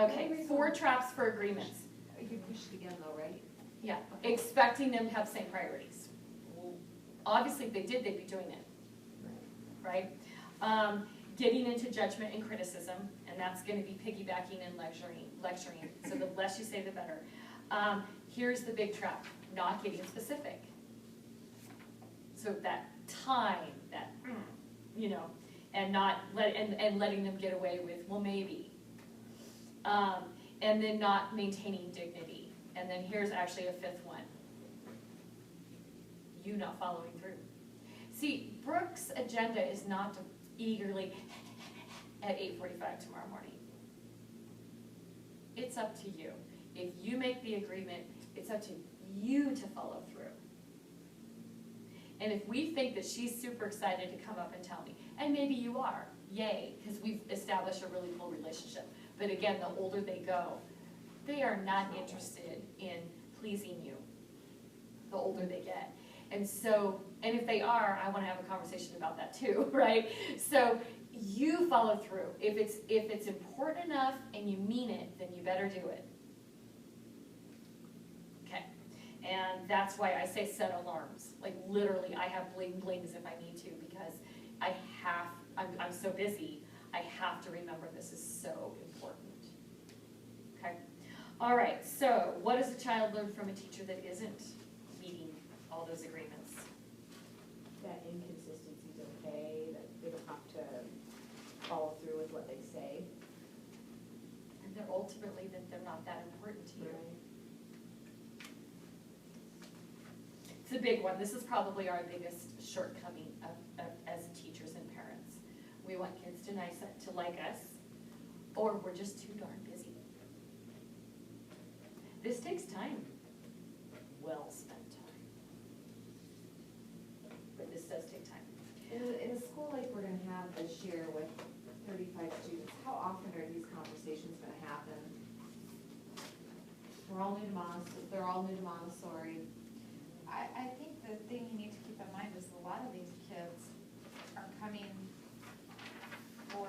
Okay, 4 traps for agreements. You can push it again though, right? Yeah, expecting them to have the same priorities. Well, obviously, if they did, they'd be doing it, right? Getting into judgment and criticism, and that's going to be piggybacking and lecturing. So the less you say, the better. Here's the big trap: not getting specific. So that time, that and not letting them get away with, well, maybe, and then not maintaining dignity. And then here's actually a 5th one: you not following through. See, Brooke's agenda is not to eagerly at 8:45 tomorrow morning. It's up to you. If you make the agreement, it's up to you to follow through. And if we think that she's super excited to come up and tell me, and maybe you are, yay, because we've established a really cool relationship. But again, the older they go, they are not interested in pleasing you the older they get. And so, and if they are, I want to have a conversation about that too, right? So you follow through. If it's important enough and you mean it, then you better do it. Okay. And that's why I say set alarms. Like literally, I have bling blings if I need to, because I'm so busy, I have to remember this is so important. Okay. All right, so what does a child learn from a teacher that isn't meeting all those agreements? That inconsistency is okay, that they don't have to follow through with what they say. And they're ultimately that they're not that important to you. Right. It's a big one. This is probably our biggest shortcoming as teachers and parents. We want kids to like us, or we're just too darn busy. This takes time. Well spent time. But this does take time. In a school like we're going to have this year with 35 students, how often are these conversations going to happen? They're all new to Montessori. I think the thing you need to keep in mind is a lot of these kids are coming for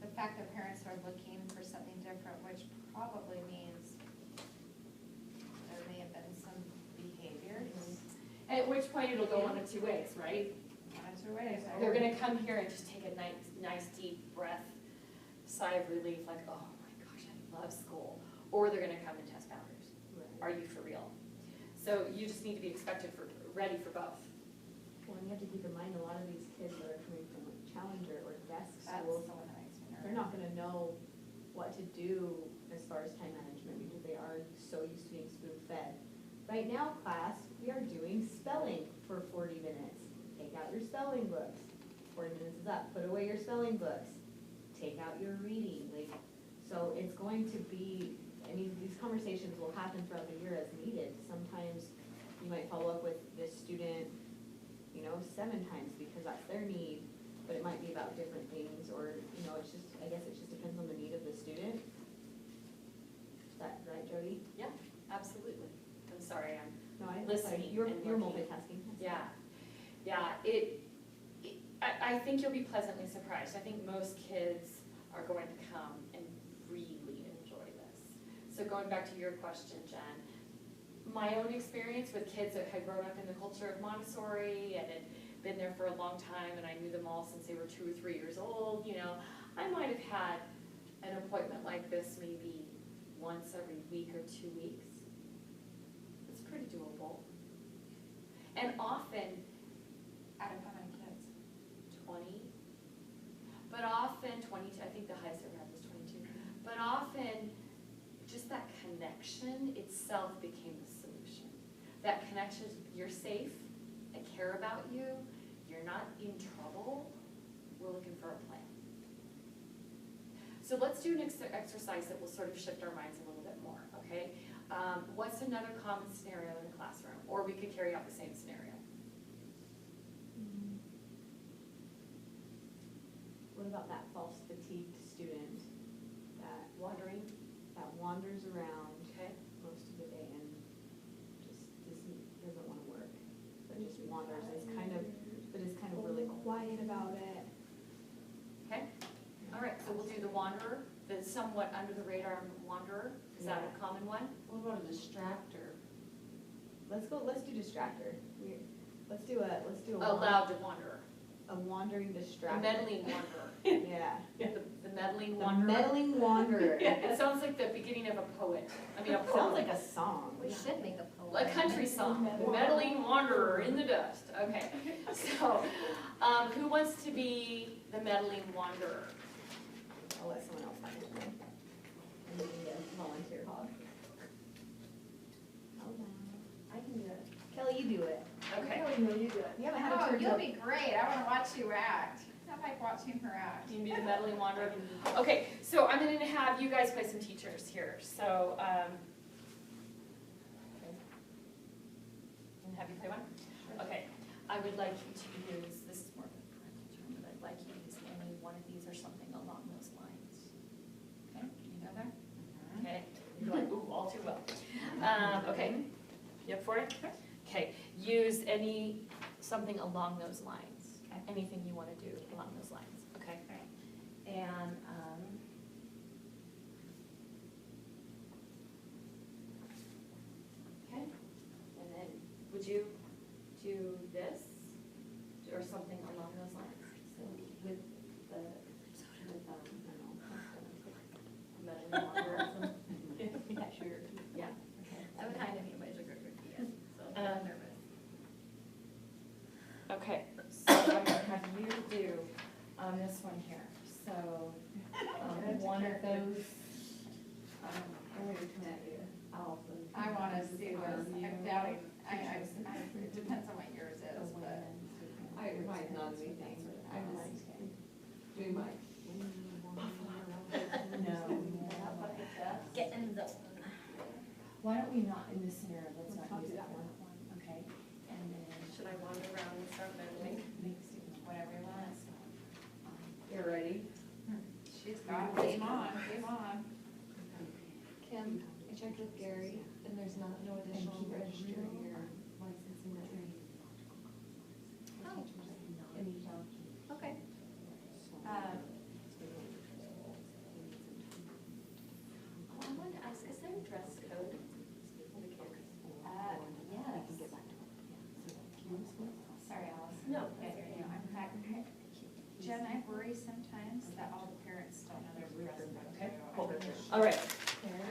the fact that parents are looking for something different, which probably means there may have been some behaviors. At which point it'll go one of 2 ways, right? One of 2 ways. They're going to come here and just take a nice deep breath, sigh of relief, like, oh my gosh, I love school. Or they're going to come and test boundaries. Right. Are you for real? So you just need to be ready for both. Well, and you have to keep in mind, a lot of these kids that are coming from like Challenger or desk That's schools, the one that makes me nervous. they're not going to know what to do as far as time management because they are so used to being spoon-fed. Right now, class, we are doing spelling for 40 minutes. Take out your spelling books. 40 minutes is up. Put away your spelling books. Take out your reading. So it's going to be, I mean, these conversations will happen throughout the year as needed. Sometimes you might follow up with this student, 7 times because that's their need, but it might be about different things, or, it's just, I guess it just depends on the need of the student. Is that right, Jody? Yeah, absolutely. I'm sorry, I'm Listening. listening. You're and looking. multitasking. Yeah, yeah. I think you'll be pleasantly surprised. I think most kids are going to come and really enjoy this. So going back to your question, Jen, my own experience with kids that had grown up in the culture of Montessori and had been there for a long time, and I knew them all since they were 2 or 3 years old, I might have had an appointment like this maybe once every week or 2 weeks. It's pretty doable. And often, Out of how many kids? 20, but often 22, I think the highest I ever had was 22, but often just that connection itself became the solution. That connection, you're safe, I care about you, you're not in trouble, we're looking for a plan. So let's do an exercise that will sort of shift our minds a little bit more, okay? What's another common scenario in the classroom? Or we could carry out the same scenario. What about that false fatigued student that wanders around Okay. most of the day and just doesn't want to work, but just wanders, is kind of really quiet about it? Okay? All right, so we'll do the wanderer wanderer, the somewhat under the radar wanderer? Is that a common one? What about a distractor? Let's do distractor. Let's do a Allowed to wander. a wandering The distractor. meddling wanderer. Yeah. The meddling The wanderer. meddling wanderer. It sounds like the beginning of a poet. I mean, a Sounds poem. like a song. We should make a poem. A country song, the meddling wanderer in the dust. Okay, so, who wants to be the meddling wanderer? I'll let someone else find it. And then the volunteer hog. I can do it. Kelly, you do it. Okay, No, you do it. You haven't had a Oh, turn you'll to. be great. I wanna watch you act. I like watching her act. you can be the meddling wanderer. Okay, so I'm gonna have you guys play some teachers here, so, and have you play one? Okay, I would like you to use, this is more of a parental term, but I'd like you to use any one of these or something along those lines. Okay, you know that? Okay, you're like, ooh, all too well. Okay, you up for it? Okay, use something along those lines. Anything you want to do along those lines, okay? And, okay, and then would you do this or something along those lines? So with meddling wanderer. Yeah, sure. Yeah, okay. That would kind of be my sugar cookie, so I'm nervous. Okay, so I'm gonna have you do, this one here, so, one of those, I'm gonna come at you, Allison. I wanna see this. I'm doubting, it depends on what yours is, but. Mine's not anything, I'm just doing mine. Get in the zone. why don't we not, in this scenario, let's not I'll use do that that one, okay? And then, Should I wander around and start meddling? whatever you want. You're ready? She's got it. Game on, game on. Kim, I checked with Gary, and there's no additional register here. Licensing or training. Oh. In each town. Okay. I wanted to ask, is there a dress code for the kids? Yes. Sorry, Alice. No. You know, Jen, I worry sometimes that all the parents don't know there's a dress code. Okay. too. All right, I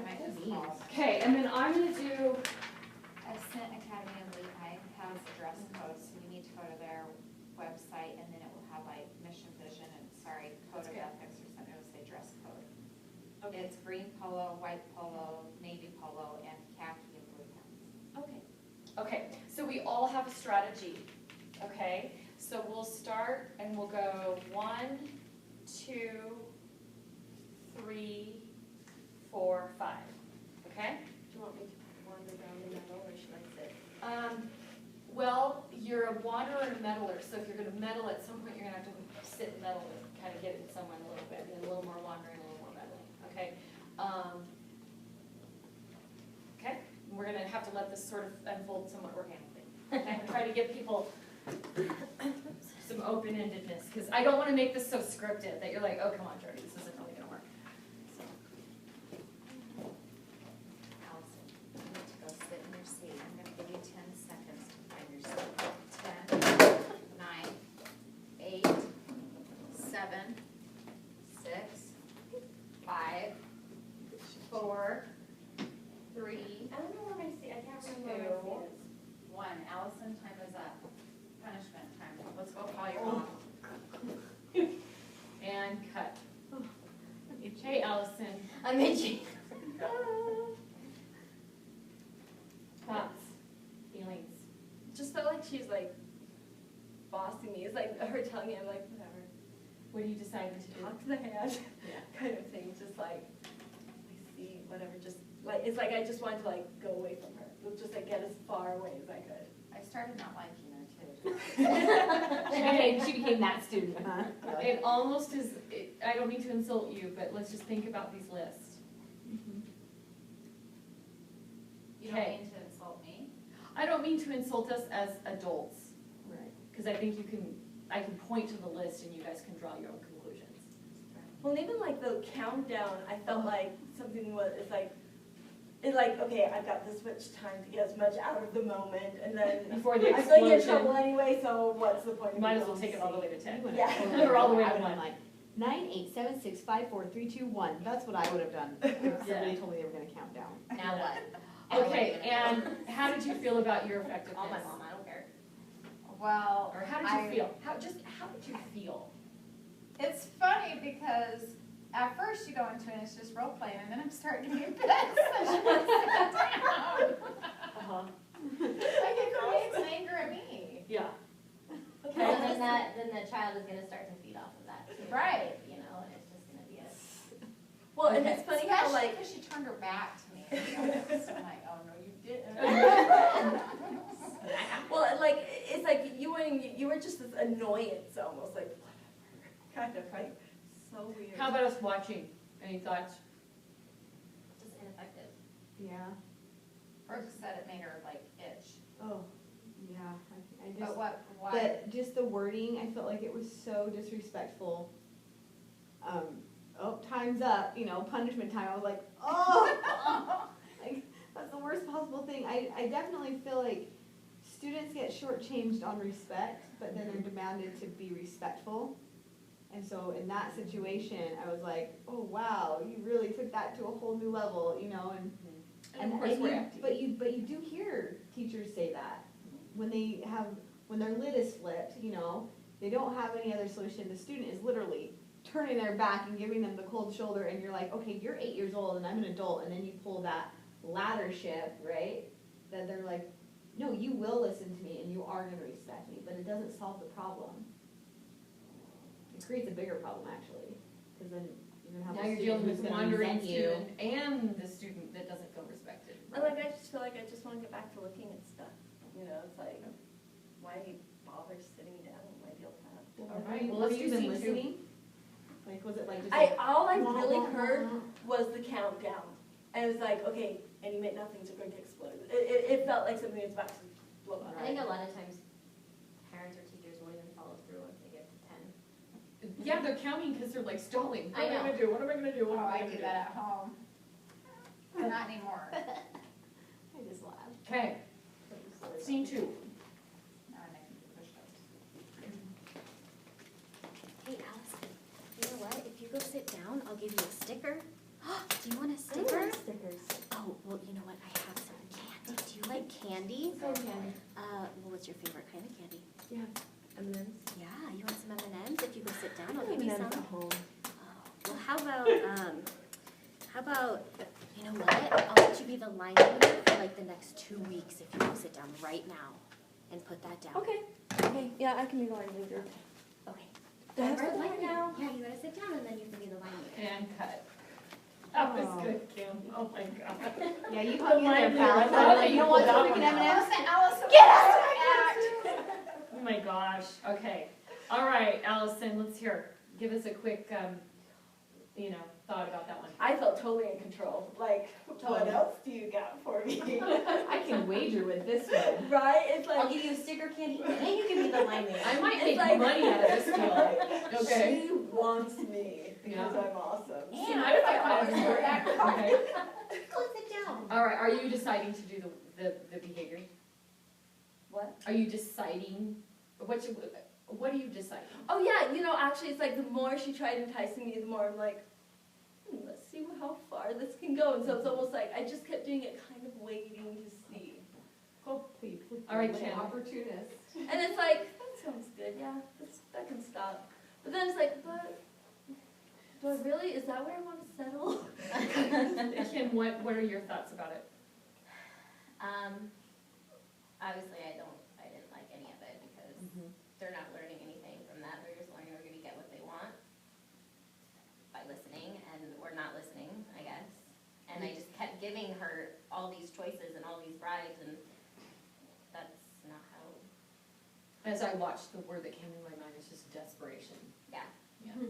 might just call. okay, and then I'm gonna do, Ascent Academy of Lehigh has a dress code, so you need to go to their website, and then it will have like mission, vision, and code of ethics or something, it'll say dress code. Okay. It's green polo, white polo, navy polo, and khaki and blue pants. okay, okay, so we all have a strategy, okay? So we'll start and we'll go 1, 2, 3, 4, 5, okay? Do you want me to wander down the middle, or should I sit? Well, you're a wanderer and a meddler, so if you're gonna meddle, at some point you're gonna have to sit and meddle and kind of get it somewhere a little bit, and a little more wandering, a little more meddling, okay? Okay, we're gonna have to let this sort of unfold somewhat organically, okay? Try to give people some open-endedness, because I don't wanna make this so scripted that you're like, oh, come on, Jody, this isn't really gonna work. So, Allison, you need to go sit in your seat. I'm gonna give you 10 seconds to find your seat. 10, 9, 8, 7, 6, 5, 4, 3, I don't know where my seat, I can't remember where my seat is. 1, Allison, time is up. Punishment time. Let's go call your mom. and cut. Hey, Allison, I'm itchy. thoughts, feelings? Just felt like she's like bossing me. It's like her telling me, I'm like, whatever, What are you deciding to do? talk to the hand, kind of thing. Just like, I see, whatever, just like, it's like I just wanted to like go away from her. Just like get as far away as I could. I started not liking her too. She became that student, huh? It almost is, I don't mean to insult you, but let's just think about these lists. You don't Okay. mean to insult me? I don't mean to insult us as adults, Right. because I think I can point to the list and you guys can draw your own conclusions. Well, even like the countdown, I felt like something was, it's like, okay, I've got this much time to get as much out of the moment, and then Before the I'm gonna get in trouble explosion, anyway, so what's the point of you might it? as well take it all the way to 10. Yeah. Or all the way I to would have 1. like 9, 8, 7, 6, 5, 4, 3, 2, 1. That's what I would have done. If somebody told me they were gonna count down. Now what? Okay, and how did you feel about your effectiveness? Call my mom, I don't care. Well, Or how did you feel? How did you feel? It's funny because at first you go into it and it's just role playing, and then I'm starting to get pissed. I should sit down. Uh-huh. Like it creates an anger at me. Yeah. And then the child is gonna start to feed off of that too. Right. You know, and it's just gonna be a. Well, and Okay. it's funny how Especially like, because she turned her back to me. So I'm like, oh no, you didn't. well, and like, it's like you were just this annoyance almost, like, whatever, kind of, right? So weird. How about us watching? Any thoughts? Just ineffective. Yeah. Brooke said it made her like itch. Oh, yeah. I just. But why? Just the wording, I felt like it was so disrespectful. Time's up, punishment time. I was like, oh, like that's the worst possible thing. I definitely feel like students get shortchanged on respect, but then they're demanded to be respectful. And so in that situation, I was like, oh wow, you really took that to a whole new level, And of course we're empty. But you do hear teachers say that when their lid is flipped, they don't have any other solution. The student is literally turning their back and giving them the cold shoulder, and you're like, okay, you're 8 years old and I'm an adult, and then you pull that ladder shift, right? That they're like, no, you will listen to me and you are gonna respect me, but it doesn't solve the problem. It creates a bigger problem actually, because then you're gonna have Now a you're student dealing who's with the gonna wandering resent you. student and the student that doesn't feel respected. And like, I just feel like I just want to get back to looking at stuff, it's like, why bother sitting down when my deal passed? All right, well, Were let's you do even C2. listening? Like, was it like just All I really heard was the countdown, and it was like, okay, any minute now things are going to explode. It felt like something was about to blow up. I think a lot of times parents or teachers won't even follow through once they get to 10. Yeah, they're counting because they're like stalling. I What am I know. gonna do? What am I gonna do? What Oh, am I I gonna do do? that at home. Not anymore. I just laugh. Okay, scene 2. Now I'm making push-ups. Hey, Allison, you know what? If you go sit down, I'll give you a sticker. Do you want a sticker? stickers. Oh, well, you know what? I have some candy. Do you like candy? So candy. Well, what's your favorite kind of candy? Yeah. M&M's. Yeah, you want some M&Ms? If you go sit down, I'll give you some. at home. Oh, well, how about, you know what? I'll let you be the line leader for like the next 2 weeks if you go sit down right now and put that down. Okay, yeah, I can be line leader. Okay. Do I have Or to line line leader. now? Yeah, you gotta sit down and then you can be the line leader. And cut. That was Oh. good, Kim. Oh my God. Yeah, you hung in there, Remind me, pal. that's I how don't- You you don't want pull some that freaking one out. M&Ms? Allison, Get out of my act! Oh my gosh. Okay. All right, Allison, let's hear. Give us a quick, thought about that one. I felt totally in control. Like, what Totally. else do you got for me? I can wager with this one. Right? It's I'll like, give you a sticker candy and you can be the line leader. I might It's make like- money out of this deal. Okay. she wants me because Yeah. I'm awesome. and I thought I was for that card. Okay. Go sit down. All right, are you deciding to do the behavior? What? Are you deciding, what are you deciding? Oh yeah, actually it's like the more she tried enticing me, the more I'm like, let's see how far this can go. And so it's almost like I just kept doing it, kind of waiting to see. Cool. Please. All right, Little Ken. Opportunist. And it's like, that sounds good, yeah, that can stop. But then it's like, but do I really, is that where I want to settle? Kim, what are your thoughts about it? Obviously I didn't like any of it because they're not learning anything from that. They're just learning we're gonna get what they want by listening, and we're not listening, I guess. And I just kept giving her all these choices and all these bribes, and that's not how, As I watched, the word that came in my mind is just desperation. yeah. Yeah. I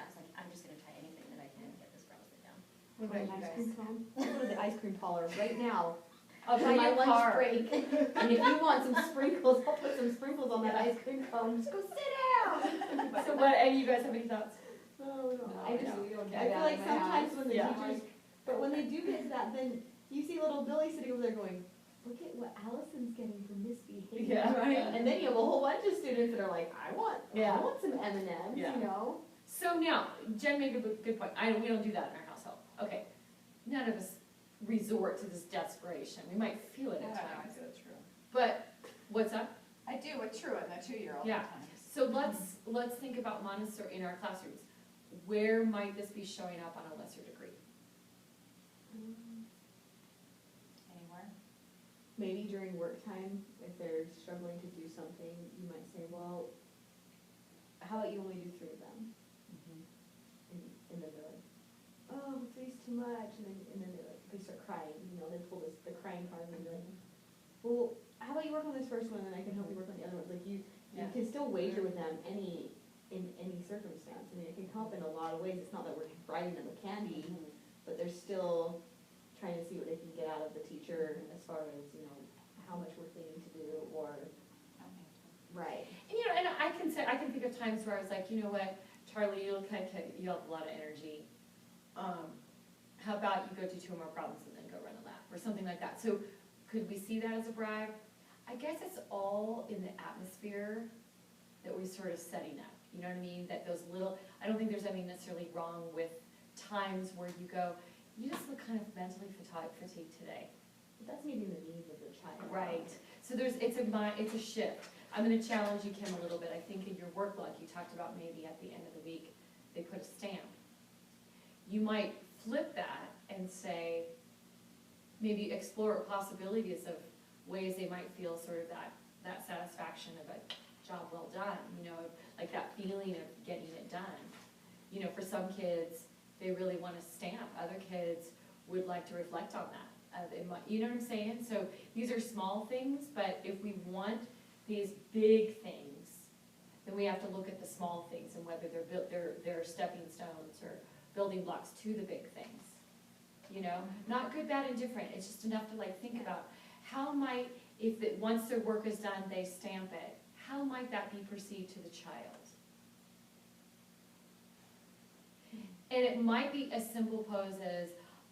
was like, I'm just gonna try anything that I can to get this girl to sit down. What about you Ice guys? cream cone? Go to the ice cream parlor right now. Up in Try my your lunch car. break. And if you want some sprinkles, I'll put some sprinkles on that ice cream cone. Just go sit down. So what, and you guys have any thoughts? Oh, no, No, I just, we don't do I feel that like in my sometimes house. when the Yeah. teachers, but when they do get to that, then you see little Billy sitting over there going, look at what Allison's getting for misbehaving. Yeah. Right. And then you have a whole bunch of students that are like, I want some M&Ms, Yeah. you know? So now, Jen made a good point. We don't do that in our household. Okay. None of us resort to this desperation. We might feel it I at don't know, I times. do it true. But, what's up? I do with Truett, the 2-year-old Yeah. at times. So let's think about Montessori in our classrooms. Where might this be showing up on a lesser degree? Anywhere. Maybe during work time, if they're struggling to do something, you might say, well, how about you only do 3 of them? And then they're like, oh, 3's too much, and then they start crying, you know, they pull the crying card and they're like, well, how about you work on this first one, and I can help you work on the other ones, like you Yeah. can still wager with them in any circumstance, I mean, it can help in a lot of ways, it's not that we're bribing them with candy, but they're still trying to see what they can get out of the teacher as far as, you know, how much work they need to do, or, right. And you know, and I can think of times where I was like, you know what, Charlie, you have a lot of energy. How about you go do 2 more problems and then go run a lap, or something like that. So could we see that as a bribe? I guess it's all in the atmosphere that we're sort of setting up. You know what I mean? That those little, I don't think there's anything necessarily wrong with times where you go, you just look kind of mentally fatigued today. But that's meeting the needs of the child. Right. So it's a shift. I'm gonna challenge you, Kim, a little bit. I think in your work log, you talked about maybe at the end of the week, they put a stamp. You might flip that and say, maybe explore possibilities of ways they might feel sort of that satisfaction of a job well done, you know, like that feeling of getting it done. You know, for some kids, they really want a stamp. Other kids would like to reflect on that. You know what I'm saying? So these are small things, but if we want these big things, then we have to look at the small things and whether they're stepping stones or building blocks to the big things. You know, not good, bad, and different. It's just enough to like think about how might, once their work is done, they stamp it, how might that be perceived to the child? And it might be as simple pose as,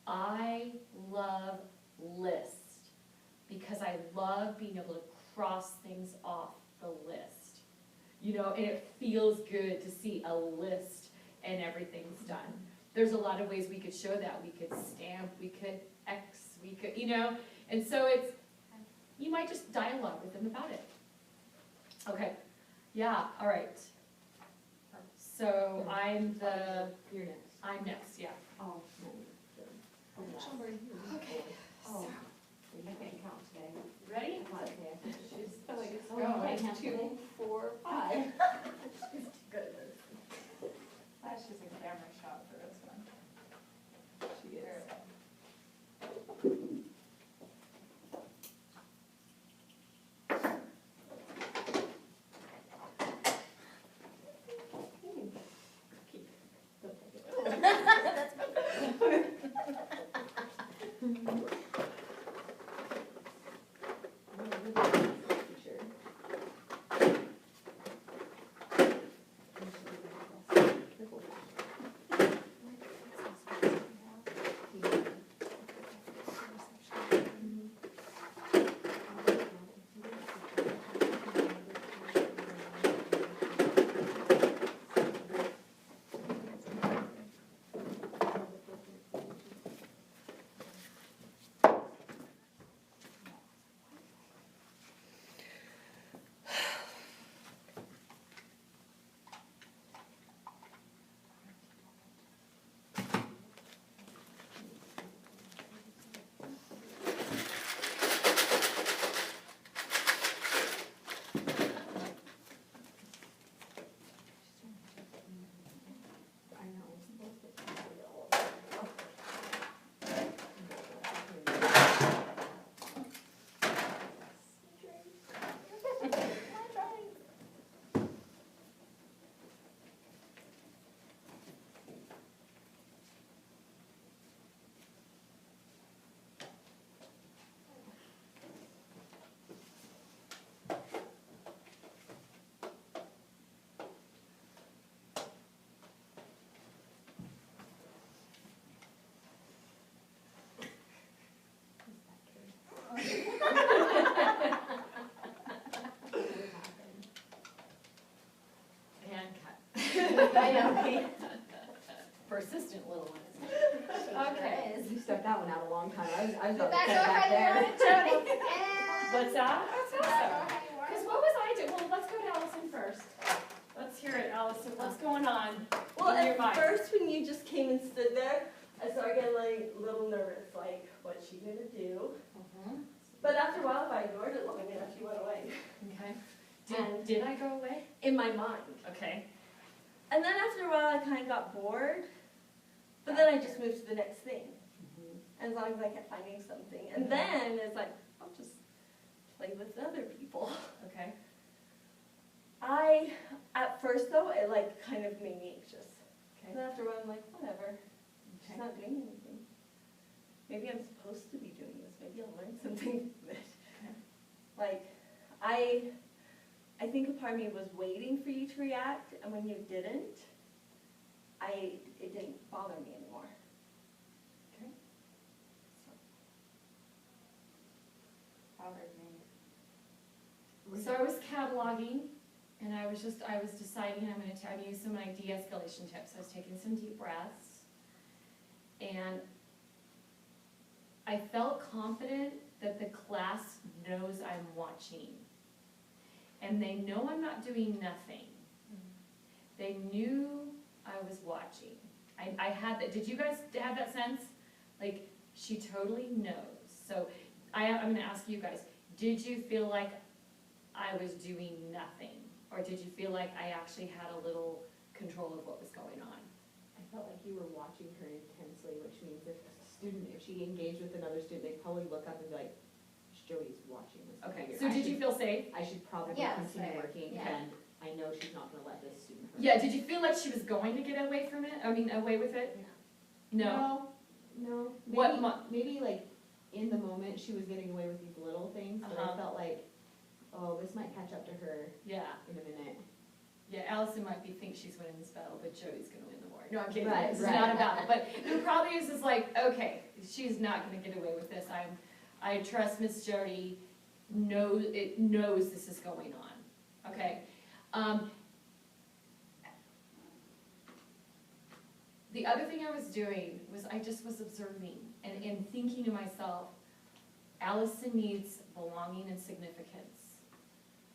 I love lists because I love being able to cross things off the list. You know, and it feels good to see a list and everything's done. There's a lot of ways we could show that. We could stamp, we could X, we could, you know, and so you might just dialogue with them about it. Okay, yeah, all right. So You're next. I'm next, yeah. Oh, no. Okay, Oh, so, I can't count today. ready? I can't say I can choose. Oh, you Go, can't count 2, today? 4, 5. That's just a camera shot for this one. She is. one out a long time. I was But about to that's cut it back how you there. want it, Jody. And What's that? That's that's awesome. how you want Because it. what was I doing? Well, let's go to Allison first. Let's hear it, Allison. What's going on Well, in your at mind? first when you just came and stood there, I started getting like a little nervous, like, what's she gonna do? Mhm. But after a while, if I ignored it long enough, she went away. Okay. And- Did I go away? In my mind. Okay. And then after a while, I kind of got bored. But then I just moved to the next thing. As long as I kept finding something. And then it's like, I'll just play with other people. Okay. At first though, it like kind of made me anxious. Okay. And then after a while, I'm like, whatever. She's Okay. not doing anything. Maybe I'm supposed to be doing this. Maybe I'll learn something from it. Okay. Like, I think a part of me was waiting for you to react, and when you didn't, it didn't bother me anymore. Okay. Bothered me. So I was cataloging, and I was deciding I'm using some of my de-escalation tips. I was taking some deep breaths, and I felt confident that the class knows I'm watching. And they know I'm not doing nothing. They knew I was watching. I had that. Did you guys have that sense? Like, she totally knows. So I'm gonna ask you guys, did you feel like I was doing nothing? Or did you feel like I actually had a little control of what was going on? I felt like you were watching her intensely, which means if she engaged with another student, they'd probably look up and be like, Jody's watching this Okay, behavior. so did you feel safe? I should probably Yes, continue right. working, Yeah. and I know she's not gonna let this student hurt. Yeah, did you feel like she was going to get away from it? Away with it? No? No, What maybe like in the moment she was getting away with these little things, but Uh-huh. I felt like, oh, this might catch up to her Yeah. in a minute. Yeah, Allison might think she's winning this battle, but Jody's gonna win the war. No, I'm kidding. Right, This is right. not a battle. But the problem is like, okay, she's not gonna get away with this. I trust Miss Jody knows this is going on. Okay. The other thing I was doing was I just was observing and thinking to myself, Allison needs belonging and significance.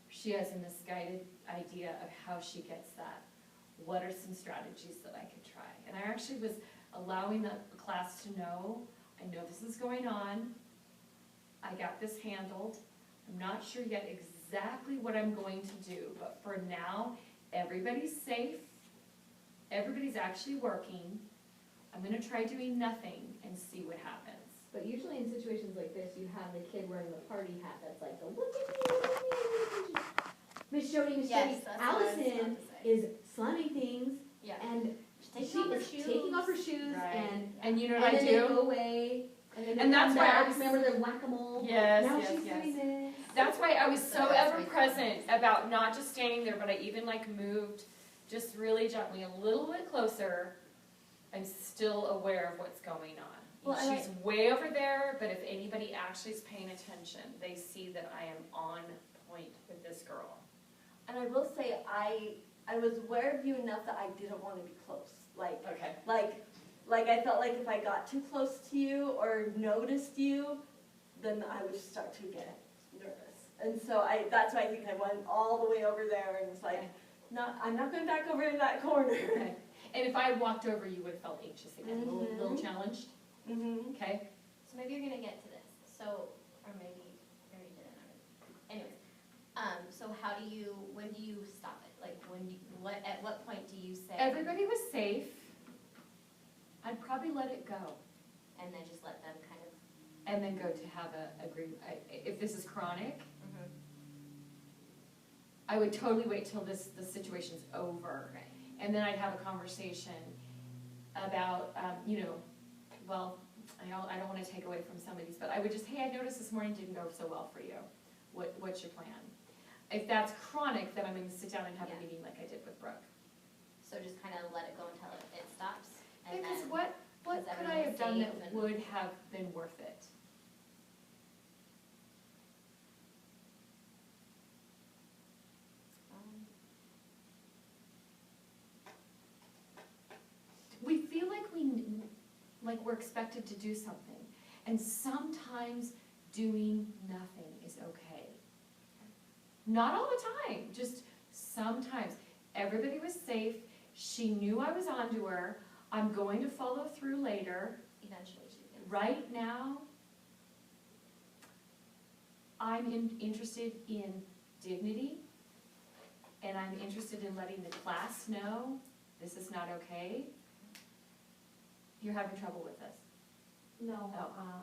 She has a misguided idea of how she gets that. What are some strategies that I could try? And I actually was allowing the class to know, I know this is going on. I got this handled. I'm not sure yet exactly what I'm going to do, but for now, everybody's safe. Everybody's actually working. I'm gonna try doing nothing and see what happens. But usually in situations like this, you have the kid wearing the party hat that's like, the look at me, look at me. Miss Jody, Miss Yes, Jody, that's what I was Allison about to say. is slamming things, Yeah. and Taking she off her is taking off her shoes, Right. and And you know and what I then they do? go away, and then they And come that's why I back. was- Remember the whack-a-mole? Yes, Now yes, she's yes. doing this. That's why I was so So that's ever right. present about not just standing there, but I even like moved just really gently a little bit closer. I'm still aware of what's going on. Well, and She's way over there, but if anybody actually is paying attention, they see that I am on point with this girl. And I will say, I was aware of you enough that I didn't want to be close. Like I felt like if I got too close to you or noticed you, then I would start to get nervous. And so that's why I think I went all the way over there and was like, I'm not going back over in that corner. Okay. And if I had walked over, you would have felt anxious again, a little Mhm. challenged, Mm-hmm. okay? So maybe you're gonna get to this, so, or maybe you already didn't already. Anyways, so when do you stop it? Like, at what point do you say? Everybody was safe. I'd probably let it go. And then just let them kind of, And then go to have a group, if this is chronic, I would totally wait till the situation's over. Right. And then I'd have a conversation about, well, I don't wanna take away from some of these, but I would just, hey, I noticed this morning didn't go so well for you. What's your plan? If that's chronic, then I'm gonna sit down and have a Yeah. meeting like I did with Brooke. so just kind of let it go until it stops, and Because then, what is could I everyone have done that safe and- would have been worth it? We feel like we're expected to do something. And sometimes doing nothing is okay. Not all the time, just sometimes. Everybody was safe. She knew I was onto her. I'm going to follow through later. Eventually she can. Right now, I'm interested in dignity, and I'm interested in letting the class know this is not okay. You're having trouble with this. No, Oh.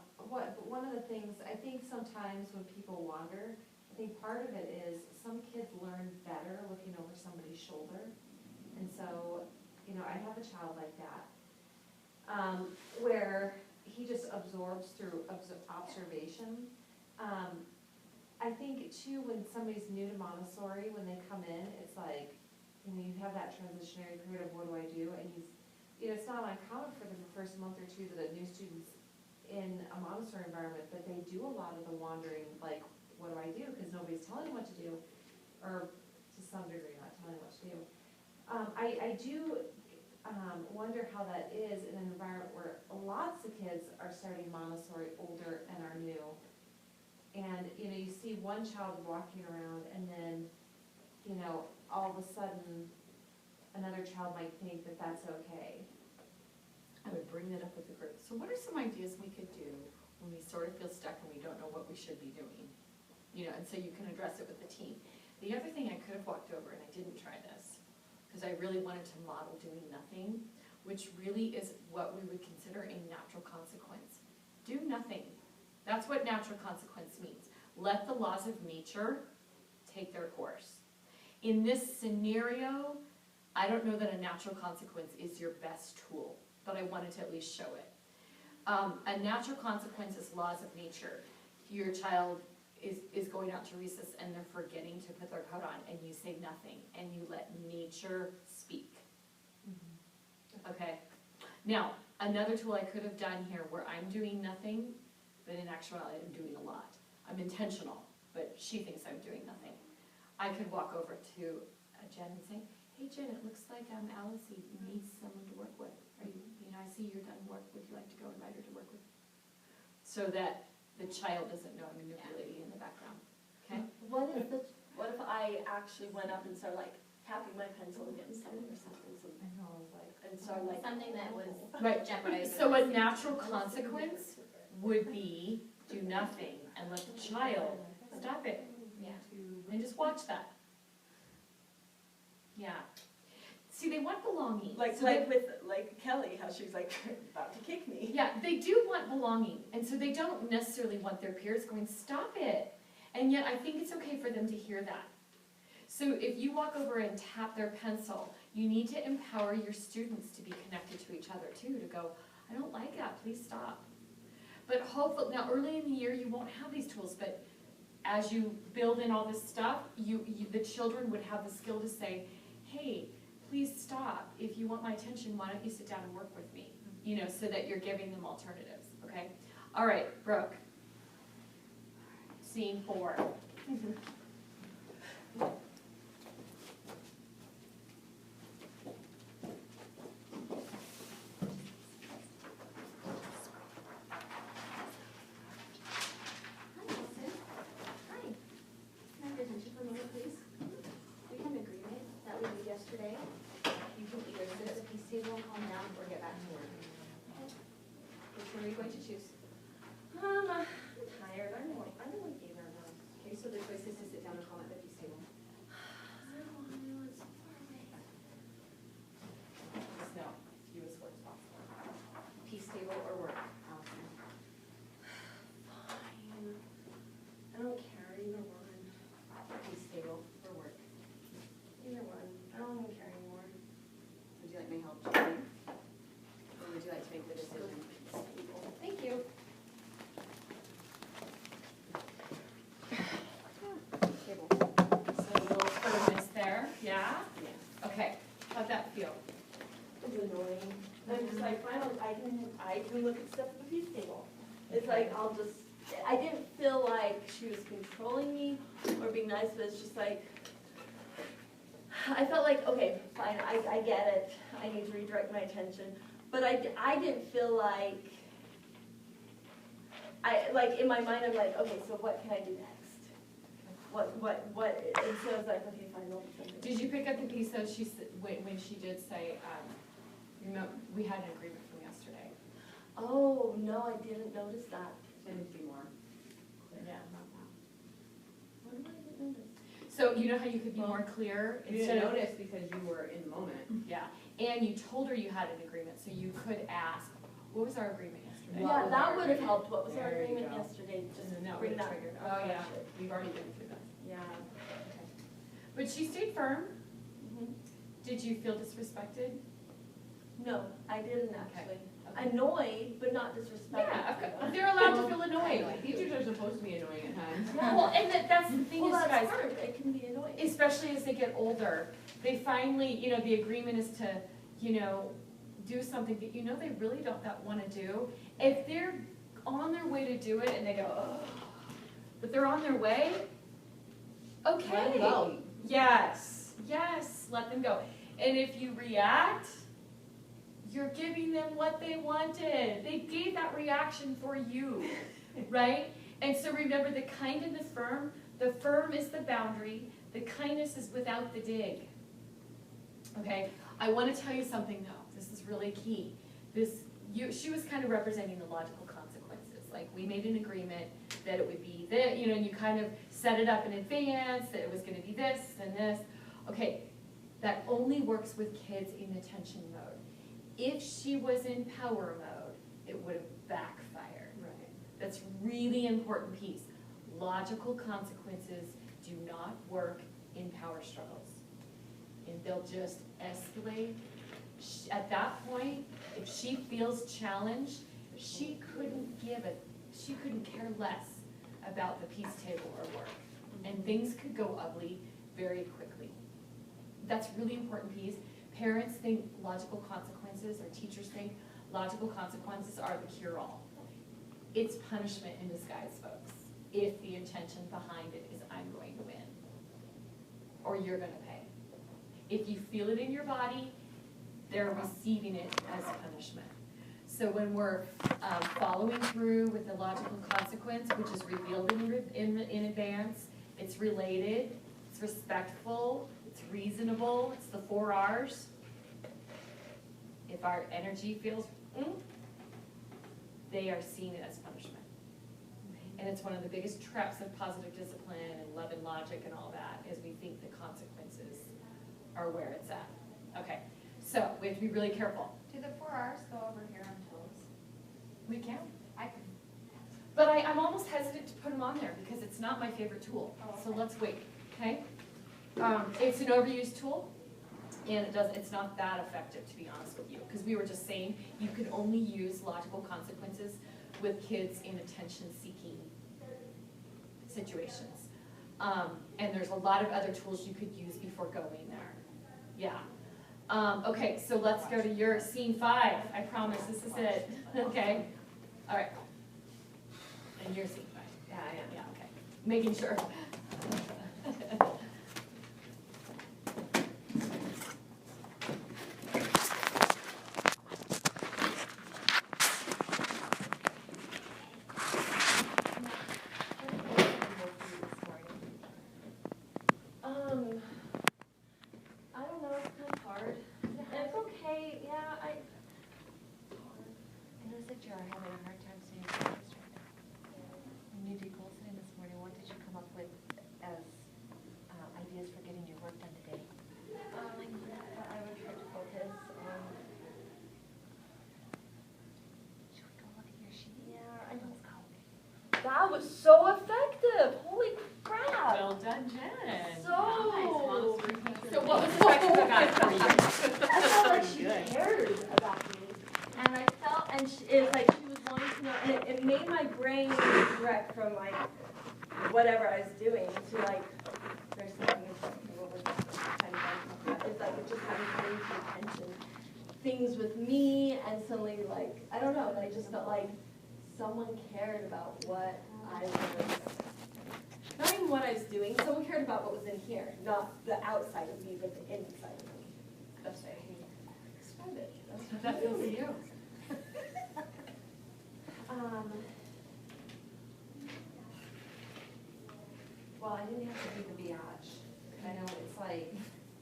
one of the things, I think sometimes when people wander, I think part of it is some kids learn better looking over somebody's shoulder. And so, you know, I have a child like that, where he just absorbs through observation. I think too, when somebody's new to Montessori, when they come in, it's like, you know, you have that transitionary period of what do I do? And you know, it's not uncommon for the first month or two that a new student's in a Montessori environment, but they do a lot of the wandering, like, what do I do? Because nobody's telling them what to do, or to some degree not telling them what to do. I do wonder how that is in an environment where lots of kids are starting Montessori older and are new. And, you know, you see one child walking around and then, you know, all of a sudden, another child might think that that's okay. I would bring that up with the group. So what are some ideas we could do when we sort of feel stuck and we don't know what we should be doing? You know, and so you can address it with the team. The other thing I could have walked over, and I didn't try this, because I really wanted to model doing nothing, which really is what we would consider a natural consequence. Do nothing. That's what natural consequence means. Let the laws of nature take their course. In this scenario, I don't know that a natural consequence is your best tool, but I wanted to at least show it. A natural consequence is laws of nature. Your child is going out to recess and they're forgetting to put their coat on, and you say nothing, and you let nature speak. Okay? Now, another tool I could have done here where I'm doing nothing, but in actuality I'm doing a lot. I'm intentional, but she thinks I'm doing nothing. I could walk over to Jen and say, hey Jen, it looks like Alice needs someone to work with. Are you know, I see you're done work, would you like to go invite her to work with? So that the child doesn't know I'm manipulating in the background, okay? What if I actually went up and started like tapping my pencil against something or something, I know, I was like, and started like. Something that was Right. jeopardizing. So a natural consequence would be do nothing and let the child stop it. Yeah. And just watch that. Yeah. See, they want belonging. Like with Kelly, how she's like about to kick me. Yeah, they do want belonging, and so they don't necessarily want their peers going, stop it. And yet I think it's okay for them to hear that. So if you walk over and tap their pencil, you need to empower your students to be connected to each other too, to go, I don't like that, please stop. But hopefully, now early in the year you won't have these tools, but as you build in all this stuff, the children would have the skill to say, hey, please stop. If you want my attention, why don't you sit down and work with me? You know, so that you're giving them alternatives, okay? All right, Brooke. Scene 4. yesterday, you can either sit at the piece table and calm down or get back to work. Which one are you going to choose? I'm tired. I know I gave her enough. Okay, so the choice is to sit down and calm at the piece table. No, fewest words possible. Piece table or work, Allison? Fine. I don't care either one. Piece table or work? Either one. I don't even care anymore. Would you like my help, Julie? Or would you like to make the decision? Thank you. Table. So a little firmness there, yeah? Yeah. Okay, how'd that feel? It's annoying. I'm just like, fine, I can look at stuff at the piece table. It's like, I didn't feel like she was controlling me or being nice, but it's just like, I felt like, okay, fine, I get it. I need to redirect my attention. But I didn't feel like, like, in my mind, I'm like, okay, so what can I do next? What, and so I was like, okay, fine, I'll do something. Did you pick up the piece though, she said, when she did say, we had an agreement from yesterday? Oh, no, I didn't notice that. Send it to you more. Yeah. What did I even notice? So you know how you could be more clear? You instead didn't of- notice because you were in the moment. Yeah, and you told her you had an agreement, so you could ask, what was our agreement yesterday? What Yeah, was that our would have agreement? helped. What was our There you agreement go. yesterday? Just And then that bring would've that. triggered. up. Oh, yeah, we've already been through that. Yeah. But she stayed firm. Mhm. Did you feel disrespected? No, I didn't actually. Okay. Annoyed, but not disrespectful. Yeah, okay. They're allowed to feel annoyed. Teachers are supposed to be annoying at times. Well, and that's the thing Well, is, that's guys, hard. It can be annoying. especially as they get older, they finally, the agreement is to, do something that they really don't want to do. If they're on their way to do it and they go, oh, but they're on their way, okay. Let them go. Yes, let them go. And if you react, you're giving them what they wanted. They gave that reaction for you, right? And so remember, the kind and the firm is the boundary, the kindness is without the dig. Okay, I want to tell you something though, this is really key. She was kind of representing the logical consequences. Like, we made an agreement that it would be this, and you kind of set it up in advance, that it was gonna be this and this. Okay, that only works with kids in attention mode. If she was in power mode, it would have backfired. Right. That's really important piece. Logical consequences do not work in power struggles. And they'll just escalate. At that point, if she feels challenged, she couldn't care less about the peace table or work. And things could go ugly very quickly. That's really important piece. Parents think logical consequences, or teachers think logical consequences are the cure-all. It's punishment in disguise, folks, if the intention behind it is I'm going to win, or you're gonna pay. If you feel it in your body, they're receiving it as punishment. So when we're following through with the logical consequence, which is revealed in advance, it's related, it's respectful, it's reasonable, it's the 4 R's. If our energy feels, they are seeing it as punishment. And it's one of the biggest traps of positive discipline and love and logic and all that, is we think the consequences are where it's at. Okay, so we have to be really careful. Do the 4 R's go over here on toes? We can. I can. But I'm almost hesitant to put them on there because it's not my favorite tool. Oh, So okay. let's wait, okay? It's an overused tool, and it's not that effective, to be honest with you. Because we were just saying, you can only use logical consequences with kids in attention-seeking situations. And there's a lot of other tools you could use before going there. Yeah. Okay, so let's go to your scene 5. I promise, this is it, okay? All right. And you're scene 5. Yeah, I am. Yeah, okay. Making sure. I don't know, it's kind of hard. It's okay, yeah, I noticed that you're having a hard time saying goals right now. When you did goal setting this morning, what did you come up with as ideas for getting your work done today? I would try to focus on, Should we go look at your sheet? yeah, I know. Let's go. That was so effective, holy crap. Well done, Jen. So what was effective about it for you? I felt like she cared about me, and I felt, and it was like she was wanting to know, and it made my brain direct from like whatever I was doing to like, there's something important, what was that kind of like, it's like it just having to bring to attention things with me, and suddenly like, I don't know, and I just felt like someone cared about what I was, not even what I was doing, someone cared about what was in here, not the outside of me, but the inside of me. That's how I can describe it. That's That feels you. well, I didn't have to do the biatch. I know it's like,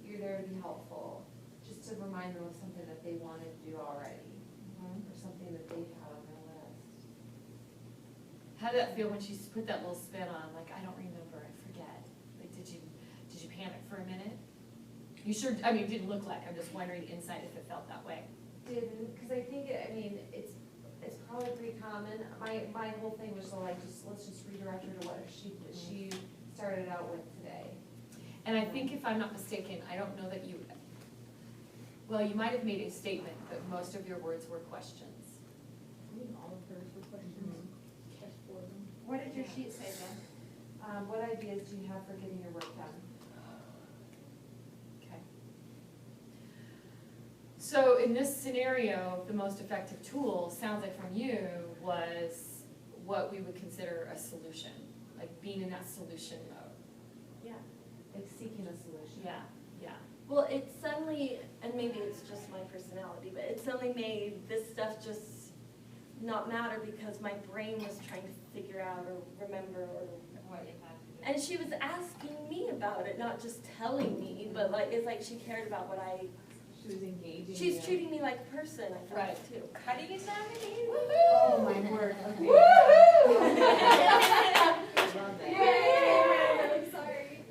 you're there to be helpful, just to remind them of something that they wanted to do already, or something that they've had on their list. How did that feel when she put that little spin on, like, I don't remember, I forget? Like, did you panic for a minute? You sure, I mean, it didn't look like, I'm just wondering inside if it felt that way. Didn't, because I think, it's probably pretty common. My whole thing was so like, let's just redirect her to what she started out with today. And I think if I'm not mistaken, I don't know that you, well, you might have made a statement, but most of your words were questions. I think all of hers were questions, just for them. What did your sheet say, Jen? What ideas do you have for getting your work done? Okay. So in this scenario, the most effective tool, sounds like from you, was what we would consider a solution, like being in that solution mode. Yeah. Like seeking a solution. Yeah, yeah. Well, it suddenly, and maybe it's just my personality, but it suddenly made this stuff just not matter because my brain was trying to figure out or remember or. What you had to do. And she was asking me about it, not just telling me, but like, it's like she cared about what I, She was engaging. she's you. treating me like a person, I feel like, too. Cutting it down to you. Oh, my word, okay. Love that. Yay! Sorry.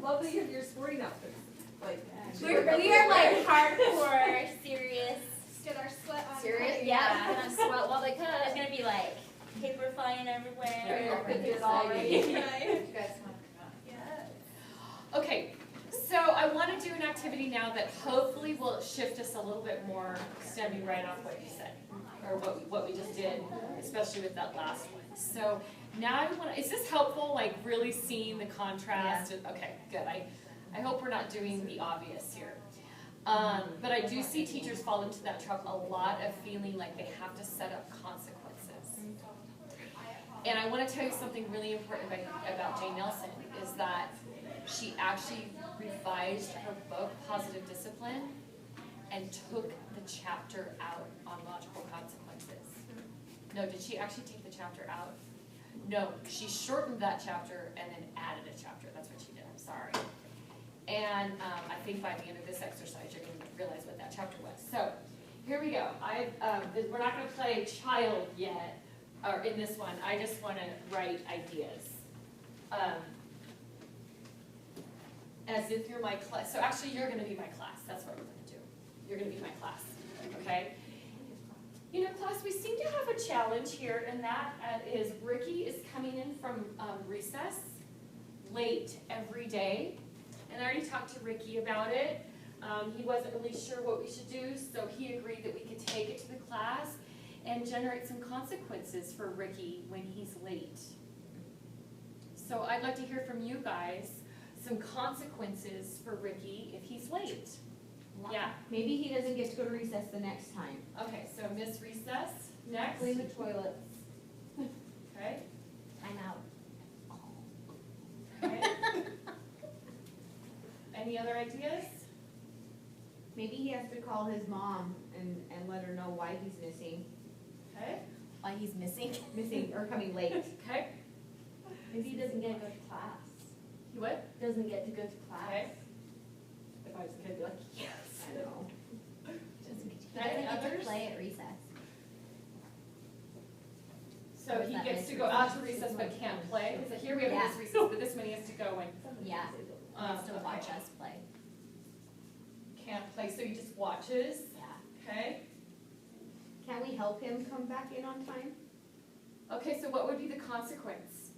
Love that you have your sporting outfits, like. We are like hardcore, serious. Get our sweat on. Serious? cutting. Yeah, gonna sweat while they cut. It's gonna be like paper flying everywhere. Yeah. Pictures all ready. You guys want to come out? Yeah. Okay, so I want to do an activity now that hopefully will shift us a little bit more, stemming right off what you said, or what we just did, especially with that last one. So now I want to, is this helpful, like really seeing the contrast? Okay, good. I hope we're not doing the obvious here. But I do see teachers fall into that trap a lot of feeling like they have to set up consequences. And I want to tell you something really important about Jane Nelson, is that she actually revised her book, Positive Discipline, and took the chapter out on logical consequences. No, did she actually take the chapter out? No, she shortened that chapter and then added a chapter. That's what she did, I'm sorry. And I think by the end of this exercise, you're going to realize what that chapter was. So here we go. We're not going to play child yet, or in this one. I just want to write ideas. As if you're my class. So actually, you're going to be my class. That's what we're going to do. You're going to be my class, okay? You know, class, we seem to have a challenge here, and that is Ricky is coming in from recess late every day. And I already talked to Ricky about it. He wasn't really sure what we should do, so he agreed that we could take it to the class and generate some consequences for Ricky when he's late. So I'd like to hear from you guys some consequences for Ricky if he's late. Yeah, Maybe he doesn't get to go to recess the next time. okay, so miss recess, next. Clean the toilets. Okay, I'm out. okay. Any other ideas? Maybe he has to call his mom and let her know why he's missing, Okay, Why he's missing. or coming late. okay. Maybe he doesn't get to go to class. You what? Doesn't get to go to class. Okay. If I was a kid, I'd be like, yes. I know. Doesn't get Any to others? play at recess. So Or is he that gets miss to go out to recess but can't play? Because here we have Yeah. miss recess, but this one he has to go and Yeah. Wants to okay. watch us play. Can't play, so he just watches. Yeah. Okay. Can we help him come back in on time? Okay, so what would be the consequence?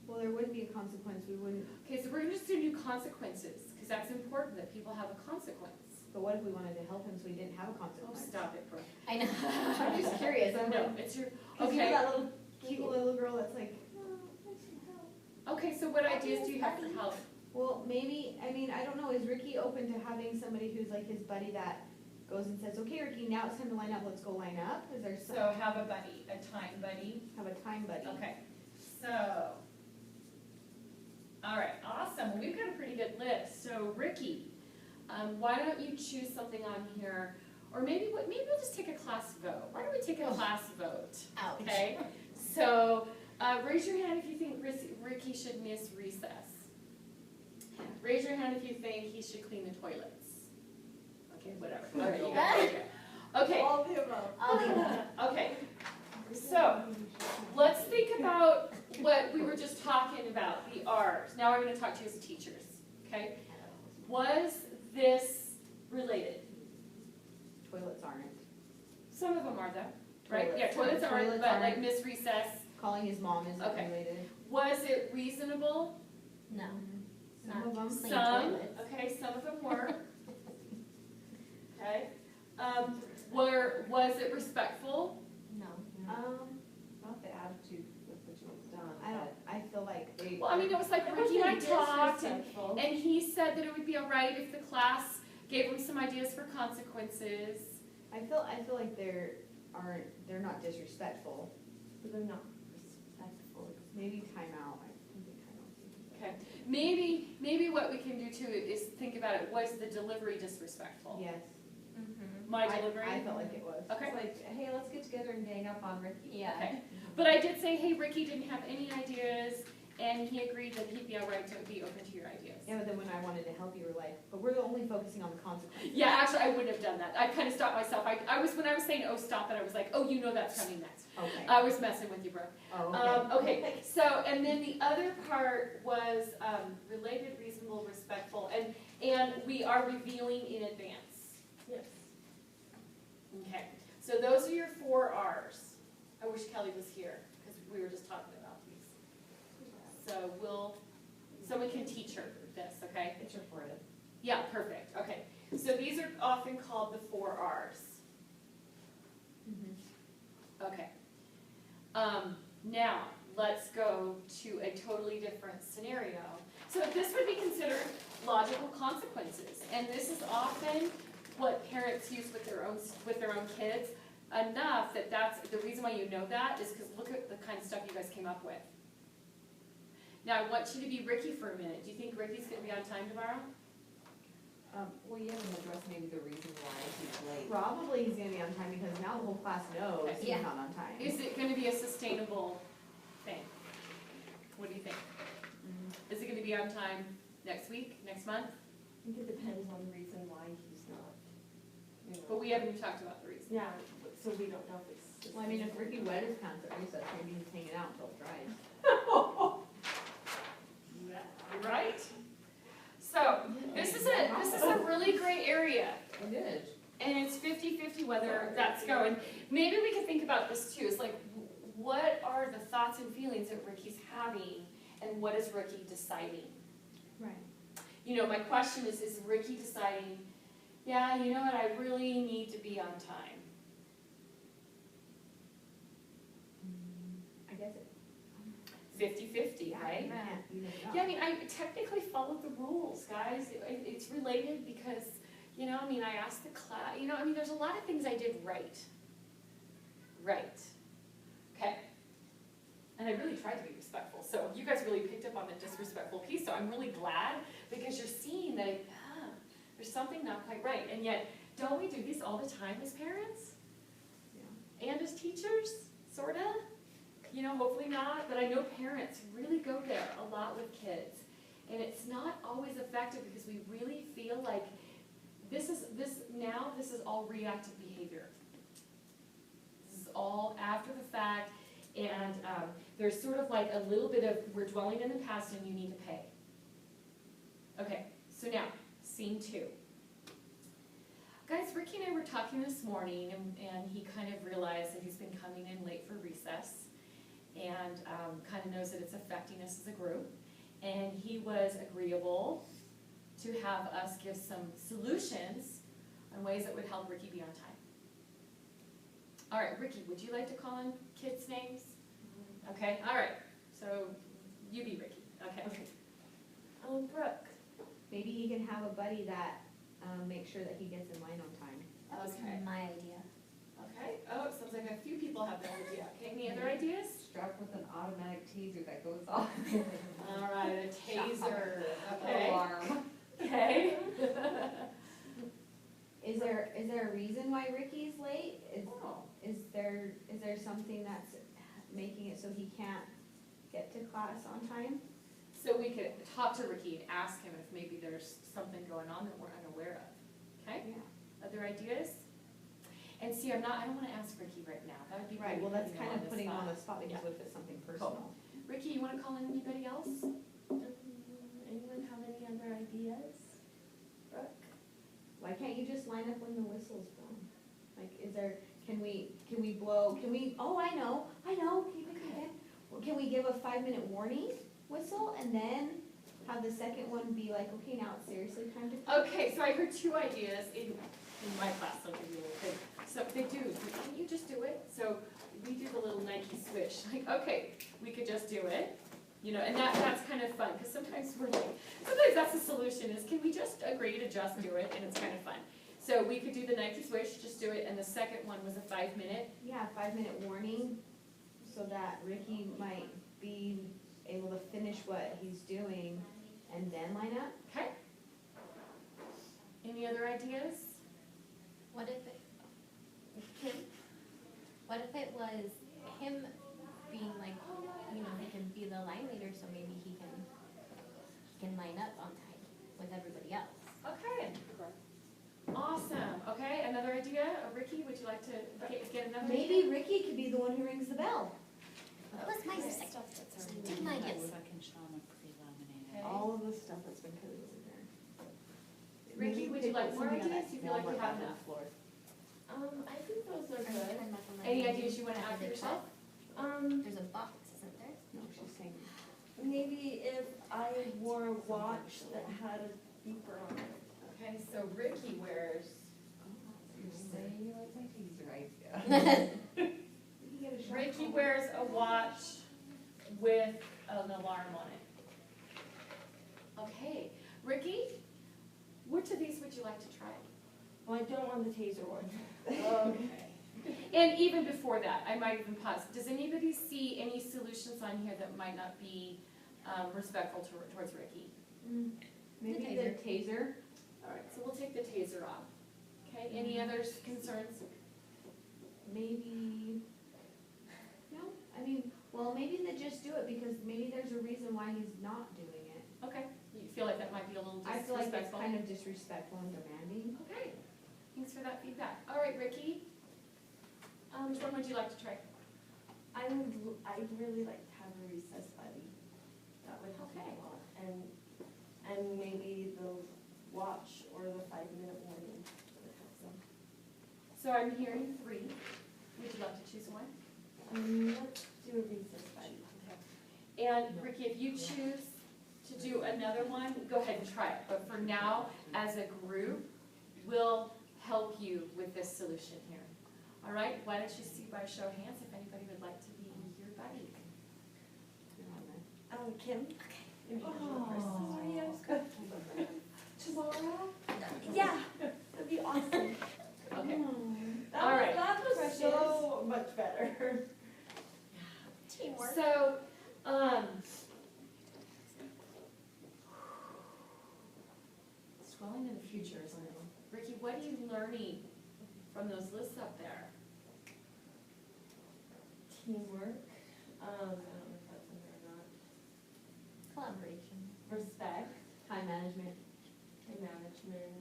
Well, there wouldn't be a consequence, we wouldn't, Okay, so we're just gonna do consequences, because that's important that people have a consequence. but what if we wanted to help him so he didn't have a Oh, consequence? stop it, Brooke. I know. I'm just curious, I'm No, like, it's your, 'cause you know okay. that little, cute little girl that's like, oh, I need help. Okay, so what ideas do you have for help? Well, maybe, I mean, I don't know, is Ricky open to having somebody who's like his buddy that goes and says, okay, Ricky, now it's time to line up, let's go line up? Is there some, So have a buddy, a time buddy. have a time buddy? Okay, so, all right, awesome. Well, we've got a pretty good list. So Ricky, why don't you choose something on here, or maybe we'll just take a class vote. Why don't we take a class vote? Ouch. Okay, so Raise your hand if you think Ricky should miss recess. Raise your hand if you think he should clean the toilets. Okay, whatever. Okay, you got it. Okay. All the above. Okay. So, let's think about what we were just talking about, the R's. Now we're going to talk to you as teachers, okay? Was this related? Toilets aren't. Some of them are though, right? Toilets. Yeah, toilets aren't, Toilets but like aren't. miss recess. Calling his mom isn't Okay. related. Was it reasonable? No, Some of them. clean Some, toilets. okay, some of them were. Okay. Was it respectful? No. Not the attitude with which it was done. I feel like they. Well, I mean, it was like It Ricky and I wasn't talked, and disrespectful. he said that it would be all right if the class gave him some ideas for consequences. I feel like they're not disrespectful. But they're not respectful. Maybe timeout. I think timeout. Okay. Maybe what we can do too is think about it. Was the delivery disrespectful? Yes. Mm-hmm. My delivery? I felt like it was. Okay. It's like, hey, let's get together and gang up on Ricky. Yeah. Okay. But I did say, hey, Ricky didn't have any ideas, and he agreed that he'd be all right to be open to your ideas. Yeah, but then when I wanted to help you, were like, but we're only focusing on the consequences. Yeah, actually, I wouldn't have done that. I kind of stopped myself. When I was saying, oh, stop it, I was like, oh, you know that's coming next. Okay. I was messing with you, bro. Oh, okay. Okay, so, and then the other part was related, reasonable, respectful, and we are revealing in advance. Yes. Okay, so those are your 4 R's. I wish Kelly was here, because we were just talking about these. So someone can teach her this, okay? It's reported. Yeah, perfect, okay. So these are often called the 4 R's. Okay. Now, let's go to a totally different scenario. So this would be considered logical consequences, and this is often what parents use with their own kids, enough that that's the reason why you know that is because look at the kind of stuff you guys came up with. Now, I want you to be Ricky for a minute. Do you think Ricky's going to be on time tomorrow? Well, you haven't addressed maybe the reason why he's late. Probably he's gonna be on time because now the whole class knows he's Yeah. not on time. Is it going to be a sustainable thing? What do you think? Is it going to be on time next week, next month? I think it depends on the reason why he's not. You know. But we haven't even talked about the reason. Yeah, so we don't know if it's. Well, I mean, if Ricky wet his pants at recess, maybe he's hanging out until it dries. Right? So, this is a really gray area. It is. And it's 50-50 whether that's going. Maybe we could think about this too. It's like, what are the thoughts and feelings that Ricky's having, and what is Ricky deciding? Right. You know, my question is Ricky deciding, yeah, you know what, I really need to be on time? I guess it. 50-50, right? Yeah, I mean, I technically followed the rules, guys. It's related because, you know, I mean, I asked the class, you know, I mean, there's a lot of things I did right. Right. Okay. And I really tried to be respectful. So you guys really picked up on the disrespectful piece. So I'm really glad because you're seeing that there's something not quite right. And yet, don't we do these all the time as parents? Yeah. And as teachers, sort of? You know, hopefully not, but I know parents really go there a lot with kids. And it's not always effective because we really feel like this is all reactive behavior. This is all after the fact, and there's sort of like a little bit of, we're dwelling in the past and you need to pay. Okay, so now, scene 2. Guys, Ricky and I were talking this morning, and he kind of realized that he's been coming in late for recess, and kind of knows that it's affecting us as a group. And he was agreeable to have us give some solutions on ways that would help Ricky be on time. All right, Ricky, would you like to call on kids' names? Okay, all right. So you be Ricky. Okay. Brooke. Maybe he can have a buddy that makes sure that he gets in line on time. That was Okay. my idea. Okay. Oh, it sounds like a few people have that idea. Okay, any other ideas? Strapped with an automatic taser that goes off. All right, a taser. Okay. Alarm. Okay. Is there a reason why Ricky's late? Oh. Is there something that's making it so he can't get to class on time. So we could talk to Ricky and ask him if maybe there's something going on that we're unaware of, okay? Yeah. Other ideas? And see, I don't wanna ask Ricky right now, that would be Right, really well, that's putting him kind of the putting him on spot. the spot, because what if it's something personal? Ricky, you wanna call in anybody else? Anyone have any other ideas? Brooke? Why can't you just line up when the whistle's blown? Like, can we blow, oh, I know, keep it. Well, can we give a 5-minute warning whistle and then have the second one be like, okay, now it's seriously time to. Okay, so I heard 2 ideas in my class, I'll give you a little bit. So they do, can't you just do it? So we do the little Nike switch, like, okay, we could just do it, you know, and that's kind of fun, because sometimes that's the solution, is can we just agree to just do it, and it's kind of fun. So we could do the Nike switch, just do it, and the second one was a 5-minute. Yeah, 5-minute warning, so that Ricky might be able to finish what he's doing and then line up. Okay? Any other ideas? What if it, Kim, what if it was him being like, you know, he can be the line leader, so maybe he can line up on time with everybody else. Okay. Awesome, okay, another idea, Ricky, would you like to get another? Maybe Ricky could be the one who rings the bell. That was my list. Take my ideas. Okay. All of the stuff that's been coded over there. Ricky, would you like more ideas? You feel like you have enough? I think those are good. Any ideas you want to add for yourself? There's a box, isn't there? No, she's saying. Maybe if I wore a watch that had a beeper on it. Okay, so Ricky wears, Ricky wears a watch with an alarm on it. Okay, Ricky, which of these would you like to try? Well, I don't want the taser one. Okay. And even before that, I might even pause. Does anybody see any solutions on here that might not be respectful towards Ricky? Maybe the taser. All right, so we'll take the taser off. Okay, any other concerns? Maybe, no, I mean, well, maybe they just do it because maybe there's a reason why he's not doing it. Okay, you feel like that might be a little I feel like it's disrespectful? kind of disrespectful and demanding. Okay, thanks for that feedback. All right, Ricky, which one would you like to try? I'd really like to have a recess buddy. That would help me a lot. And maybe the watch or the 5-minute warning would help some. So I'm hearing 3. Would you like to choose one? Let's do a recess buddy. And Ricky, if you choose to do another one, go ahead and try it. But for now, as a group, we'll help you with this solution here. All right, why don't you see by show of hands if anybody would like to be your buddy? Kim? Okay. Sorry, I was good. Tomorrow? Yeah, that'd be awesome. Okay. All right. That was so much better. Teamwork. So, it's dwelling in the future, isn't it? Ricky, what are you learning from those lists up there? Teamwork. I don't know if that's in there or not. Collaboration. Respect. Time management. Time management.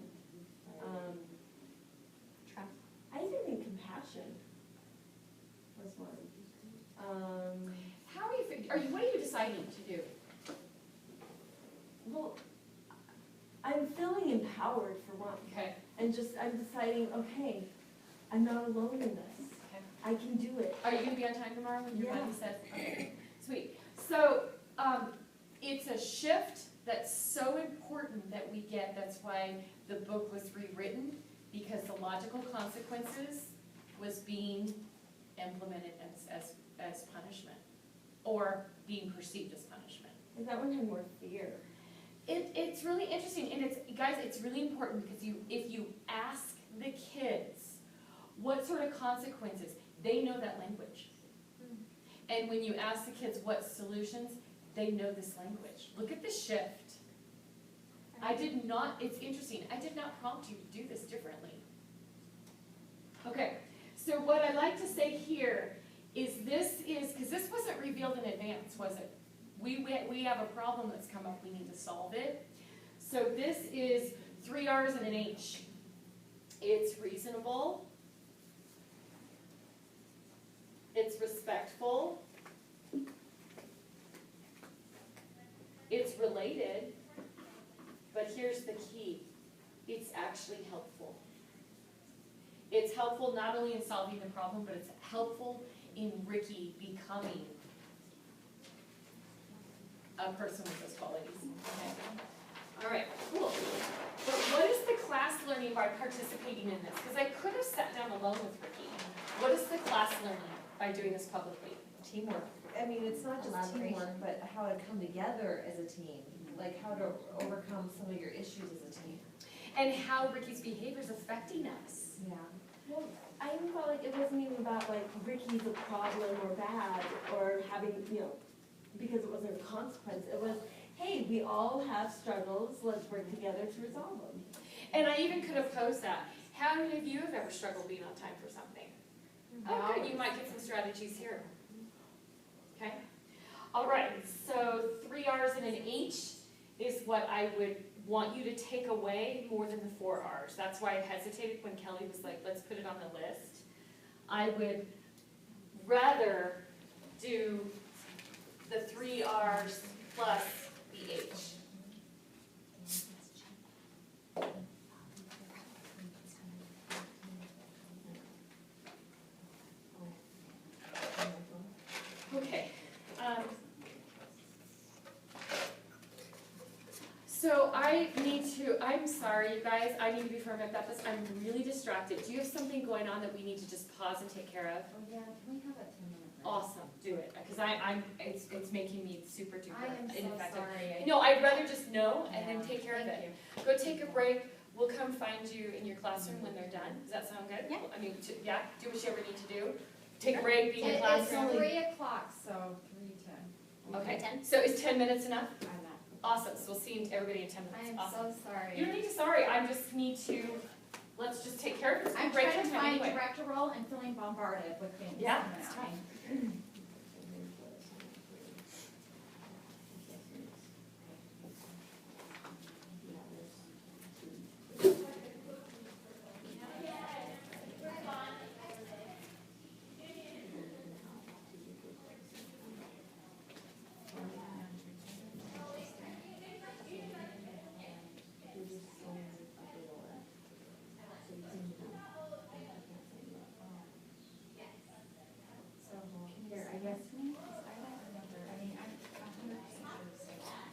Trust. I even think compassion was one. How are you, what are you deciding to do? Well, I'm feeling empowered for one. Okay. And I'm deciding, okay, I'm not alone in this. Okay. I can do it. Are you gonna be on time tomorrow when your Yeah. buddy says? Okay, sweet. So, it's a shift that's so important that we get, that's why the book was rewritten, because the logical consequences was being implemented as punishment, or being perceived as punishment. And that one had more fear. It's really interesting, and guys, it's really important, because if you ask the kids what sort of consequences, they know that language. And when you ask the kids what solutions, they know this language. Look at the shift. It's interesting, I did not prompt you to do this differently. Okay, so what I like to say here is because this wasn't revealed in advance, was it? we have a problem that's come up, we need to solve it. So this is 3 R's and an H. It's reasonable. It's respectful. It's related. But here's the key. It's actually helpful. It's helpful not only in solving the problem, but it's helpful in Ricky becoming a person with those qualities. Okay. All right, cool. But what is the class learning by participating in this? Because I could have sat down alone with Ricky. What is the class learning by doing this publicly? Teamwork. I mean, it's not just teamwork, but how to come together as a team, like how to overcome some of your issues as a team. And how Ricky's behavior is affecting us. Yeah. Well, I even felt like it wasn't even about like Ricky's a problem or bad or having, because it wasn't a consequence. It was, hey, we all have struggles, let's work together to resolve them. And I even could have posed that. How many of you have ever struggled being on time for something? Oh, good, you might get some strategies here. Okay? All right, so 3 R's and an H is what I would want you to take away more than the 4 R's. That's why I hesitated when Kelly was like, let's put it on the list. I would rather do the 3 R's plus the H. Okay. So I'm sorry, you guys, I need to be firm about this. I'm really distracted. Do you have something going on that we need to just pause and take care of? Oh, yeah, can we have a 10-minute break? Awesome, do it, because it's making me super duper I am so ineffective. sorry. No, I'd rather just know and then Yeah, take care of thank it. you. Go take a break. We'll come find you in your classroom when they're done. Does that sound good? Yeah. I mean, yeah, do what you ever need to do. Take a break, be in your It's classroom. 3 o'clock, so 3:10. Okay, 10? so is 10 minutes enough? I'm not. Awesome, so we'll see everybody in 10 I minutes. am Awesome. so sorry. You don't need to sorry, I just need to, let's just take care of it. It's I'm break trying to time find anyway. director role and feeling bombarded with things Yeah, coming it's at tough. me. So, here, I guess, I don't remember, I mean, I'm 100% sure.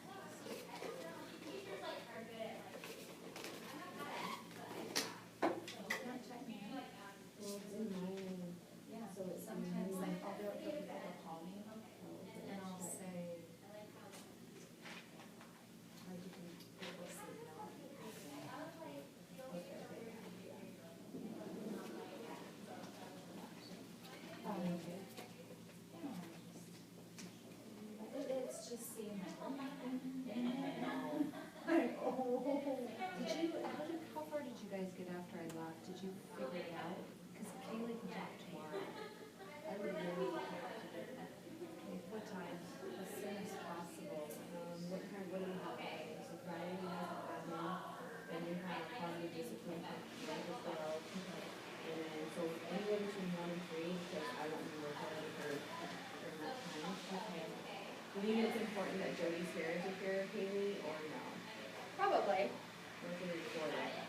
Not check me. Yeah, so sometimes like I'll do it for people that call me and I'll say, or you can, people say no. It's just seeing like, oh, how far did you guys get after I left? Did you figure it out? Because Kaylee can talk tomorrow. I would really like to do it. Okay, what time? As soon as possible. What do we have? So Friday we have admin, then we have positive discipline right as well. And then, so anywhere between 1 and 3, because I don't know where to for during that time. Okay. Do you think it's important that Jody's here to hear Kaylee, or no? Probably. Or can we record it?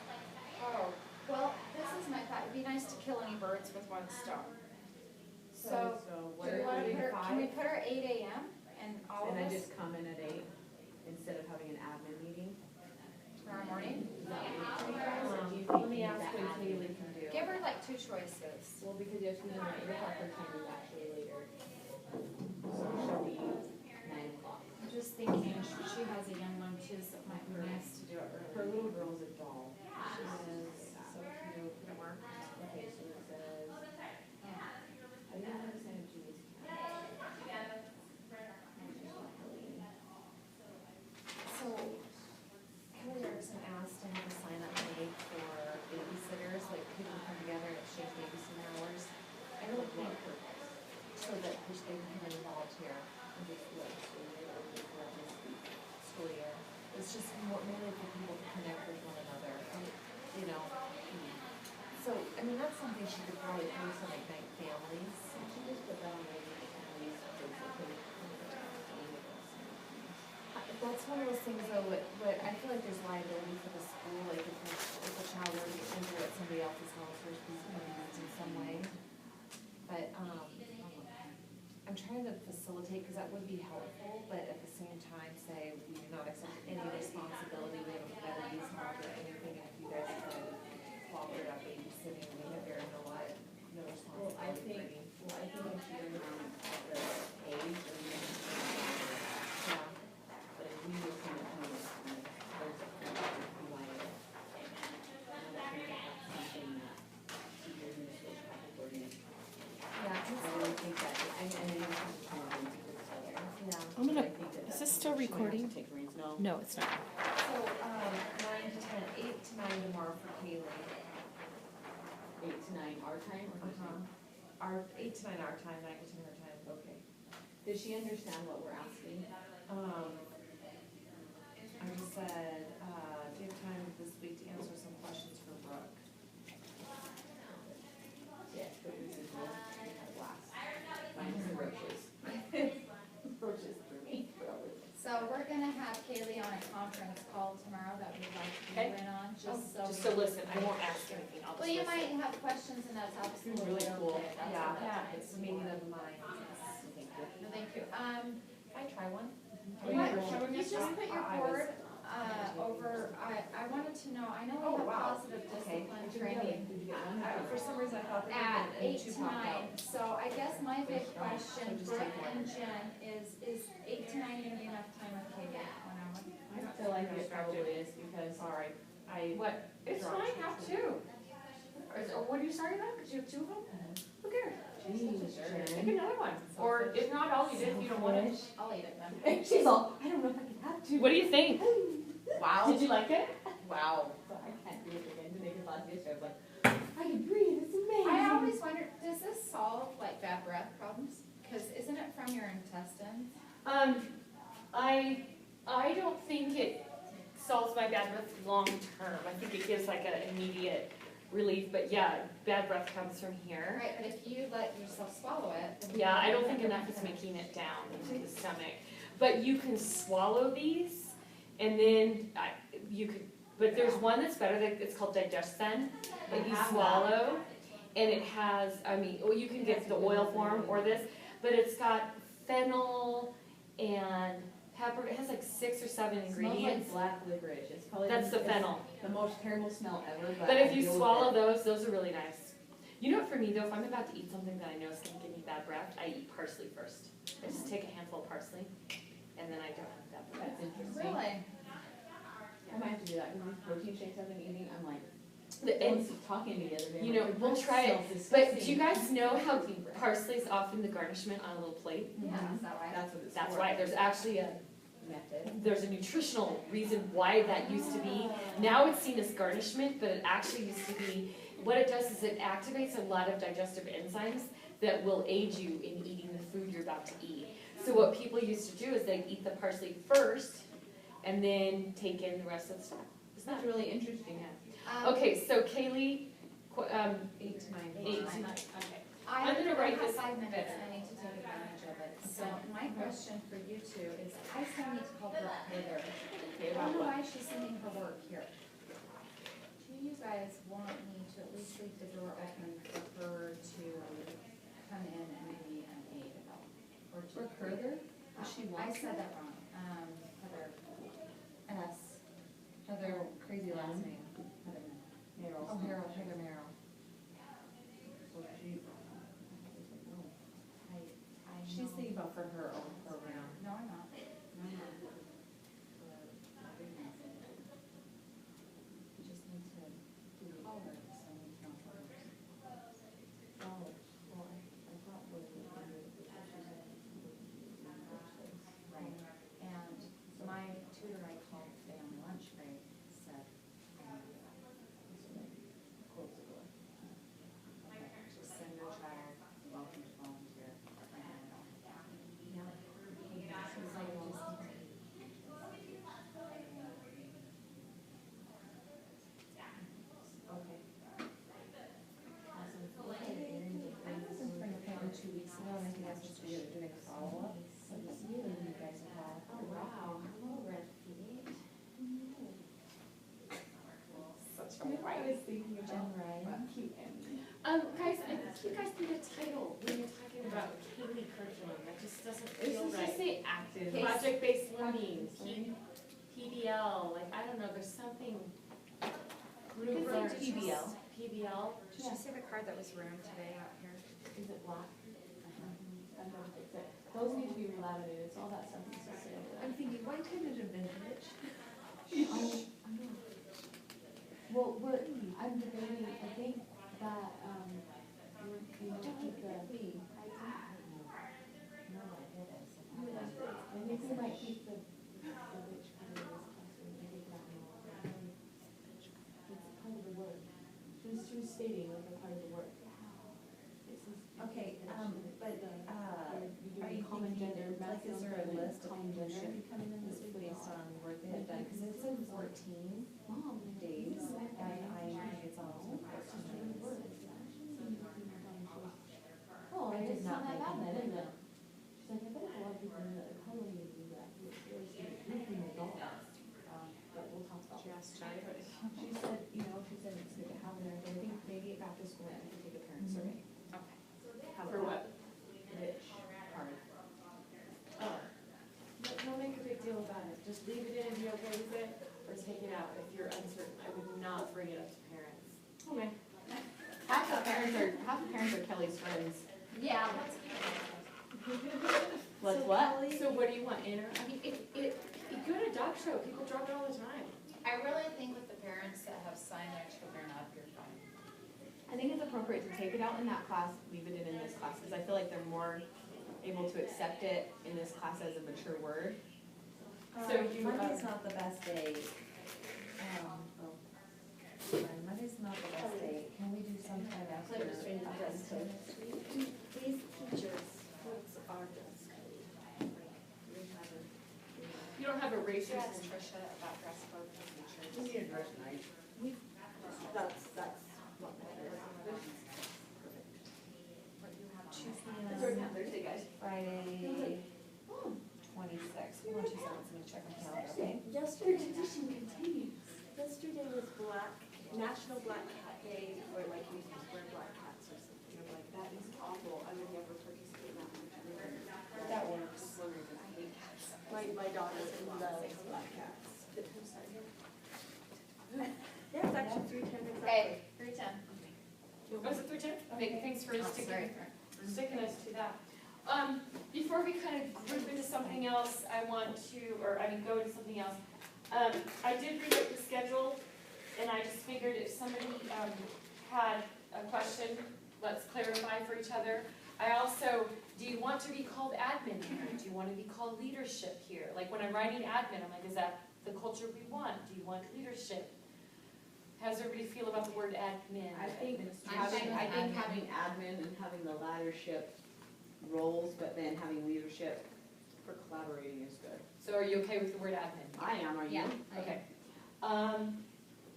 Oh, well, this is my thought. It'd be nice to kill any birds with one stone. So, what do are we want to we put her, can we 5? put her 8 AM and all of And I us just come in at 8 instead of having an admin meeting? tomorrow morning? Is that what you think? Or do you Let think me we need ask that what admin? Kaylee can do. Give her like 2 choices. Well, because you have to know your proper time is actually later. So she'll be 9 o'clock. I'm just thinking, she has a young one too, so it might be nice to do it Her early. little girl's a doll. She is so cute. Would it work? Okay, so it says, I didn't understand if Julie's count. So, Kelly Erickson asked to have a sign up made for babysitters, like people come together and exchange babysitter hours. I don't think, so that they can come in and volunteer. School year. It's just more, mainly for people to connect with one another, you know. So, I mean, that's something she could probably post on Ignite Families. She just put that on the families basically. That's one of those things though, what I feel like there's liability for the school, like if a child were to get injured at somebody else's house or is abused in some way. But, I'm trying to facilitate, cause that would be helpful, but at the same time say, we do not accept any responsibility, we haven't vetted these homes or anything, if you guys have cooperated up babysitting, we have very no Well, I responsibility for any. think if she were around at the age of the Yeah. but if we were kind of there's a liable. Something that teachers and school probably coordinate. Yeah, I really think that, I know you have to kind of link it together. yeah. I'm gonna, I think that is that's this still something she might have to recording? take reins. No. No, it's not. So, 9 to 10, 8 to 9 tomorrow for Kaylee. 8 to 9 our time or her time? Our, 8 to 9 our time, 9 to 10 her time. Okay. Does she understand what we're asking? I just said, do you have time this week to answer some questions for Brooke? Yes, but this is what we had last. Minus the roaches. Roaches for me, probably. So we're gonna have Kaylee on a conference call tomorrow that we'd like to Okay. be in on, just so. Just to listen, I won't ask anything, I'll just Well, you listen. might have questions and that's absolutely Really okay. cool. That's Yeah, okay. it's a meeting of minds. Thank you. No, thank you. I try one. What, you just put your I was- board, over, I wanted to know, I know Oh, we have wow. positive Okay. discipline Did you training get one? For some reason I thought that at we did, and 8 two to popped 9, out. so I guess my big question, So just Brooke take one. and Jen, is 8 to 9 gonna be enough time with Kaylee? 1 hour? I feel like it probably is because. All right, What? It's Drop fine, two. have two. Or what are you starting on? Cause you have two of them? Who cares? Pick another one. Or if not, I'll eat it if you don't want it. I'll eat it then. She's all, I don't know if I can have two. What do you think? Wow. Did you like it? Wow. So I can't do it again today because last year I was like, I can breathe, it's amazing. I always wondered, does this solve like bad breath problems? Cause isn't it from your intestines? I don't think it solves my bad breath long term. I think it gives like an immediate relief, but yeah, bad breath comes from here. Right, but if you let yourself swallow it. then Yeah, I don't think enough is making it down into the stomach. But you can swallow these, and then you could. But there's one that's better. That it's called Digestion that you swallow, and it has. I mean, well, you can get the oil form or this, but it's got fennel and pepper. It has like 6 or 7 ingredients. Smells like black licorice. It's probably That's the it's fennel. the most terrible smell ever. But if I you deal with swallow it. those are really nice. You know what, for me though, if I'm about to eat something that I know is going to give me bad breath, I eat parsley first. I just take a handful of parsley, and then I don't have bad breath. That's interesting. Really? I might have to do that because these protein shakes I've been eating, I'm like, And, was talking to the other day. you I'm know, like, we'll "This try it, smells but do disgusting." you guys know how parsley is often the garnishment on a little plate? Yeah, is that why? That's what it's That's for. why, there's actually Method. there's a nutritional reason why that used to be. Now it's seen as garnishment, but it actually used to be, what it does is it activates a lot of digestive enzymes that will aid you in eating the food you're about to eat. So what people used to do is they'd eat the parsley first, and then take in the rest of the stuff. Isn't That's that really interesting. Okay, so Kaylee, 8 to 9. 8 to 9, okay. I I'm gonna write have this 5 minutes, better. I need to take advantage of it. So my question for you two is, I still need to call Brooke further. I don't know why she's sending her work here. Do you guys want me to at least leave the door open for her to come in and maybe an aid help? Or to For further? Does she I want said to? that wrong. Heather, S. Heather, crazy last name. Heather. Merrill. Oh, Harold, Heather Merrill. So she. I She's know. thinking about for her own program. No, I'm not. No, I'm not. You just need to call her, so I need to know what it is. Oh, well, I thought was it Right, and my tutor I called today on lunch break said, close the door. okay, just send your child, welcome to volunteer. Yeah. follow-up, so this meeting you guys have had. Oh, wow. Hello, Red. Such a I white. was thinking Jen about Ryan. cute Emmy. Guys, I think you guys need a title when you're talking about Kaylee curriculum, that just doesn't This feel is right. just say active. Project-based learning, PBL, like, I don't know, there's something. It's like Rubric, PBL. PBL. Did you see the card that was ruined today out here? Is it black? I'm gonna fix it. Those need to be laminated, it's all that stuff needs to stay over I'm there. thinking, why couldn't it have been rich? Oh, I know. Well, I'm debating, I think that, we want to keep the. No, I did, I said. I think we might keep the which part of this classroom, I think that more. It's part of the work. She was stating like a part of the work. This is- Okay, but, You're are doing you common thinking, gender, like, is there a masculine, list of common people who gender. should be coming in this week based on work they have done? Cause it said 14 Mom. days, and I think it's almost been 14 days. Oh, I did it's not not that bad think then, is it? She's like, I bet a lot of people in the economy would do that, it's really sleeping adults. But we'll talk about that. She said, she said it's good to have them, I think maybe back to school, I could take a parent survey. Okay. For what? Rich part. Oh. Don't make a big deal about it, just leave it in and be okay with it, or take it out if you're uncertain. I would not bring it up to parents. Okay. Half the parents are Kelly's friends. Yeah. Like what? So what do you want, I mean, you go to a dog show, people drop it all the time. I really think with the parents that have signed their children up, you're fine. I think it's appropriate to take it out in that class, leave it in this class, because I feel like they're more able to accept it in this class as a mature word. So you, Monday's not the best day. Monday's not the best day, can we do sometime after? These teachers, what's our dress code? you don't have a race Should ask system. Tricia about dress code for teachers. We need a dress night. That's what matters. What you have on 2 there. p.m. Thursday, guys. Friday, 26th. Hold on 2 seconds, let me check my calendar, okay? Yesterday, tradition continues. Yesterday was National Black Cat Day, or like we used to wear black cats or something. I'm like, that is awful. I would never participate in that. That works. My daughter loves black cats. Yeah, it's actually 3:10 exactly. Okay, 3:10. Was it 3:10? Thanks for Oh, sorry. sticking us to that. Before we kind of group into something else, go into something else. I did read up the schedule, and I just figured if somebody, had a question, let's clarify for each other. I also, do you want to be called admin here? Do you want to be called leadership here? Like when I'm writing admin, I'm like, is that the culture we want? Do you want leadership? How does everybody feel about the word admin? I think Administration? having admin and having the laddership roles, but then having leadership for collaborating is good. So are you okay with the word admin? I am, are you? Yeah. Okay.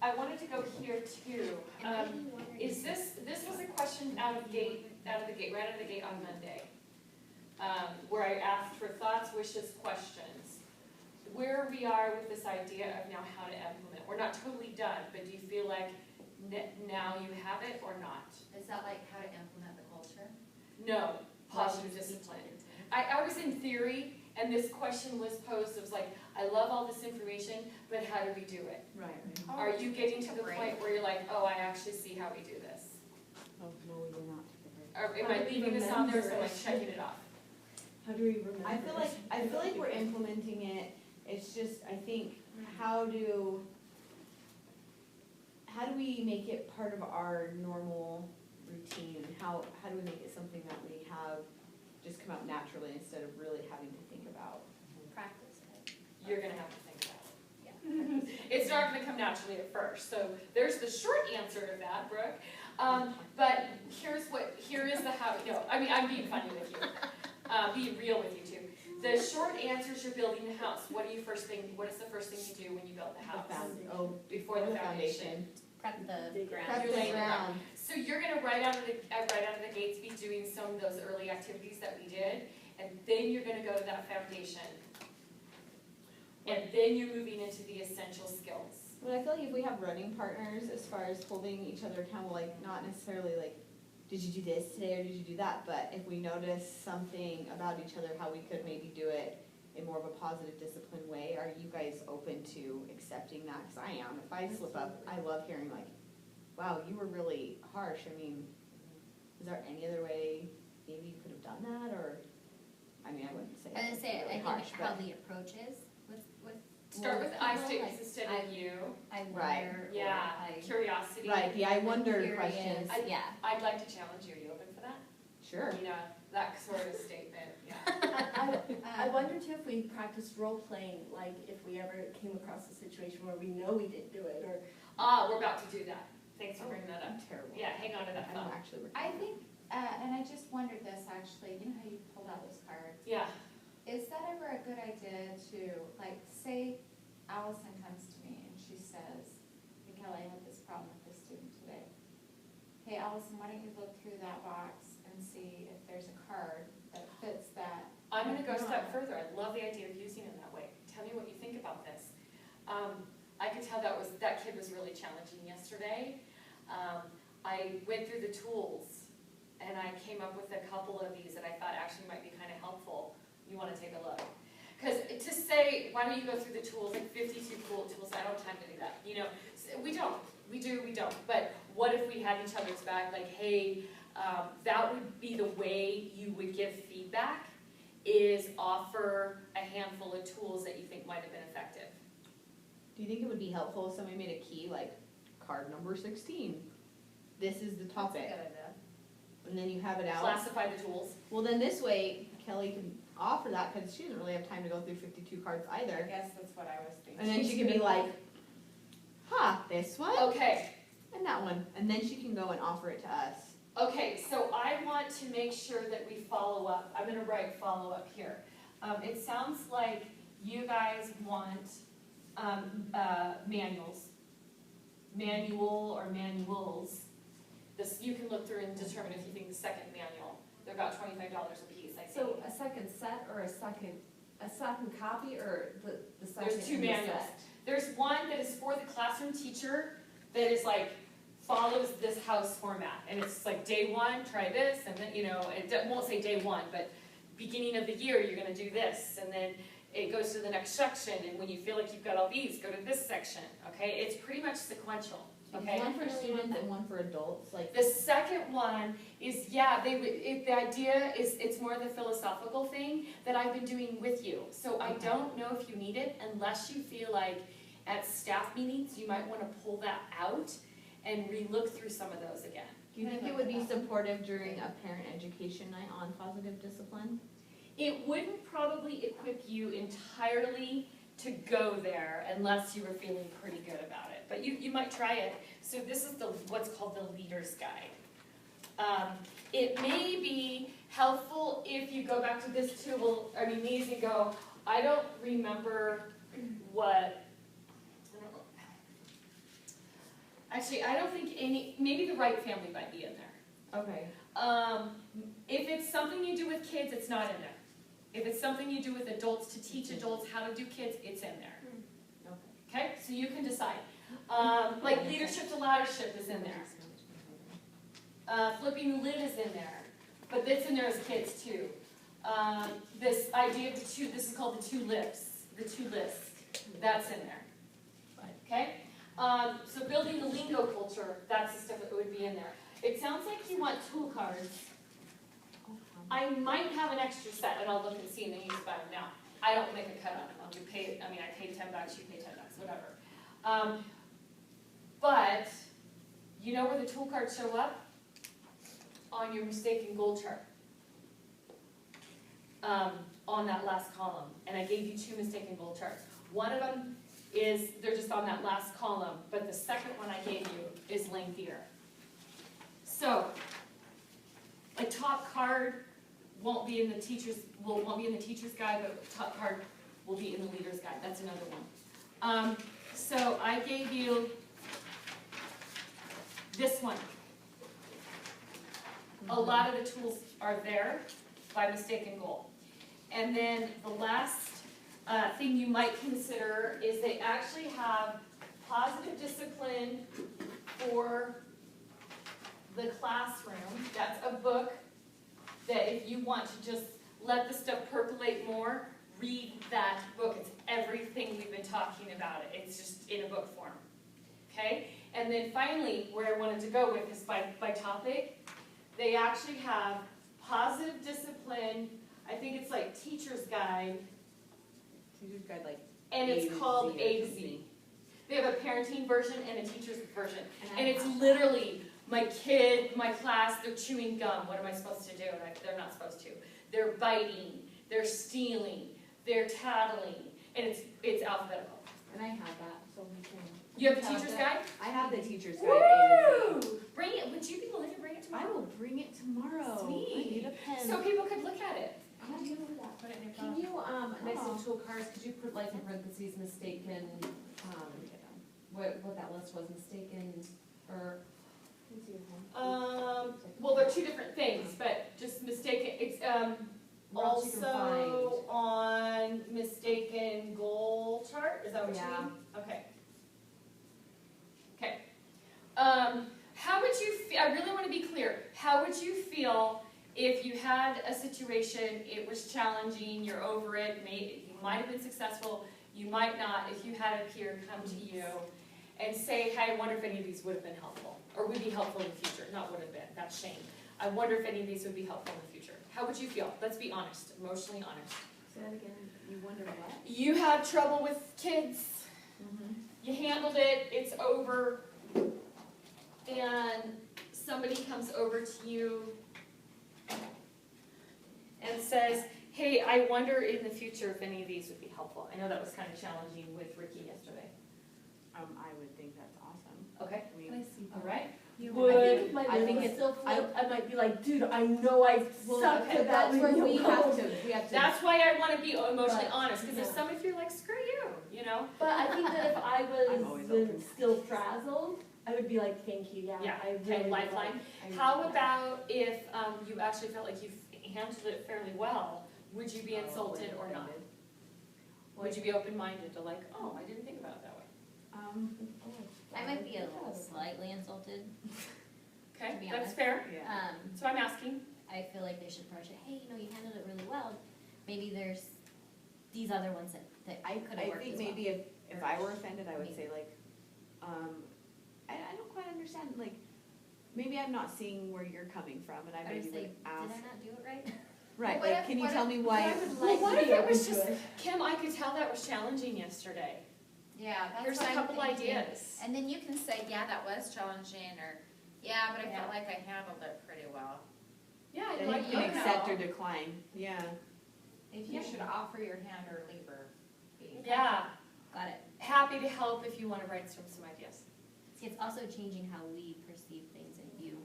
I wanted to go here too. This was a question out of the gate, right out of the gate on Monday, where I asked for thoughts, wishes, questions. Where we are with this idea of now how to implement. We're not totally done, but do you feel like now you have it or not? Is that like how to implement the culture? No, positive discipline. I was in theory, and this question was posed, it was like, I love all this information, but how do we do it? Right. Are you getting to the Great. point where you're like, oh, I actually see how we do this? Oh, no, we will not. Or am I leaving this on there, so am I checking it off? How do we remember? I feel like we're implementing it, it's just, I think, how do we make it part of our normal routine? How do we make it something that we have just come out naturally instead of really having to think about? Practice it. You're gonna have to think about it. It's not gonna come naturally at first, so there's the short answer to that, Brooke. But here is the how, I'm being funny with you, being real with you too. The short answer is you're building the house. What is the first thing you do when you build the house? Before the foundation. Prep the ground. Prep You're the laying the ground. So you're gonna right out of the gates be doing some of those early activities that we did, and then you're gonna go to that foundation. And then you're moving into the essential skills. But I feel like if we have running partners, as far as holding each other accountable, like not necessarily like, did you do this today or did you do that? But if we notice something about each other, how we could maybe do it in more of a positive, disciplined way, are you guys open to accepting that? Because I am. If I slip up, I love hearing like, wow, you were really harsh. I mean, is there any other way maybe you could have done that? Or, I mean, I wouldn't say I was gonna say, really I harsh, think how but the approach is with Start with I people, statements like, instead of you. I Right. wonder, or Yeah, I. curiosity. right, the I wonder curious. questions. Yeah. I'd like to challenge you. Are you open for that? Sure. You know, that sort of statement, yeah. I wonder too if we practice role playing, like if we ever came across a situation where we know we didn't do it, or We're about to do that. Thanks for bringing that up. I'm terrible. Yeah, hang on to that I thought. don't actually. I think, and I just wondered this actually, you know how you pulled out those cards? Yeah, Is that ever a good idea to, like, say Allison comes to me and she says, hey Kelly, I have this problem with this student today. Hey Allison, why don't you look through that box and see if there's a card that fits that? I'm gonna go a step further. I love the idea of using it that way. Tell me what you think about this. I could tell that kid was really challenging yesterday. I went through the tools and I came up with a couple of these that I thought actually might be kind of helpful. You wanna take a look? Because to say, why don't you go through the tools, like 52 cool tools, I don't have time to do that. You know, we don't. We do, we don't. But what if we had each other's back, like, hey, that would be the way you would give feedback, is offer a handful of tools that you think might have been effective. Do you think it would be helpful if somebody made a key, like card number 16? This is the topic. That's a good idea. And then you have it out. Classify the tools. Well, then this way, Kelly can offer that, because she doesn't really have time to go through 52 cards I either. guess that's what I was thinking. And then she can be like, this one Okay, and that one. And then she can go and offer it to us. okay, so I want to make sure that we follow up. I'm gonna write follow up here. It sounds like you guys want manuals. Manual or manuals. This, you can look through and determine if you think the second manual, they're about $25 a piece, I think. So a second set or a second copy or the second? There's two in the manuals. set? There's one that is for the classroom teacher that is like, follows this house format. And it's like day one, try this, and then, you know, it won't say day one, but beginning of the year, you're gonna do this. And then it goes to the next section, and when you feel like you've got all these, go to this section, okay? It's pretty much sequential, okay? One for students and one for adults. Like The second one is, yeah, the idea is, it's more the philosophical thing that I've been doing with you. So I don't know if you need it unless you feel like at staff meetings, you might want to pull that out and re-look through some of those again. Do you think it would be supportive during a parent education night on positive discipline? It wouldn't probably equip you entirely to go there unless you were feeling pretty good about it. But you might try it. So this is what's called the Leader's Guide. It may be helpful if you go back to this tool, these and go, I don't remember what, actually, I don't think maybe the right family might be in there. Okay. If it's something you do with kids, it's not in there. If it's something you do with adults to teach adults how to do kids, it's in there. Okay, so you can decide. Like leadership to laddership is in there. Flipping the lid is in there, but that's in there as kids too. This idea of this is called the two lists. The two lists, that's in there. Okay, so building the lingo culture, that's the stuff that would be in there. It sounds like you want tool cards. I might have an extra set, and I'll look and see, and then you just buy them now. I don't make a cut on them. I paid $10, you pay $10, whatever. But you know where the tool cards show up? On your mistake and goal chart. On that last column, and I gave you 2 mistake and goal charts. One of them is they're just on that last column, but the second one I gave you is lengthier. So, a top card won't be in the teacher's guide, but top card will be in the leader's guide. That's another one. So I gave you this one. A lot of the tools are there by mistake and goal. And then the last thing you might consider is they actually have positive discipline for the classroom. That's a book that if you want to just let the stuff percolate more, read that book. It's everything we've been talking about. It's just in a book form. Okay? And then finally, where I wanted to go with is by topic, they actually have positive discipline. I think it's like Teacher's Guide, Teacher's Guide, like. and A it's to called Z or A to something. Z. They have a parenting version and a teacher's version. I And it's have literally, my kid, my class, they're chewing gum. What am I supposed to do? Like, they're not supposed to. They're biting, they're stealing, they're tattling, and it's alphabetical. And I have that, so we can. You have a teacher's guide? I have the Teacher's Guide. A to Z. Woo! Bring it, would you be willing to bring it I tomorrow? will bring it tomorrow. Sweet. I need a pen. So people could look at it. How do you know that? Put it in your phone. Can you, next to tool cards, could you put like in parentheses mistaken, what that list was, mistaken, or? Well, they're two different things, but just mistaken, it's, What else you can also on mistaken goal chart, is that what you Yeah. mean? Okay. Okay. How would you feel, I really want to be clear, how would you feel if you had a situation, it was challenging, you're over it, you might have been successful, you might not, if you had a peer come to you and say, hey, I wonder if any of these would have been helpful, or would be helpful in the future, not would have been, that's shame. I wonder if any of these would be helpful in the future. How would you feel? Let's be honest, emotionally honest. Say that again, you wonder what? You have trouble with kids, you handled it, it's over, and somebody comes over to you and says, hey, I wonder in the future if any of these would be helpful. I know that was kind of challenging with Ricky yesterday. I would think that's awesome. Okay, I mean, Can I see all that? right. I think if my I lid think was it's- still flipped, I might be like, dude, I know I Well, suck, okay, but that that's would where be we have to, alone. That's why I want to be emotionally But, honest, because there's yeah. some if you're like, screw you know? But I think that if I I'm always was open. still frazzled, I would be like, thank you, yeah, Yeah, I okay, really would lifeline. like- How about if you actually felt like you handled it fairly well? Would you be insulted or not? Would you be open-minded to like, oh, I didn't think about it that way? I might be a little slightly insulted. Okay, To be that's honest. fair. Yeah. So I'm asking. I feel like they should approach it, hey, you know, you handled it really well. Maybe there's these other ones that I could have worked think as well. maybe if I were offended, I would say like, I don't quite understand, like, maybe I'm not seeing where you're coming from, and I I would maybe say, would did I ask. not do it right? Right, Well, like, can you tell me why? Well, what if it was just, Kim, I could tell that was challenging yesterday. Yeah, that's Here's what a I'm couple thinking. ideas. And then you can say, yeah, that was challenging, or, yeah, but I felt like I handled it pretty well. Yeah, Then like, you can you accept know. or decline, yeah. If you should offer your hand or leave her be. yeah, Got it. happy to help if you want to brainstorm some ideas. See, it's also changing how we perceive things and view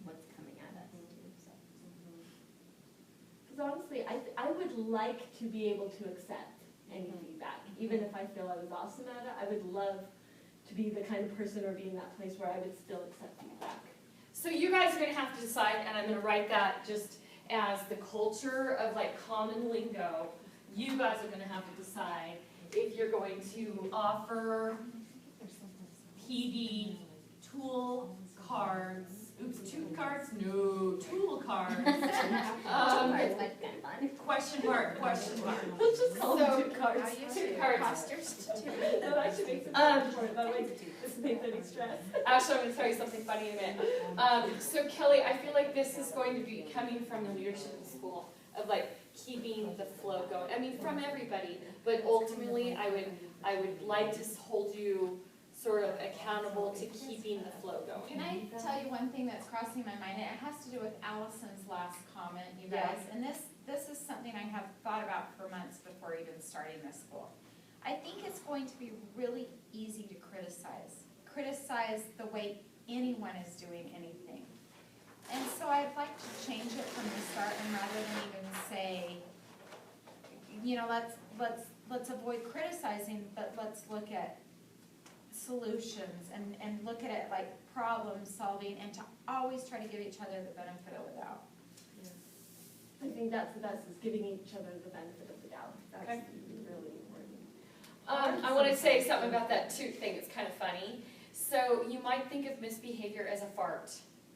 what's coming at us too, so. Because honestly, I would like to be able to accept any feedback, even if I feel I was awesome at it. I would love to be the kind of person or be in that place where I would still accept feedback. So you guys are gonna have to decide, and I'm gonna write that just as the culture of like common lingo. You guys are gonna have to decide if you're going to offer PD tool cards. Oops, tool cards? No, tool cards. Cards might be kind of fun. Question mark, question mark. Let's just call So- them two cards. How you Two two cards. imposters too. That actually makes it for it. That makes this makes any stress. Actually, I'm gonna tell you something funny in a minute. So Kelly, I feel like this is going to be coming from the leadership of the school, of like keeping the flow going. I mean, from everybody, but ultimately, I would like to hold you sort of accountable to keeping the flow going. Can I tell you one thing that's crossing my mind? It has to do with Allison's last comment, you guys. And this is something I have thought about for months before even starting this school. I think it's going to be really easy to criticize the way anyone is doing anything. And so I'd like to change it from the start, and rather than even say, you know, let's avoid criticizing, but let's look at solutions and look at it like problem solving, and to always try to give each other the benefit of the doubt. I think that's the best, is giving each other the benefit of the doubt. That's Okay. really important. I want to say something about that toot thing. It's kind of funny. So you might think of misbehavior as a fart.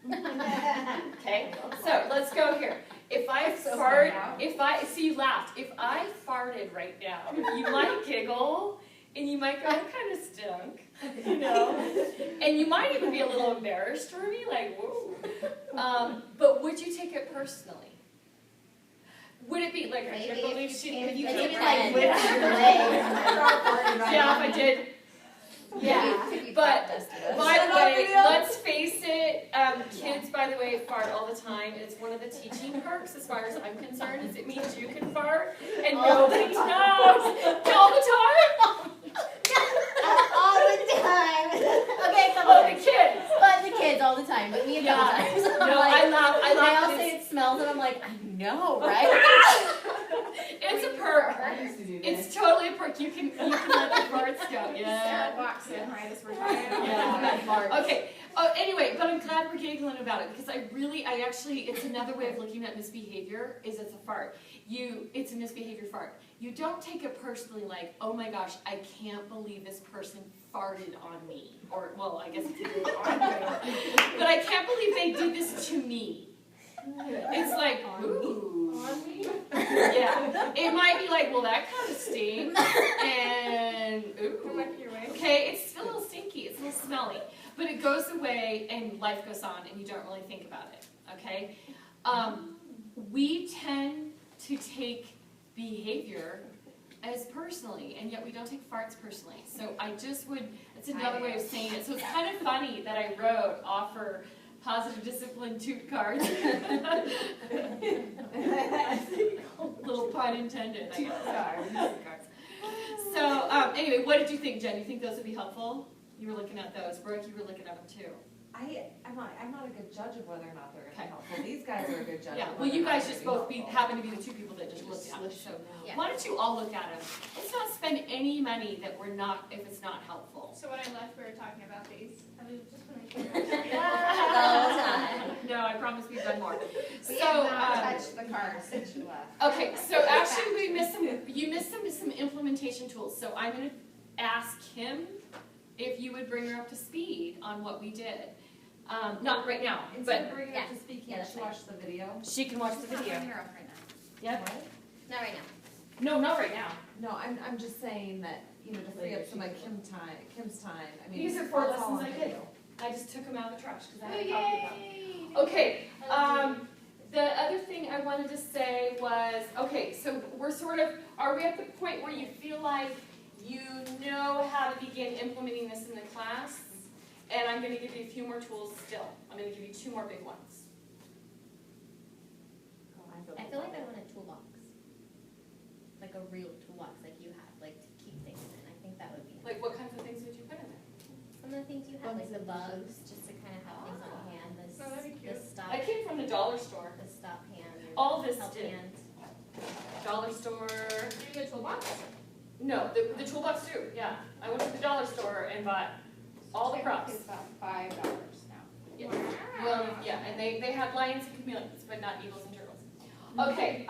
Okay, so let's go here. If I fart, see, you laughed. If I farted right now, you might giggle and you might go, "It kind of stunk," you know, and you might even be a little embarrassed for me, like, "Whoa." But would you take it personally? Would it be like, I can't Maybe believe she? if If you you did did like like, lift your leg. yeah, if I did. Yeah, but by the way, let's face it, kids, by the way, fart all the time. It's one of the teaching perks, as far as I'm concerned, is it means you can fart and nobody knows all the time. All the time. Okay, come Oh, on. the kids. But the kids all the time, but me a couple Yeah. times. I'm No, like, I laugh. they all but say it's, it smells, and I'm like, I know, right? it's a perk. I used to do that. It's totally a perk. You can let the farts go. Yeah. Sarah walks in right as we're talking about Yeah. Okay. Oh, anyway, but I'm glad we're giggling about it because I actually, it's another way of looking at misbehavior. Is it's a fart. It's a misbehavior fart. You don't take it personally, like, oh my gosh, I can't believe this person farted on me, or well, I guess it's on me, but I can't believe they did this to me. It's like, ooh. On me? Yeah, it might be like, well, that kind of stinks, and ooh, okay, it's still a little stinky, it's a little smelly, but it goes away and life goes on and you don't really think about it, okay? We tend to take behavior as personally, and yet we don't take farts personally, so I just would, that's another way of saying it, so it's kind of funny that I wrote, offer positive discipline toot cards. Little pun intended, I guess. So, anyway, what did you think, Jen? You think those would be helpful? You were looking at those. Brooke, you were looking at them too. I'm not a good judge of whether or not they're Okay. gonna be helpful. These guys are a good judge Yeah, of well, whether you or not guys they're just gonna both be helpful. happen to be the two people that just looked at them. So, Yeah. why don't you all look at them? Let's not spend any money that we're not, if it's not helpful. So when I left, we were talking about these. I was just want to All the time. No, I promise we've done more. We So, have not touched the cards since you left. okay, so actually we missed some implementation tools, so I'm gonna ask Kim if you would bring her up to speed on what we did. Not right now, Instead but of bringing up to speak, Yeah, can't that's you fine. watch the video? she can watch the video. You're up right now. Yep. Not right now. No, not right now. No, I'm just saying that, you know, to free up some of Kim's time, I mean. These are 4 that's all lessons on I did. video. I just took them out of the trash because I had a copy of them. Okay, the other thing I wanted to say was, okay, so we're sort of, are we at the point where you feel like you know how to begin implementing this in the class? And I'm going to give you a few more tools still. I'm going to give you 2 more big ones. I feel like I want a toolbox. Like a real toolbox like you have, like to keep things in. I think that would be Like what kinds of things would you put in there? some of the things you have, like the bugs, just to kind of have things on hand, Oh, that'd be the cute. stop, I came from the dollar store. the stop hand. All this help did. hand. Dollar store. Do you get a toolbox? No, the toolbox too, yeah. I went to the dollar store and bought all the props. It's about $5 now. Yeah. Well, yeah, and they had lions and chameleons, but not eagles and turtles. Okay,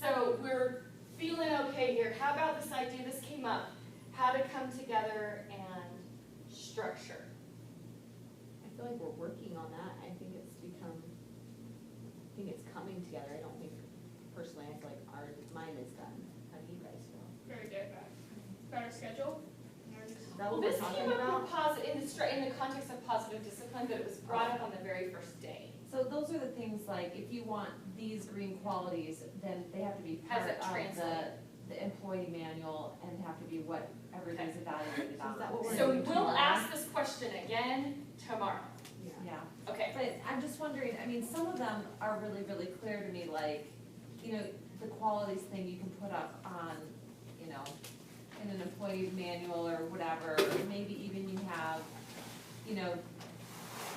so we're feeling okay here. How about this idea, this came up, how to come together and structure. I feel like we're working on that. I think it's coming together. I don't think, personally, I feel like mine is done. How do you guys feel? Very good. Better schedule. Is that Well, what we're this talking came up about? in the context of positive discipline, but it was brought up on the very first day. So those are the things, like, if you want these green qualities, then they have to be How part does that of translate? the employee manual and have to be what everybody's evaluated on. is that what we're So doing we'll tomorrow? ask this question again tomorrow. Yeah, Okay. but I'm just wondering, I mean, some of them are really, really clear to me, like, you know, the qualities thing you can put up on, you know, in an employee manual or whatever, or maybe even you have, you know,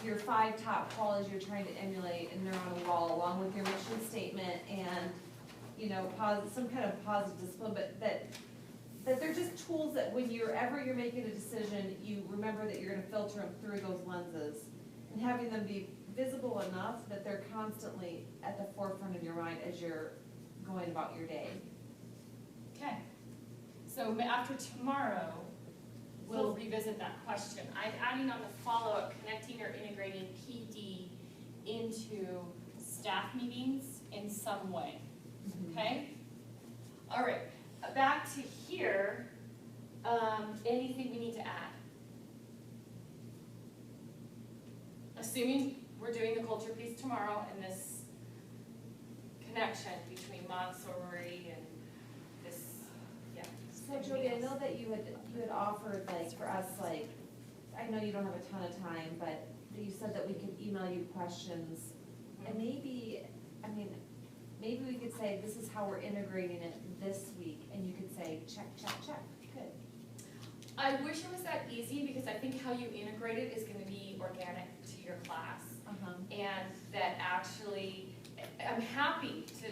your 5 top qualities you're trying to emulate and they're on a wall along with your mission statement and, you know, some kind of positive discipline, but that they're just tools that when you're making a decision, you remember that you're gonna filter them through those lenses and having them be visible enough that they're constantly at the forefront of your mind as you're going about your day. Okay. So after tomorrow, we'll revisit that question. I'm adding on the follow-up, connecting or integrating PD into staff meetings in some way, okay? All right, back to here, anything we need to add? Assuming we're doing the culture piece tomorrow and this connection between Montessori and this, yeah. So Jody, I know that you had offered, like, for us, like, I know you don't have a ton of time, but you said that we could email you questions. And maybe, I mean, maybe we could say, this is how we're integrating it this week, and you could say, check, check, check, good. I wish it was that easy, because I think how you integrate it is gonna be organic to your class. And that actually, I'm happy to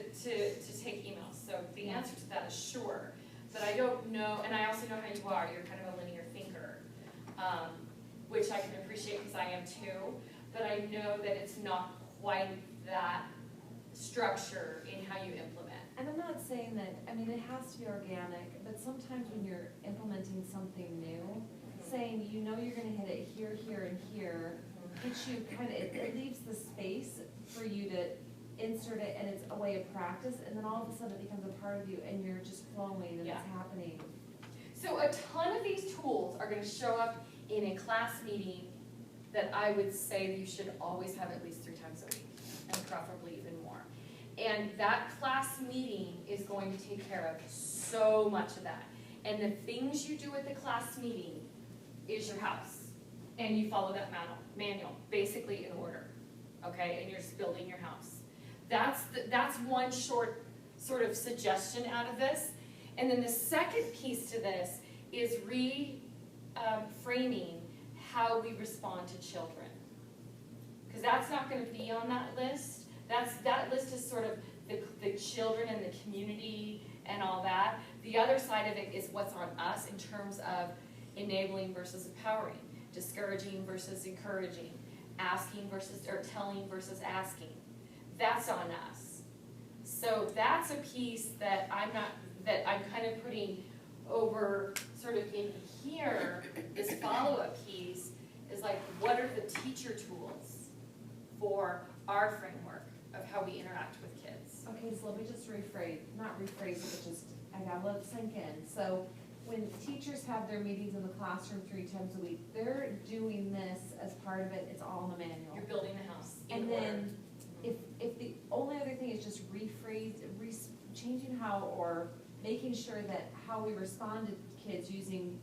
take emails, so the answer to that is sure. But I don't know, and I also know how you are, you're kind of a linear thinker, which I can appreciate because I am too, but I know that it's not quite that structure in how you implement. And I'm not saying that, I mean, it has to be organic, but sometimes when you're implementing something new, saying, you know, you're gonna hit it here, here, and here, gets you kind of, it leaves the space for you to insert it, and it's a way of practice, and then all of a sudden it becomes a part of you, and you're just flowing, and it's happening. So a ton of these tools are gonna show up in a class meeting that I would say that you should always have at least 3 times a week, and preferably even more. And that class meeting is going to take care of so much of that. And the things you do at the class meeting is your house. And you follow that manual, basically in order, okay? And you're just building your house. That's one short sort of suggestion out of this. And then the second piece to this is framing how we respond to children. Because that's not going to be on that list. That list is sort of the children and the community and all that. The other side of it is what's on us in terms of enabling versus empowering, discouraging versus encouraging, asking versus, or telling versus asking. That's on us. So that's a piece that I'm kind of putting over sort of in here. This follow-up piece is like, what are the teacher tools for our framework of how we interact with kids? Okay, so let me just not rephrase it, but just, I gotta let it sink in. So when teachers have their meetings in the classroom 3 times a week, they're doing this as part of it, it's all in the manual. You're building the house in And order. then, if the only other thing is just changing how, or making sure that how we respond to kids using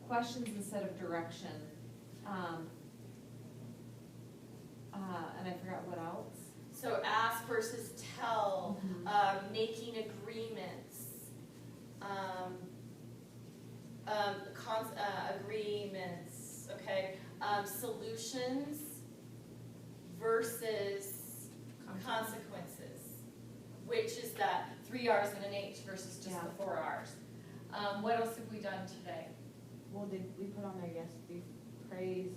questions instead of direction. And I forgot what else. So ask versus tell, making agreements, agreements, okay, solutions versus consequences, which is that 3 R's and an H versus just the 4 R's. What else have we done today? Well, did we put on there, yes, we praise,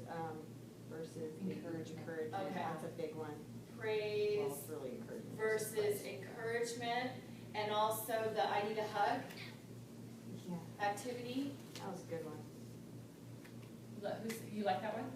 versus encouragement. Okay. That's a big one. Praise Well, it's really encouragement. versus encouragement, and also the I need a hug Yeah, activity. that was a good one. You like that one?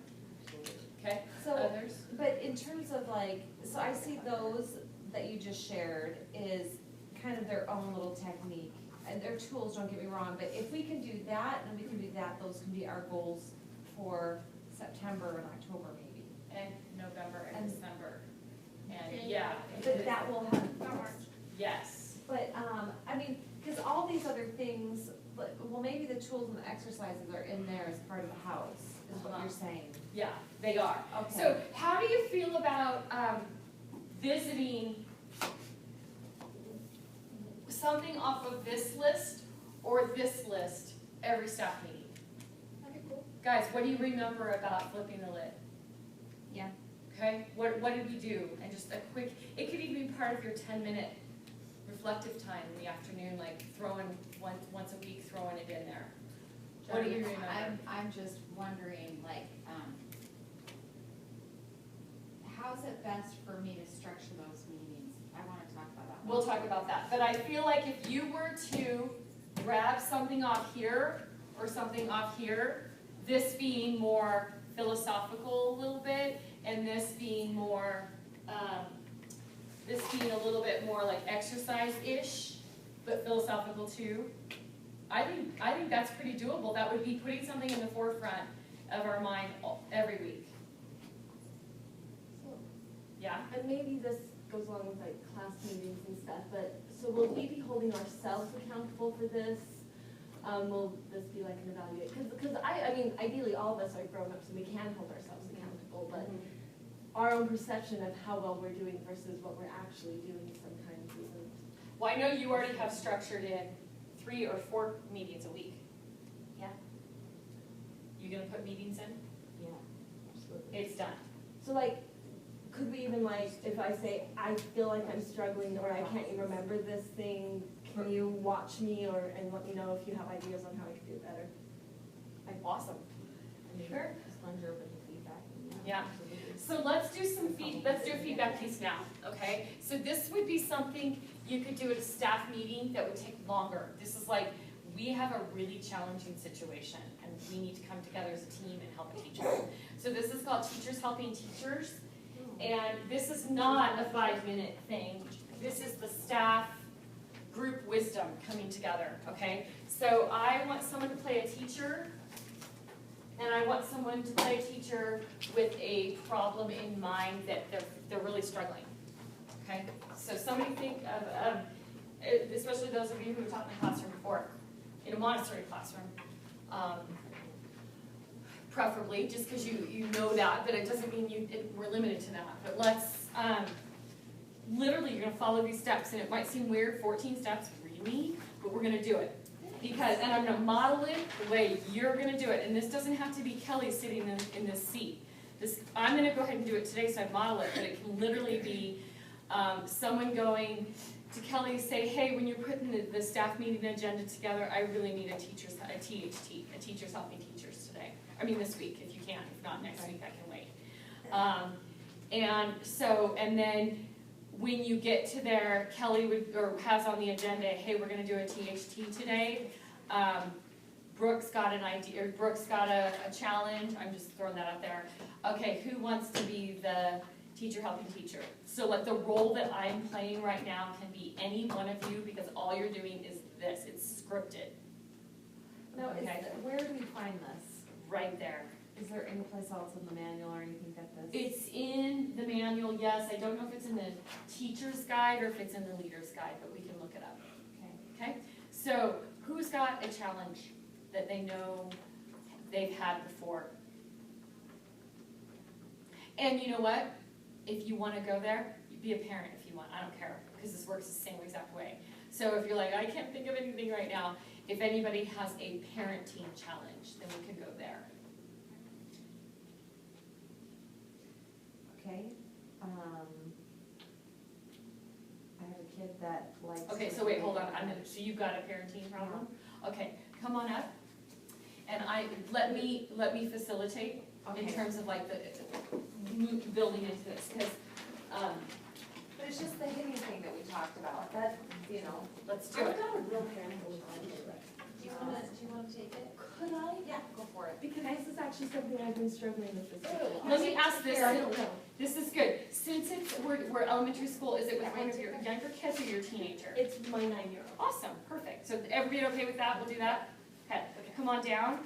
Absolutely. Okay, So, others? but in terms of like, so I see those that you just shared is kind of their own little technique. And they're tools, don't get me wrong, but if we can do that, and we can do that, those can be our goals for September and October maybe. And November and And- December. And yeah. But that will have, That works. Yes. but, I mean, cause all these other things, well, maybe the tools and the exercises are in there as part of the house, is what you're saying. Yeah, they are. Okay. So how do you feel about visiting something off of this list or this list every staff meeting? That'd be cool. Guys, what do you remember about flipping the lid? Yeah. Okay, what did we do? And just a quick, it could even be part of your 10-minute reflective time in the afternoon, like throwing, once a week, throwing it in there. What do you remember? I'm just wondering, like, how's it best for me to structure those meetings? I wanna talk about that. We'll talk about that, but I feel like if you were to grab something off here or something off here, this being more philosophical a little bit, and this being more, this being a little bit more like exercise-ish, but philosophical too. I think that's pretty doable. That would be putting something in the forefront of our mind every week. So, Yeah? and maybe this goes along with like class meetings and stuff, but so will we be holding ourselves accountable for this? Will this be like an evaluation? Because I mean, ideally all of us are grown-ups and we can hold ourselves accountable, but our own perception of how well we're doing versus what we're actually doing sometimes isn't. Well, I know you already have structured in 3 or 4 meetings a week. Yeah. You gonna put meetings in? Yeah, absolutely. It's done. So like, could we even like, if I say, I feel like I'm struggling or I can't even remember this thing, can you watch me or, and let me know if you have ideas on how I could do it better? Awesome. Sure. As long as you're open to feedback. Yeah. Absolutely. So let's do a feedback piece now, okay? So this would be something you could do at a staff meeting that would take longer. This is like, we have a really challenging situation and we need to come together as a team and help a teacher. So this is called Teachers Helping Teachers. And this is not a 5-minute thing. This is the staff group wisdom coming together, okay? So I want someone to play a teacher, and I want someone to play a teacher with a problem in mind that they're really struggling, okay? So somebody think of, especially those of you who have taught in the classroom before, in a Montessori classroom, preferably, just because you know that, but it doesn't mean we're limited to that. But let's, literally, you're gonna follow these steps, and it might seem weird, 14 steps, really? But we're gonna do it. Because, and I'm gonna model it the way you're gonna do it, and this doesn't have to be Kelly sitting in this seat. I'm gonna go ahead and do it today, so I model it, but it can literally be someone going to Kelly, say, hey, when you're putting the staff meeting agenda together, I really need a THT, a Teachers Helping Teachers today. I mean this week, if you can. If not next week, I can wait. And then when you get to there, Kelly has on the agenda, hey, we're going to do a THT today. Brooke's got an idea, or Brooke's got a challenge. I'm just throwing that out there. Okay, who wants to be the teacher helping teacher? So like the role that I'm playing right now can be any one of you, because all you're doing is this. It's scripted. Now, Okay. Where do we find this? Right there. Is there any place else in the manual or anything that this? It's in the manual, yes. I don't know if it's in the teacher's guide or if it's in the leader's guide, but we can look it up. Okay? So who's got a challenge that they know they've had before? And you know what? If you want to go there, be a parent if you want. I don't care, because this works the same exact way. So if you're like, I can't think of anything right now, if anybody has a parenting challenge, then we could go there. Okay. I have a kid that likes. Okay, so wait, hold on. So you've got a parenting problem? Okay, come on up. And let me facilitate in Okay. terms of like the building into this, because But it's just the hitting thing that we talked about, that, let's do I've it. got a real parental challenge. do you wanna take it? Could I? Yeah, go for it. Because this is actually something I've been struggling with this week. Let me ask this. I don't know. This is good. Since we're elementary school, is it with one of your younger kids or your teenager? It's my 9-year-old. Awesome, perfect. So everybody okay with that? We'll do that? Okay, come on down.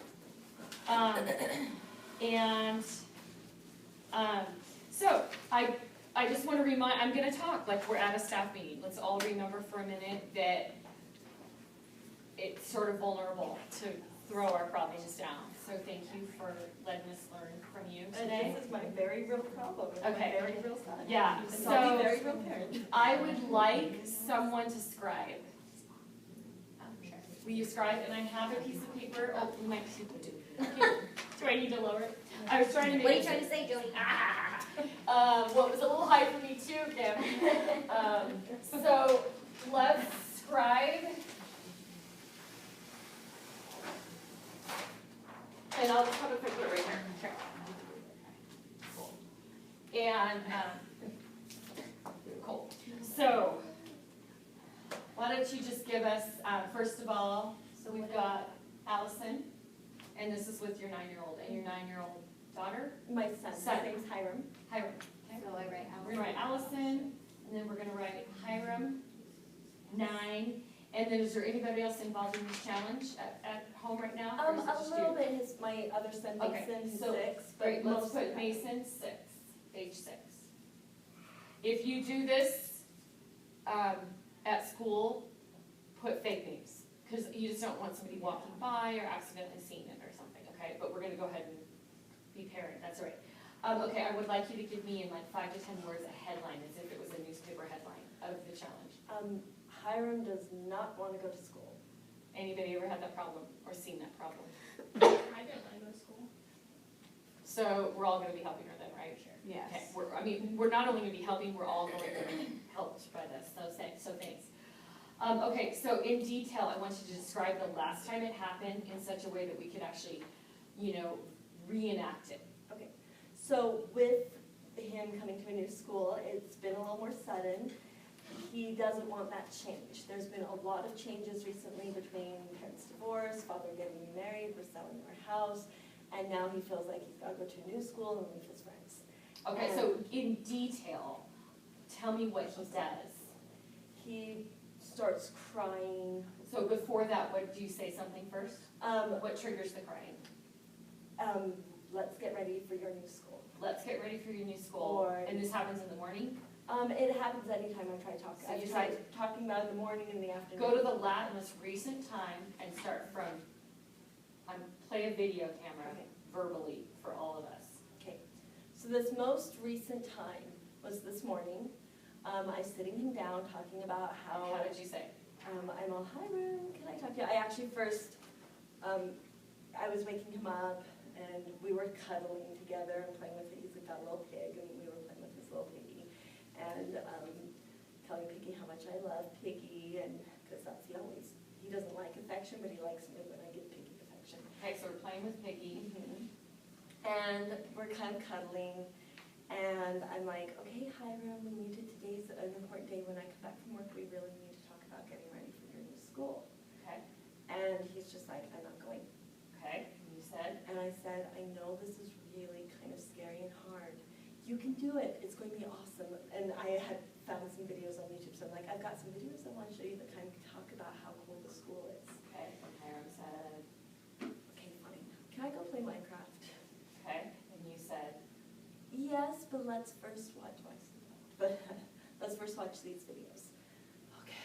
So I just want to remind, I'm going to talk like we're at a staff meeting. Let's all remember for a minute that it's sort of vulnerable to throw our problems down. So thank you for letting us learn from you today. This is my very real problem. It's Okay. my very real side. Yeah, And so- I'll be very real parent. I would like someone to scribe. Will you scribe? And I have a piece of paper. Oh, you might do. Do I need to lower it? I was trying to make. What are you trying to say, Jody? Well, it was a little high for me too, Kim. So let's scribe. And I'll just have a quick look right here. Okay. And on, cool. So, why don't you just give us, first of all, so we've got Allison, and this is with your 9-year-old, and your 9-year-old daughter, My son, his Son. name's Hiram. Hiram. Okay. So I write We're gonna write Allison, and then we're gonna write Hiram, 9, and then is there anybody else involved in this challenge at home right now? or is it A just little you? bit, my other son Okay, Mason, he's so, 6, but Great, let's most of put the- Mason 6, age 6. If you do this, at school, put fake names, because you just don't want somebody walking by or accidentally seeing it or something, okay? But we're gonna go ahead and be parent, that's all right. Okay, I would like you to give me in like 5 to 10 words a headline, as if it was a newspaper headline of the challenge. Hiram does not want to go to school. Anybody ever had that problem or seen that problem? I didn't want to go to school. So we're all gonna be helping her then, right? Sure. Okay, we're not only gonna be helping, we're all going to be helped by this, so thanks. Okay, so in detail, I want you to describe the last time it happened in such a way that we could actually, reenact it. So with him coming to a new school, it's been a little more sudden. He doesn't want that change. There's been a lot of changes recently between parents' divorce, father getting remarried, we're selling our house, and now he feels like he's got to go to a new school and leave his friends. Okay, so in detail, tell me what he does. He starts crying. So before that, what, do you say something first? What triggers the crying? Let's get ready for your new school. Let's get ready for your new school. Or- And this happens in the morning? It happens anytime I try talking. So I you tried talking about it in the morning and in the afternoon. Go to the most recent time and start from, play a video camera Okay. verbally for all of us. So this most recent time was this morning. I was sitting him down talking about how How did you say? I'm all, Hiram, can I talk to you? I actually first, I was waking him up and we were cuddling together and playing with it. He's got a little pig and we were playing with his little piggy. And telling Piggy how much I love Piggy, and because he doesn't like affection, but he likes me when I give Piggy affection. Okay, so we're playing with Piggy. And we're kind of cuddling, and I'm like, okay, Hiram, today's an important day. When I come back from work, we really need to talk about getting ready for your new school. Okay, And he's just like, I'm not going. okay, and you said? And I said, I know this is really kind of scary and hard. You can do it. It's going to be awesome. And I had found some videos on YouTube, so I'm like, I've got some videos I want to show you that kind of talk about how cool the school is. Okay, and Hiram said, Okay, fine. Can I go play Minecraft? okay, and you said, Yes, but let's first watch these videos. Okay.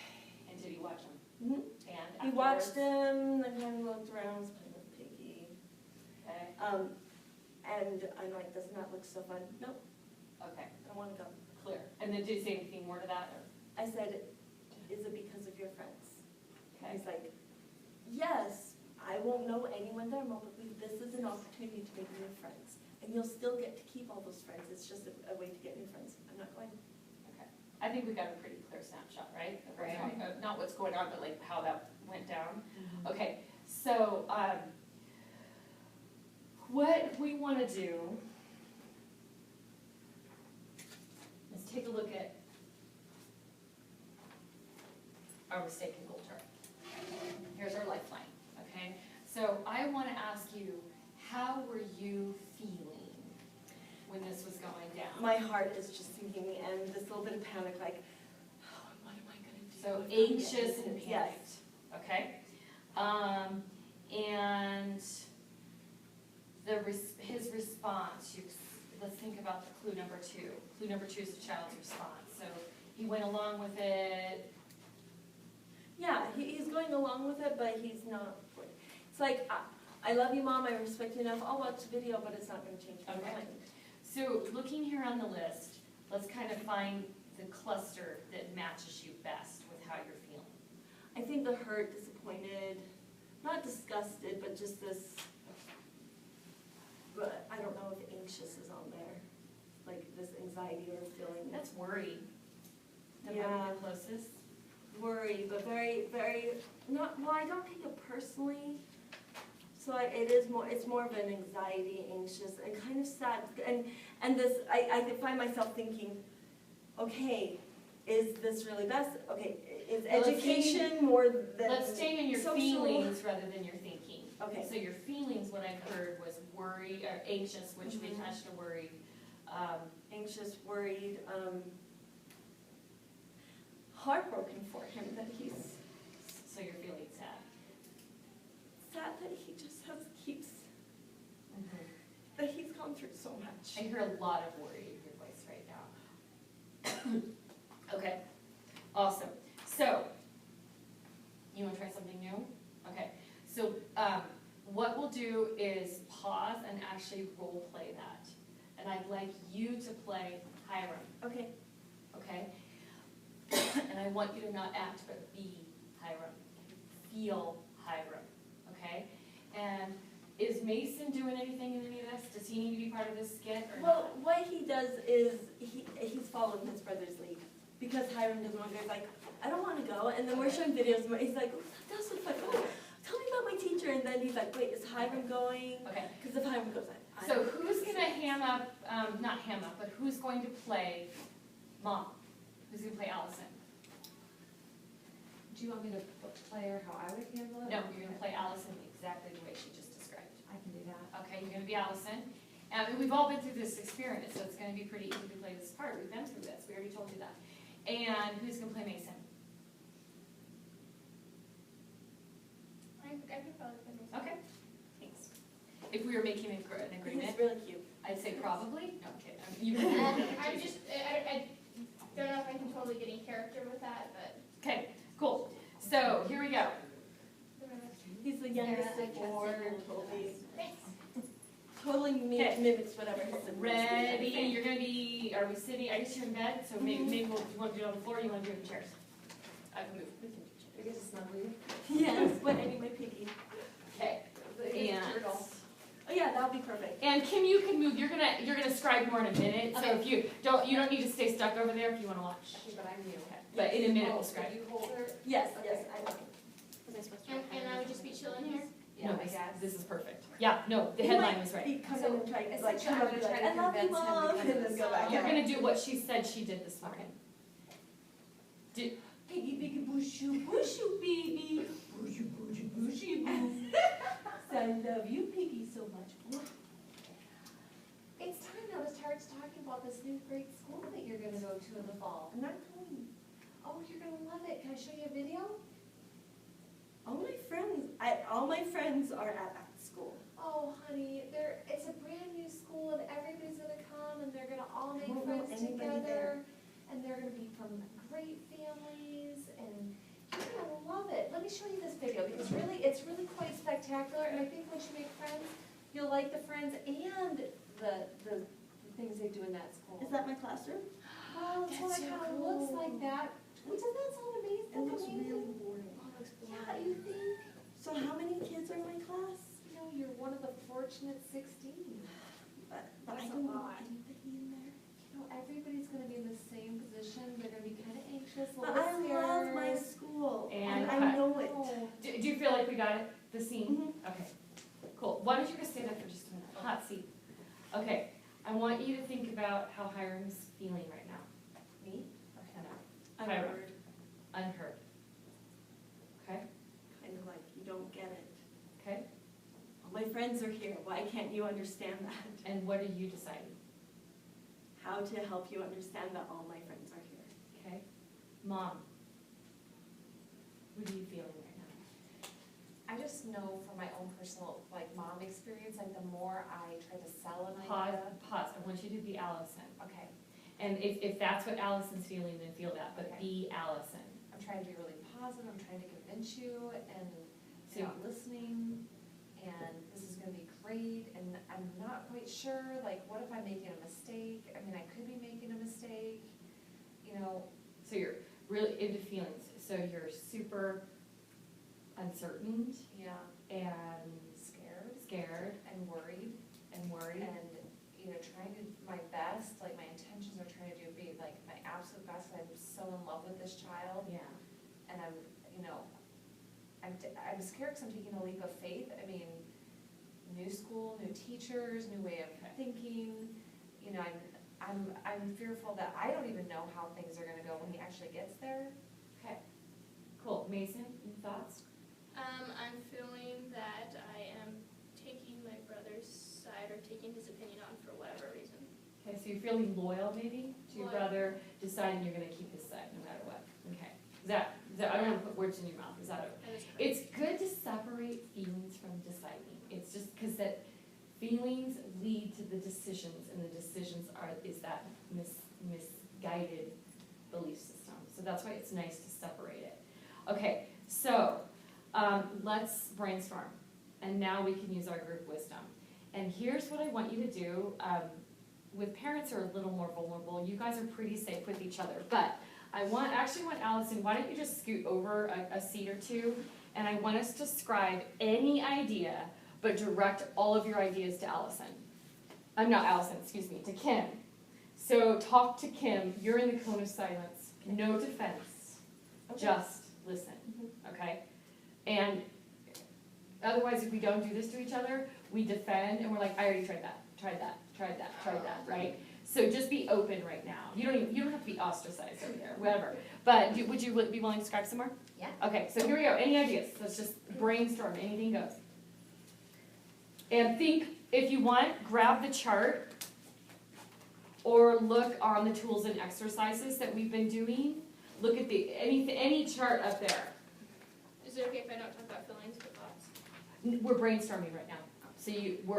and did he watch them? Mm-hmm. And He watched them, then kind of looked around, was playing with Piggy. Okay, And I'm like, doesn't that look so fun? Nope, okay, I don't want to go. clear. And then did he say anything more to that, or? I said, is it because of your friends? Okay, He's like, yes, I won't know anyone there, Mom, but this is an opportunity to make new friends. And you'll still get to keep all those friends. It's just a way to get new friends. I'm not going. okay. I think we got a pretty clear snapshot, right? Of what's Right. going- not what's going on, but like how that went down. Okay, so, what we want to do is take a look at our mistaken goal chart. Here's our lifeline, okay? So I want to ask you, how were you feeling when this was going down? My heart is just sinking and this little bit of panic, like, oh, what am I going to do? So if I get anxious and this? panicked, okay? And his response, let's think about the clue number 2. Clue number 2 is the child's response. So he went along with it. Yeah, he's going along with it, but he's not. It's like, I love you, Mom, I respect you enough, I'll watch the video, but it's not going to change my Okay. mind. So looking here on the list, let's kind of find the cluster that matches you best with how you're feeling. I think the hurt, disappointed, not disgusted, but just this, but I don't know if anxious is on there, like this anxiety or feeling. That's worry. That might Yeah. be the closest. Worry, but very, very, not, well, I don't take it personally. So it's more of an anxiety, anxious, and kind of sad. And this, I find myself thinking, okay, is this really best? Okay, is Well, let's education more than Let's stay in your social? feelings rather than your thinking. Okay. So your feelings, what I've heard was worry, or anxious, which we attached to worry. Anxious, worried, heartbroken for him that he's So you're feeling sad. sad that he just keeps that he's gone through so much. I hear a lot of worry in your voice right now. Okay, awesome. So, you want to try something new? Okay, so what we'll do is pause and actually role play that. And I'd like you to play Hiram, Okay. okay? And I want you to not act, but be Hiram. Feel Hiram, okay? And is Mason doing anything in any of this? Does he need to be part of this skit or Well, not? what he does is he's following his brother's lead because Hiram doesn't want to go. He's like, I don't want to go. And then we're showing videos. He's like, oh, that's so fun. Oh, tell me about my teacher. And then he's like, wait, is Hiram going? Okay, Because if Hiram goes, so who's gonna not ham up, but who's going to play Mom? Who's gonna play Allison? Do you want me to play her how I would handle it? No, you're gonna play Allison exactly the way she just described. I can do that. Okay, you're gonna be Allison. And we've all been through this experience, so it's gonna be pretty easy to play this part. We've been through this, we already told you that. And who's gonna play Mason? I could probably put myself. Okay, thanks. If we were making an agreement, he's really cute. I'd say probably, no, I'm kidding. You I'm just, I don't know if I can totally get in character with that, but. Okay, cool. So, here we go. He's the youngest Yeah, I of trust four. him. Totally Okay. mimics whatever his siblings do. Ready, you're gonna be, are we sitting, I guess you're in bed, so maybe we'll, you wanna do it on the floor, or you wanna do it in chairs? I can move. We can do I get to snuggle you. Yes, but I need my piggy. chairs. Okay, and, Oh yeah, that'll be perfect. and Kim, you can move, you're gonna scribe more in a minute, so if you don't need to stay stuck over there if you wanna watch. Okay, but I'm you. But in a minute, we'll Oh, scribe. you hold her? Yes, yes, I know. Was I supposed to? And I would just be chilling here? Yeah, No, I guess. this is perfect. Yeah, no, the He headline might was right. Be come in and try, like, Essentially, come I'm up gonna and be try like, to I love you, convince him Mom, because and of then the go back song. You're out. gonna do what she said she did this morning. Piggy, piggy, bushu, bushu, baby. Bushu, bushu, bushy, boo. I love you, Piggy, so much. It's time now to start talking about this new great school that you're gonna go to in the fall. I'm not going. Oh, you're gonna love it. Can I show you a video? All my friends are at that school. Oh, honey, it's a brand new school and everybody's gonna come and they're gonna all make Won't know friends anybody together. And they're gonna be from great families and you're gonna love it. Let me show you this video because it's really quite spectacular and I think once you make friends, you'll like the friends and the things they do in that school. Is that my classroom? Well, it That's sort of so kinda looks cool. like that. Doesn't that sound amazing? It looks Amazing? really boring. Oh, it looks Yeah, boring. you think? So how many kids are in my class? No, you're one of the fortunate 16. But I That's a don't know lot. anybody in there. You know, everybody's gonna be in the same position, they're gonna be kinda anxious, a But little I scared. love my school, And and I cut. know it. Oh, Do you feel like we got it, the scene? Mhm. Okay, cool. Why don't you guys stay there for just a minute? Hot seat. Okay, I want you to think about how Hiram's feeling right now. me? Or Hannah? I'm Hiram. heard. Unheard. Okay, Kind of like, you don't get it. okay. All my friends are here, why can't you understand that? And what are you deciding? How to help you understand that all my friends are here. Okay? Mom, what are you feeling right now? I just know from my own personal, like, mom experience, like, the more I try to sell an Pause, idea. pause. I want you to be Allison. Okay, And if that's what Allison's feeling, then feel that, but Okay. be Allison. I'm trying to be really positive, I'm trying to convince you, and So- you're listening, and this is gonna be great, and I'm not quite sure, like, what if I'm making a mistake? I mean, I could be making a mistake, you know, So you're really into feelings. So you're super uncertain yeah, and scared and worried. and, you know, trying to, my best, like, my intentions are trying to be, like, my absolute best, I'm so in love with this child, Yeah. and I'm, you know, I'm scared because I'm taking a leap of faith, I mean, new school, new teachers, new way of thinking. You know, I'm fearful that I don't even know how things are gonna go when he actually gets there. Okay, cool. Mason, any thoughts? I'm feeling that I am taking my brother's side or taking his opinion on for whatever reason. Okay, so you're feeling loyal maybe to your Loyal. brother, deciding you're gonna keep his side no matter what. Okay. Is that, I don't wanna put words in your mouth, is that okay? That is correct. It's good to separate feelings from deciding. It's just because that feelings lead to the decisions, and the decisions is that misguided belief system. So that's why it's nice to separate it. Okay, so let's brainstorm, and now we can use our group wisdom. And here's what I want you to do. With parents who are a little more vulnerable, you guys are pretty safe with each other, but I actually want Allison, why don't you just scoot over a seat or two, and I want us to scribe any idea, but direct all of your ideas to Allison. I'm not Allison, excuse me, to Kim. So talk to Kim, you're in the cone of silence, no defense, just listen, okay? And otherwise, if we don't do this to each other, we defend, and we're like, I already tried that, right? So just be open right now. You don't have to be ostracized over there, whatever. But would you be willing to scribe some more? Yeah. Okay, so here we go. Any ideas? Let's just brainstorm. Anything goes. And think, if you want, grab the chart or look on the tools and exercises that we've been doing. Look at any chart up there. Is it okay if I don't talk about feelings but thoughts? We're brainstorming right now. So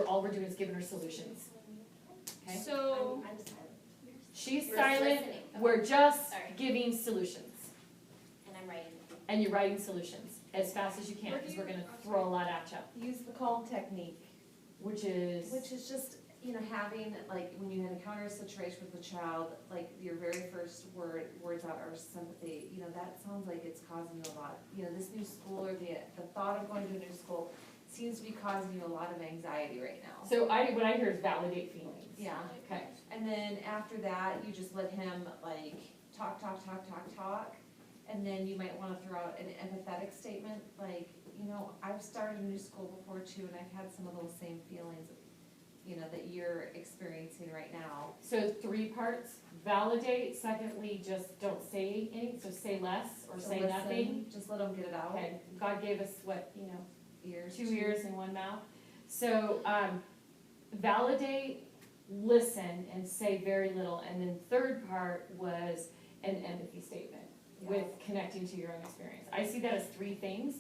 all we're doing is giving her solutions. Okay? So, I'm silent. She's We're silent. listening. Okay. We're just Sorry. giving solutions. And I'm writing. And you're writing solutions as fast as you can, because we're gonna throw a lot at you. Use the calm technique. Which is, just, you know, having, like, when you encounter a situation with a child, like, your very first words out are sympathy. You know, that sounds like it's causing you a lot. You know, this new school, or the thought of going to a new school seems to be causing you a lot of anxiety right now. so what I hear is validate feelings. Yeah. Okay. And then after that, you just let him, like, talk. And then you might wanna throw out an empathetic statement, like, you know, I've started a new school before too, and I've had some of those same feelings, you know, that you're experiencing right now. So 3 parts, validate, secondly, just don't say anything, so say less or So say listen, nothing. Just let them get it out. Okay, God gave us what, Ears. 2 ears and 1 mouth. So, validate, listen, and say very little. And then third part was an empathy statement with connecting to your own experience. I see that as 3 things.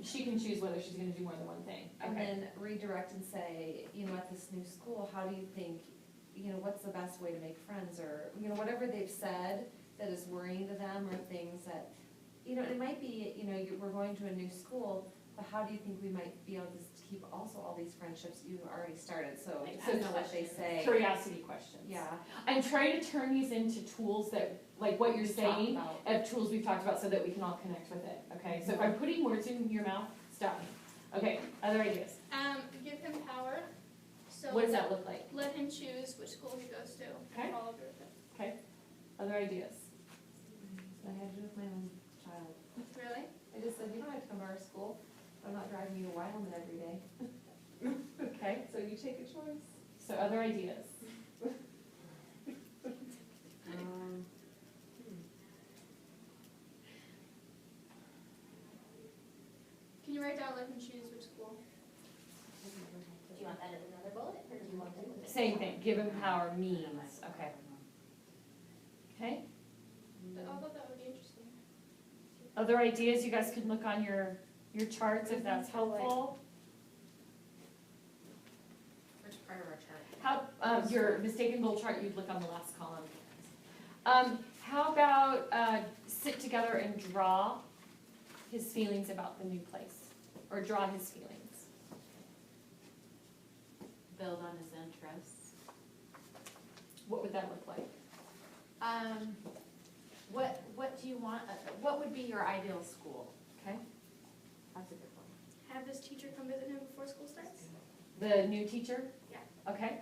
She can choose whether she's gonna do more than one thing. And Okay. then redirect and say, you know, at this new school, how do you think, you know, what's the best way to make friends, or, you know, whatever they've said that is worrying to them, or things that, you know, it might be, you know, we're going to a new school, but how do you think we might be able to keep also all these friendships you've already started, so depending on what they say. Curiosity questions. Yeah. I'm trying to turn these into tools that, like what you're Talk saying, about. of tools we've talked about so that we can all connect with it, okay? So if I'm putting words in your mouth, stop me. Okay, other ideas? give him power. So What does that look like? let him choose which school he goes to. Okay. Follow through with it. Okay, other ideas? I had to do with my own child. Really? I just said, you don't have to come to our school, I'm not driving you to Wyoming every day. Okay, So you take a choice. so other ideas? Can you write down let him choose which school? Do you want that as another bullet, or do you want them with it? Same thing, give him power means, okay. Okay, Although that would be interesting. other ideas, you guys can look on your charts if that's helpful. Which part of our chart? How, your mistaken goal chart, you'd look on the last column. How about, sit together and draw his feelings about the new place, or draw his feelings? Build on his interests. What would that look like? What do you want, what would be your ideal school? Okay, That's a good one. Have this teacher come visit him before school starts? the new teacher? Yeah. Okay,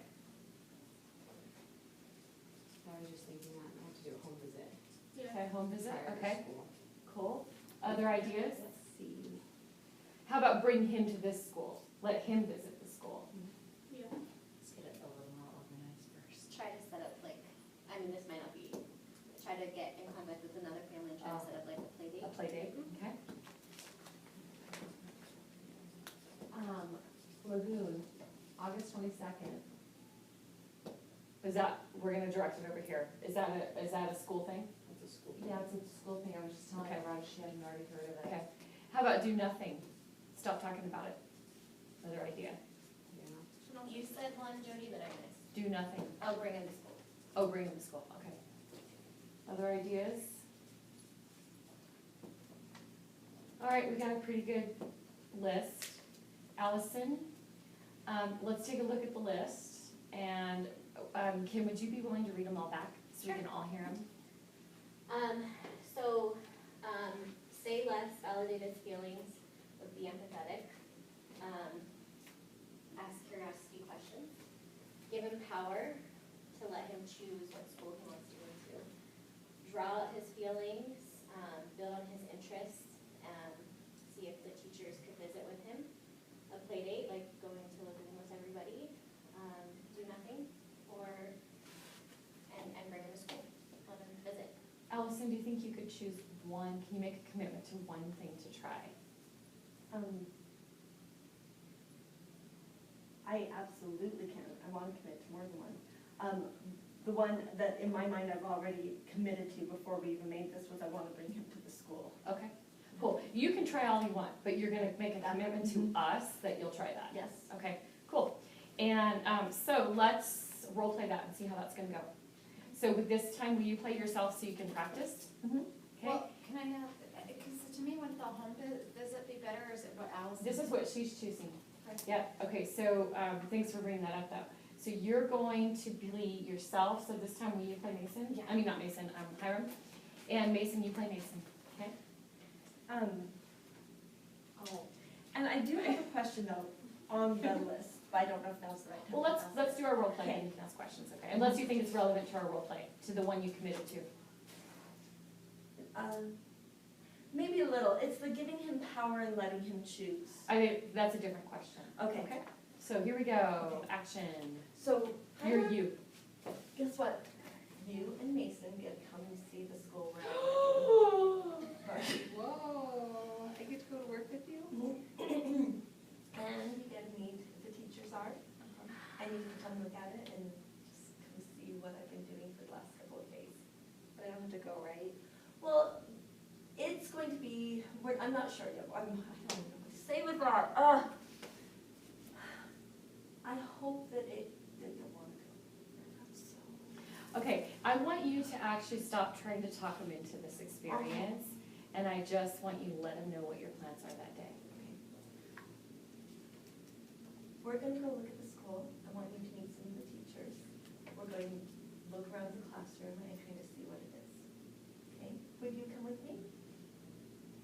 I was just thinking that, I have to do a home visit. Yeah. okay, home visit, prior to okay, school. cool. Other ideas? Let's see. How about bring him to this school? let him visit the school. Yeah. Let's get it a little more organized first. Try to set up like, I mean, this might not be, try to get in contact with another family and try to set up like a play date. A play date, okay? Lagoon, August 22nd. Is that, we're gonna direct it over here. Is that a school thing? That's a school. Yeah, it's a school thing, I was just telling Okay. her, she hadn't already heard of it. Okay. How about do nothing? Stop talking about it. Another idea. Yeah. You said one, Jody, but I missed. Do nothing. I'll bring him to school. Oh, bring him to school, okay. Other ideas? All right, we got a pretty good list. Allison, let's take a look at the list, and, Kim, would you be willing to read them all back, so we can all hear them? So, say less, validate his feelings, would be empathetic. Ask curiosity questions. Give him power to let him choose what school he wants to go to. Draw out his feelings, build on his interests, see if the teachers could visit with him. A play date, like going to Lagoon with everybody. Do nothing, and bring him to school, let him visit. Allison, do you think you could choose one, can you make a commitment to one thing to try? I absolutely can. I want to commit to more than one. The one that in my mind I've already committed to before we even made this was I want to bring him to the school. Okay, cool. You can try all you want, but you're gonna make a commitment to us that you'll try that. Yes. Okay, cool. And so let's role play that and see how that's gonna go. So with this time, will you play yourself so you can practice? Mhm. Okay, Well, can I have, because to me, wouldn't the home visit be better, or is it what Allison? this is what she's choosing. Okay. Yep, okay, so thanks for bringing that up though. So you're going to be yourself, so this time will you play Mason? Yeah. I mean, not Mason, Hiram. And Mason, you play Mason, okay? Oh, and I do have a question though on the list, but I don't know if now's the right time. Well, to ask. let's do our role play Okay. and you can ask questions, okay? Unless you think it's relevant to our role play, to the one you committed to. Maybe a little. It's the giving him power and letting him choose. I think that's a different question. Okay. Okay, so here we go, action. So, You're Hiram, you. guess what? You and Mason get to come and see the school where Whoa, I get to go to work with you? and you get to meet the teachers are, and you can come look at it and just come see what I've been doing for the last couple of days. But I don't have to go, right? Well, it's going to be, I'm not sure yet, I don't know what to say with that. I hope that you'll want to go. So, Okay, I want you to actually stop trying to talk them into this experience, and I just want you to let them know what your plans are that day. we're going to go look at the school. I want you to meet some of the teachers. We're going to look around the classroom and kind of see what it is. Okay? Would you come with me?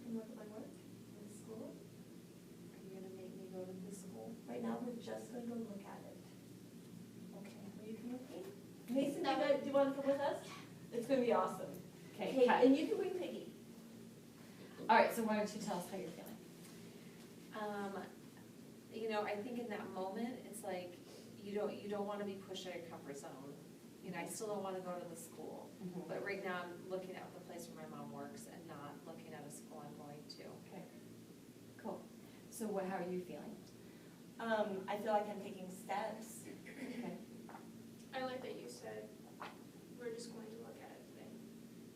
Come look at my work in the school? Are you gonna make me go to the school? Right now, we're just going to go look at it. Okay. Will you come with me? Mason, do you want to come with us? It's going to be awesome. Okay, cut. And you can bring Piggy. All right, so why don't you tell us how you're feeling? You know, I think in that moment, it's like, you don't wanna be pushed out of your comfort zone. You know, I still don't wanna go to the school, but right now I'm looking at the place where my mom works and not looking at a school I'm going to. Okay, cool. So how are you feeling? I feel like I'm taking steps. Okay. I like that you said, we're just going to look at it today.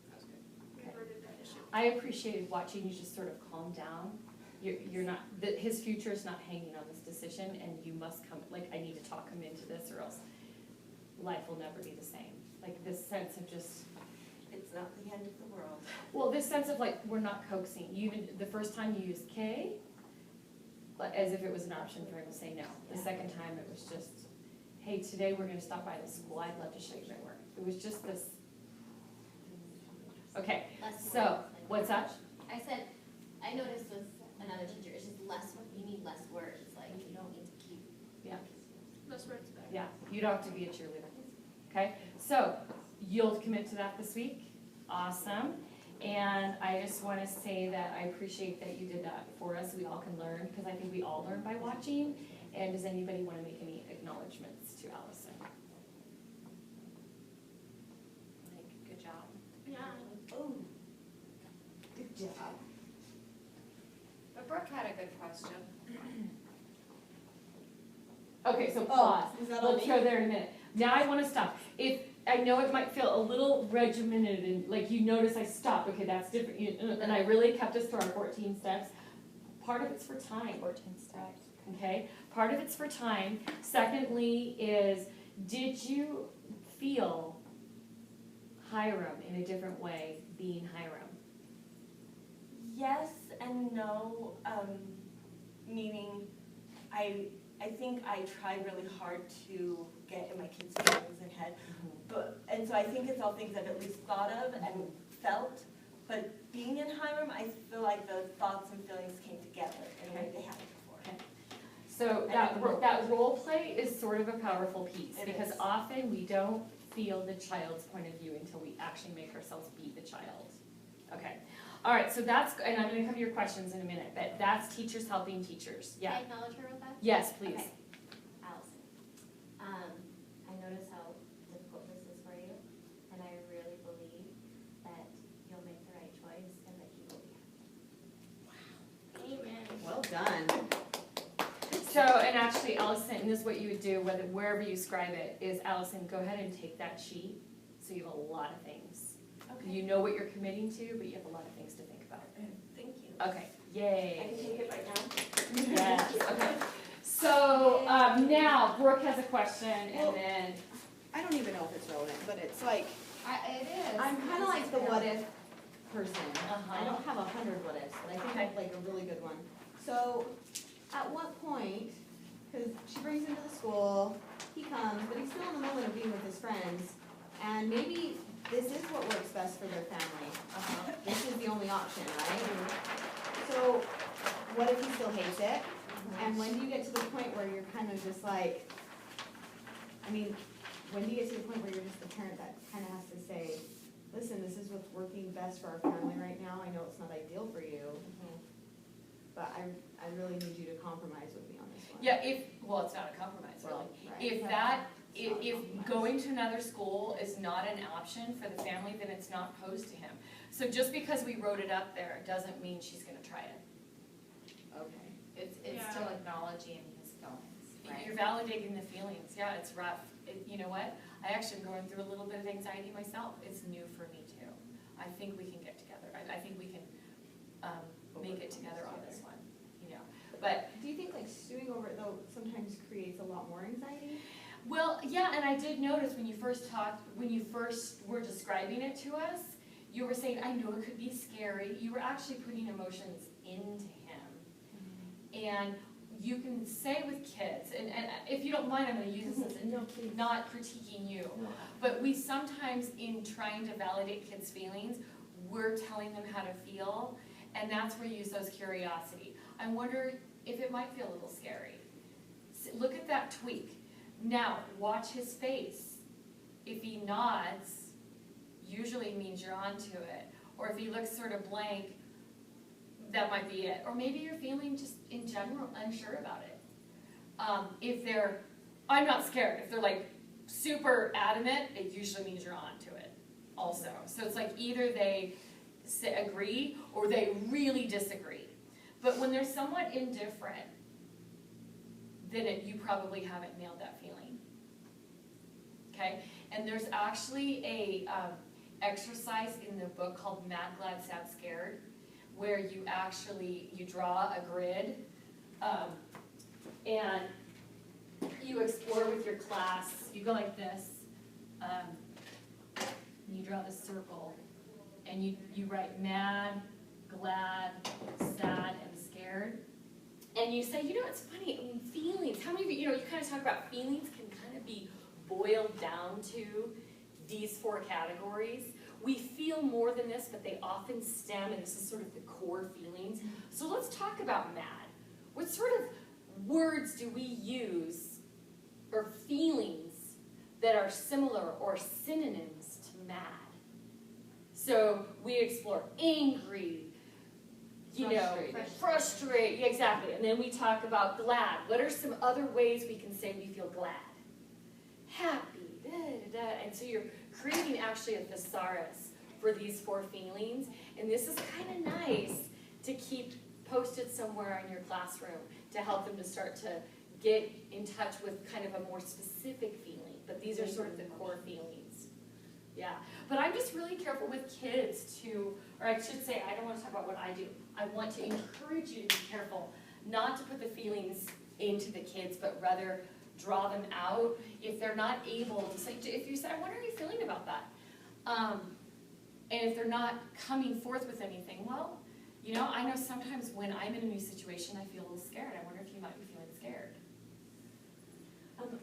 That was good. We averted that issue. I appreciated watching you just sort of calm down. You're not, his future is not hanging on this decision, and you must come, like, I need to talk him into this, or else life will never be the same. Like, this sense of just, It's not the end of the world. well, this sense of like, we're not coaxing. You even, the first time you used K, but as if it was an option for him to say no. The second time, it was just, hey, today we're gonna stop by the school, I'd love to show you my work. It was just this, okay, Less so, words, like- what's that? I said, I noticed with another teacher, it's just less, you need less words, like, you don't need to keep. Yeah. Less words better. Yeah, you don't have to be a cheerleader, okay? So, you'll commit to that this week, awesome. And I just want to say that I appreciate that you did that for us, so we all can learn, because I think we all learn by watching. And does anybody want to make any acknowledgements to Allison? Like, good job. Yeah. Oh, Good job. But Brooke had a good question. Okay, so pause. is that on Let's me? go there in a minute. Now I want to stop. If I know it might feel a little regimented and like you notice I stopped. Okay, that's different. And I really kept us to our 14 steps. Part of it's for time. 14 steps. Okay, part of it's for time. Secondly is, did you feel Hiram in a different way being Hiram? yes and no, meaning I think I tried really hard to get in my kids' feelings and head, and so I think it's all things I've at least thought of and felt, but being in Hiram, I feel like the thoughts and feelings came together in a way they haven't before. So that role play is sort of a powerful piece, It because is. often we don't feel the child's point of view until we actually make ourselves be the child. Okay, all right, so that's, and I'm gonna cover your questions in a minute, but that's teachers helping teachers, Can yeah. I acknowledge her real fast? Yes, please. Okay. Allison, I notice how difficult this is for you, and I really believe that you'll make the right choice and that he will be happy. Amen. Well done. So, and actually, Allison, and this is what you would do, wherever you scribe it, is Allison, go ahead and take that sheet, so you have a lot of things. Okay, You know what you're committing to, but you have a lot of things to think about. thank you. Okay, I yay. can take it right now? Yes, okay. So, now Brooke has a question, and then, I don't even know if it's relevant, but it's like, It is. I'm kind of like the what if person. Uh-huh. I don't have 100 what ifs, but I think I have like a really good one. So, at what point, because she brings him to the school, he comes, but he's still in the moment of being with his friends, and maybe this is what works best for their family. This is the only option, right? So, what if he still hates it? And when do you get to the point where you're kind of just like, I mean, when do you get to the point where you're just the parent that kind of has to say, listen, this is what's working best for our family right now. I know it's not ideal for you, but I really need you to compromise with me on this one. yeah, well, it's not a compromise, really. Well, right. If going to another school is not an option for the family, then it's not posed to him. So just because we wrote it up there, doesn't mean she's gonna try it. Okay. It's Yeah. still acknowledging his feelings, right? You're validating the feelings, yeah, it's rough. You know what, I actually am going through a little bit of anxiety myself, it's new for me too. I think we can get together, I think we can, make it together on this one, you know. But, Do you think like stewing over it though sometimes creates a lot more anxiety? well, yeah, and I did notice when you first were describing it to us, you were saying, I know it could be scary, you were actually putting emotions into him. And you can say with kids, and if you don't mind, I'm gonna use this as not critiquing you, but we sometimes, in trying to validate kids' feelings, we're telling them how to feel, and that's where you use those curiosity. I wonder if it might feel a little scary. Look at that tweak. Now, watch his face. If he nods, usually means you're onto it. Or if he looks sort of blank, that might be it. Or maybe you're feeling just in general unsure about it. If they're, I'm not scared, if they're like super adamant, it usually means you're onto it also. So it's like either they agree or they really disagree. But when they're somewhat indifferent, then you probably haven't nailed that feeling. Okay? And there's actually a exercise in the book called Mad, Glad, Sad, Scared, where you draw a grid, and you explore with your class. You go like this, you draw this circle, and you write mad, glad, sad, and scared. And you say, you know, it's funny, I mean, feelings, how many of you, you kind of talk about feelings can kind of be boiled down to these 4 categories. We feel more than this, but they often stem, and this is sort of the core feelings. So let's talk about mad. What sort of words do we use, or feelings, that are similar or synonyms to mad? So we explore angry, frustrated, yeah, exactly. And then we talk about glad. What are some other ways we can say we feel glad? Happy, da, da, da. And so you're creating actually a thesaurus for these 4 feelings. And this is kind of nice to keep posted somewhere in your classroom to help them to start to get in touch with kind of a more specific feeling. But these are sort of the core feelings. Yeah, but I'm just really careful with kids to, or I should say, I don't want to talk about what I do. I want to encourage you to be careful not to put the feelings into the kids, but rather draw them out. If they're not able to say, if you say, what are you feeling about that? And if they're not coming forth with anything, well, I know sometimes when I'm in a new situation, I feel a little scared. I wonder if you might be feeling scared.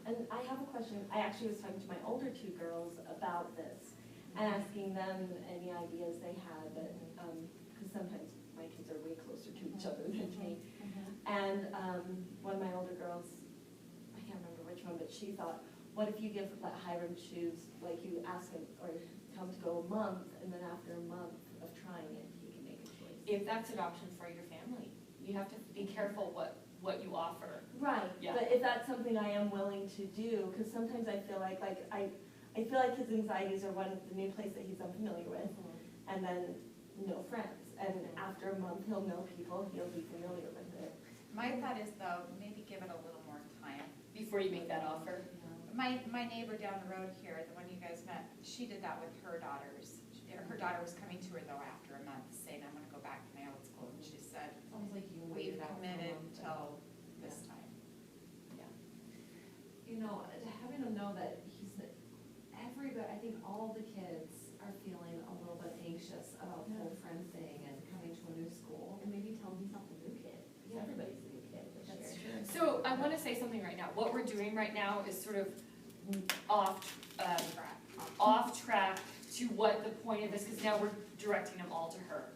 And I have a question. I actually was talking to my older 2 girls about this and asking them any ideas they had, because sometimes my kids are way closer to each other than me. And one of my older girls, I can't remember which one, but she thought, what if you let Hiram choose, like you ask him or tell him to go a month, and then after a month of trying it, he can make a choice. If that's an option for your family, you have to be careful what you offer. Right, Yeah. but if that's something I am willing to do, because sometimes I feel like I feel like his anxieties are one of the new place that he's unfamiliar with, and then no friends. And after a month, he'll know people, he'll be familiar with it. My thought is though, maybe give it a little more time. Before you make that offer. My neighbor down the road here, the one you guys met, she did that with her daughters. Her daughter was coming to her though after a month, saying, I'm gonna go back to my old school, and she said, Sounds like you we've waited out for a committed month. till this time. Having them know that everybody, I think all the kids are feeling a little bit anxious about the whole friend thing and coming to a new school. And maybe tell him he's not the new kid, because everybody's the new kid this year. So I want to say something right now. What we're doing right now is sort of off track to what the point of this, because now we're directing them all to her.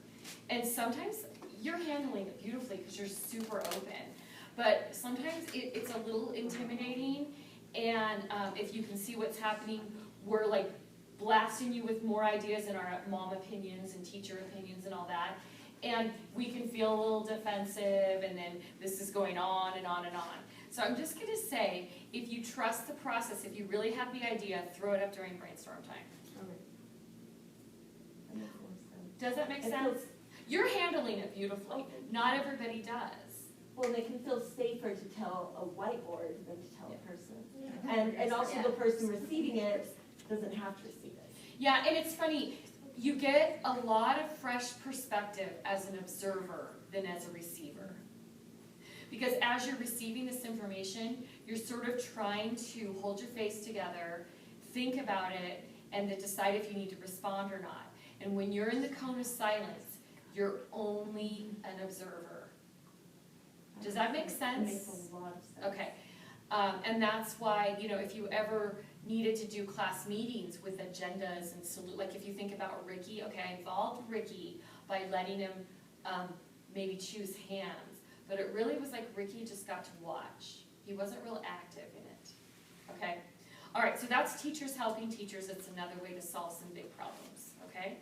And sometimes you're handling it beautifully because you're super open. But sometimes it's a little intimidating, and if you can see what's happening, we're like blasting you with more ideas and our mom opinions and teacher opinions and all that. And we can feel a little defensive, and then this is going on and on and on. So I'm just gonna say, if you trust the process, if you really have the idea, throw it up during brainstorm time. Okay. That makes more sense. Does that make It sense? feels- You're handling it beautifully. Not everybody does. Well, they can feel safer to tell a whiteboard than to tell a person. Mm-hmm. And also the person receiving it doesn't have to receive it. Yeah, and it's funny, you get a lot of fresh perspective as an observer than as a receiver. Because as you're receiving this information, you're sort of trying to hold your face together, think about it, and then decide if you need to respond or not. And when you're in the cone of silence, you're only an observer. Does that make sense? It makes a lot of sense. Okay, and that's why, if you ever needed to do class meetings with agendas and like if you think about Ricky, okay, I involved Ricky by letting him maybe choose hands, but it really was like Ricky just got to watch. He wasn't real active in it, okay? All right, so that's teachers helping teachers. It's another way to solve some big problems, okay?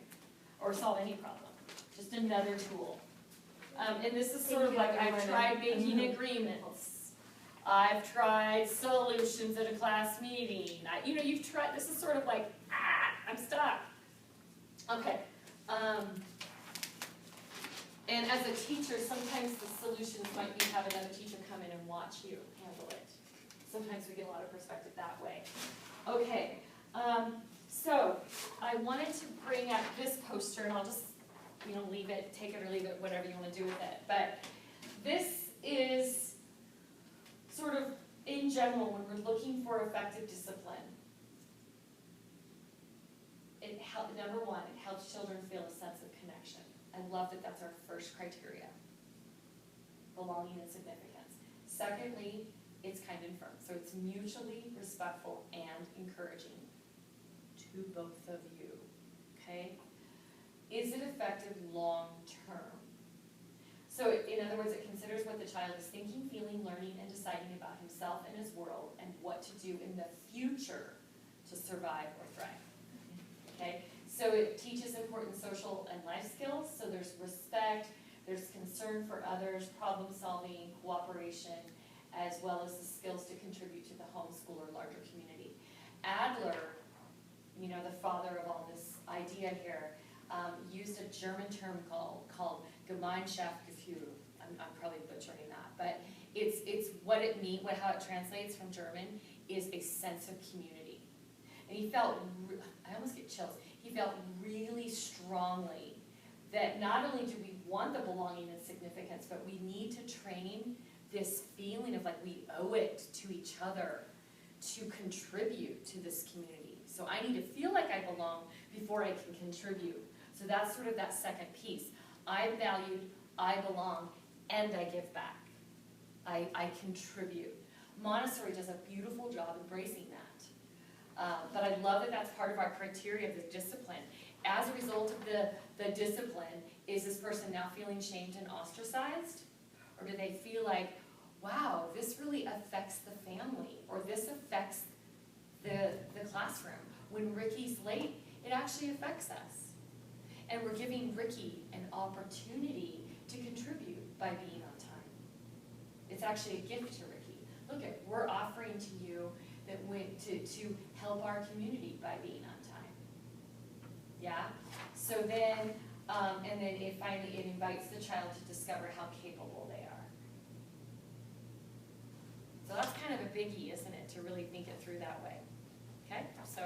Or solve any problem, just another tool. And this is sort of like, I've tried making agreements. I've tried solutions at a class meeting. You've tried, this is sort of like, I'm stuck. Okay. And as a teacher, sometimes the solutions might be have another teacher come in and watch you handle it. Sometimes we get a lot of perspective that way. Okay. So I wanted to bring up this poster, and I'll just leave it, take it or leave it, whatever you want to do with it. But this is sort of, in general, when we're looking for effective discipline, number one, it helps children feel a sense of connection. I love that that's our first criteria, belonging and significance. Secondly, it's kind and firm, so it's mutually respectful and encouraging to both of you, okay? Is it effective long-term? So in other words, it considers what the child is thinking, feeling, learning, and deciding about himself and his world, and what to do in the future to survive or thrive. Okay? So it teaches important social and life skills, so there's respect, there's concern for others, problem solving, cooperation, as well as the skills to contribute to the homeschool or larger community. Adler, you know, the father of all this idea here, used a German term called Gemeinschaftsgefühl. I'm probably butchering that, but it's what it means, how it translates from German is a sense of community. And he felt, I almost get chills, he felt really strongly that not only do we want the belonging and significance, but we need to train this feeling of like we owe it to each other to contribute to this community. So I need to feel like I belong before I can contribute. So that's sort of that second piece. I'm valued, I belong, and I give back. I contribute. Montessori does a beautiful job embracing that. But I love that that's part of our criteria of the discipline. As a result of the discipline, is this person now feeling shamed and ostracized? Or do they feel like, wow, this really affects the family, or this affects the classroom? When Ricky's late, it actually affects us. And we're giving Ricky an opportunity to contribute by being on time. It's actually a gift to Ricky. Look, we're offering to you that to help our community by being on time. Yeah? So then, and then it finally invites the child to discover how capable they are. So that's kind of a biggie, isn't it, to really think it through that way. Okay, so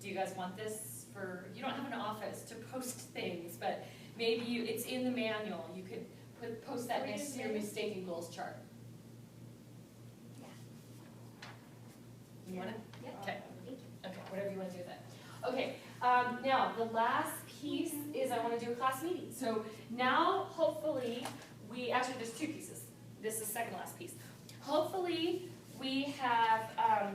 do you guys want this for, you don't have an office to post things, but maybe it's in the manual. You could post that next to your mistake and goals chart. Yeah. You want it? Yep. Okay. Thank you. Okay, whatever you want to do with it. Okay, now the last piece is I want to do a class meeting. So now, hopefully, actually there's two pieces. This is the second last piece. Hopefully, we have,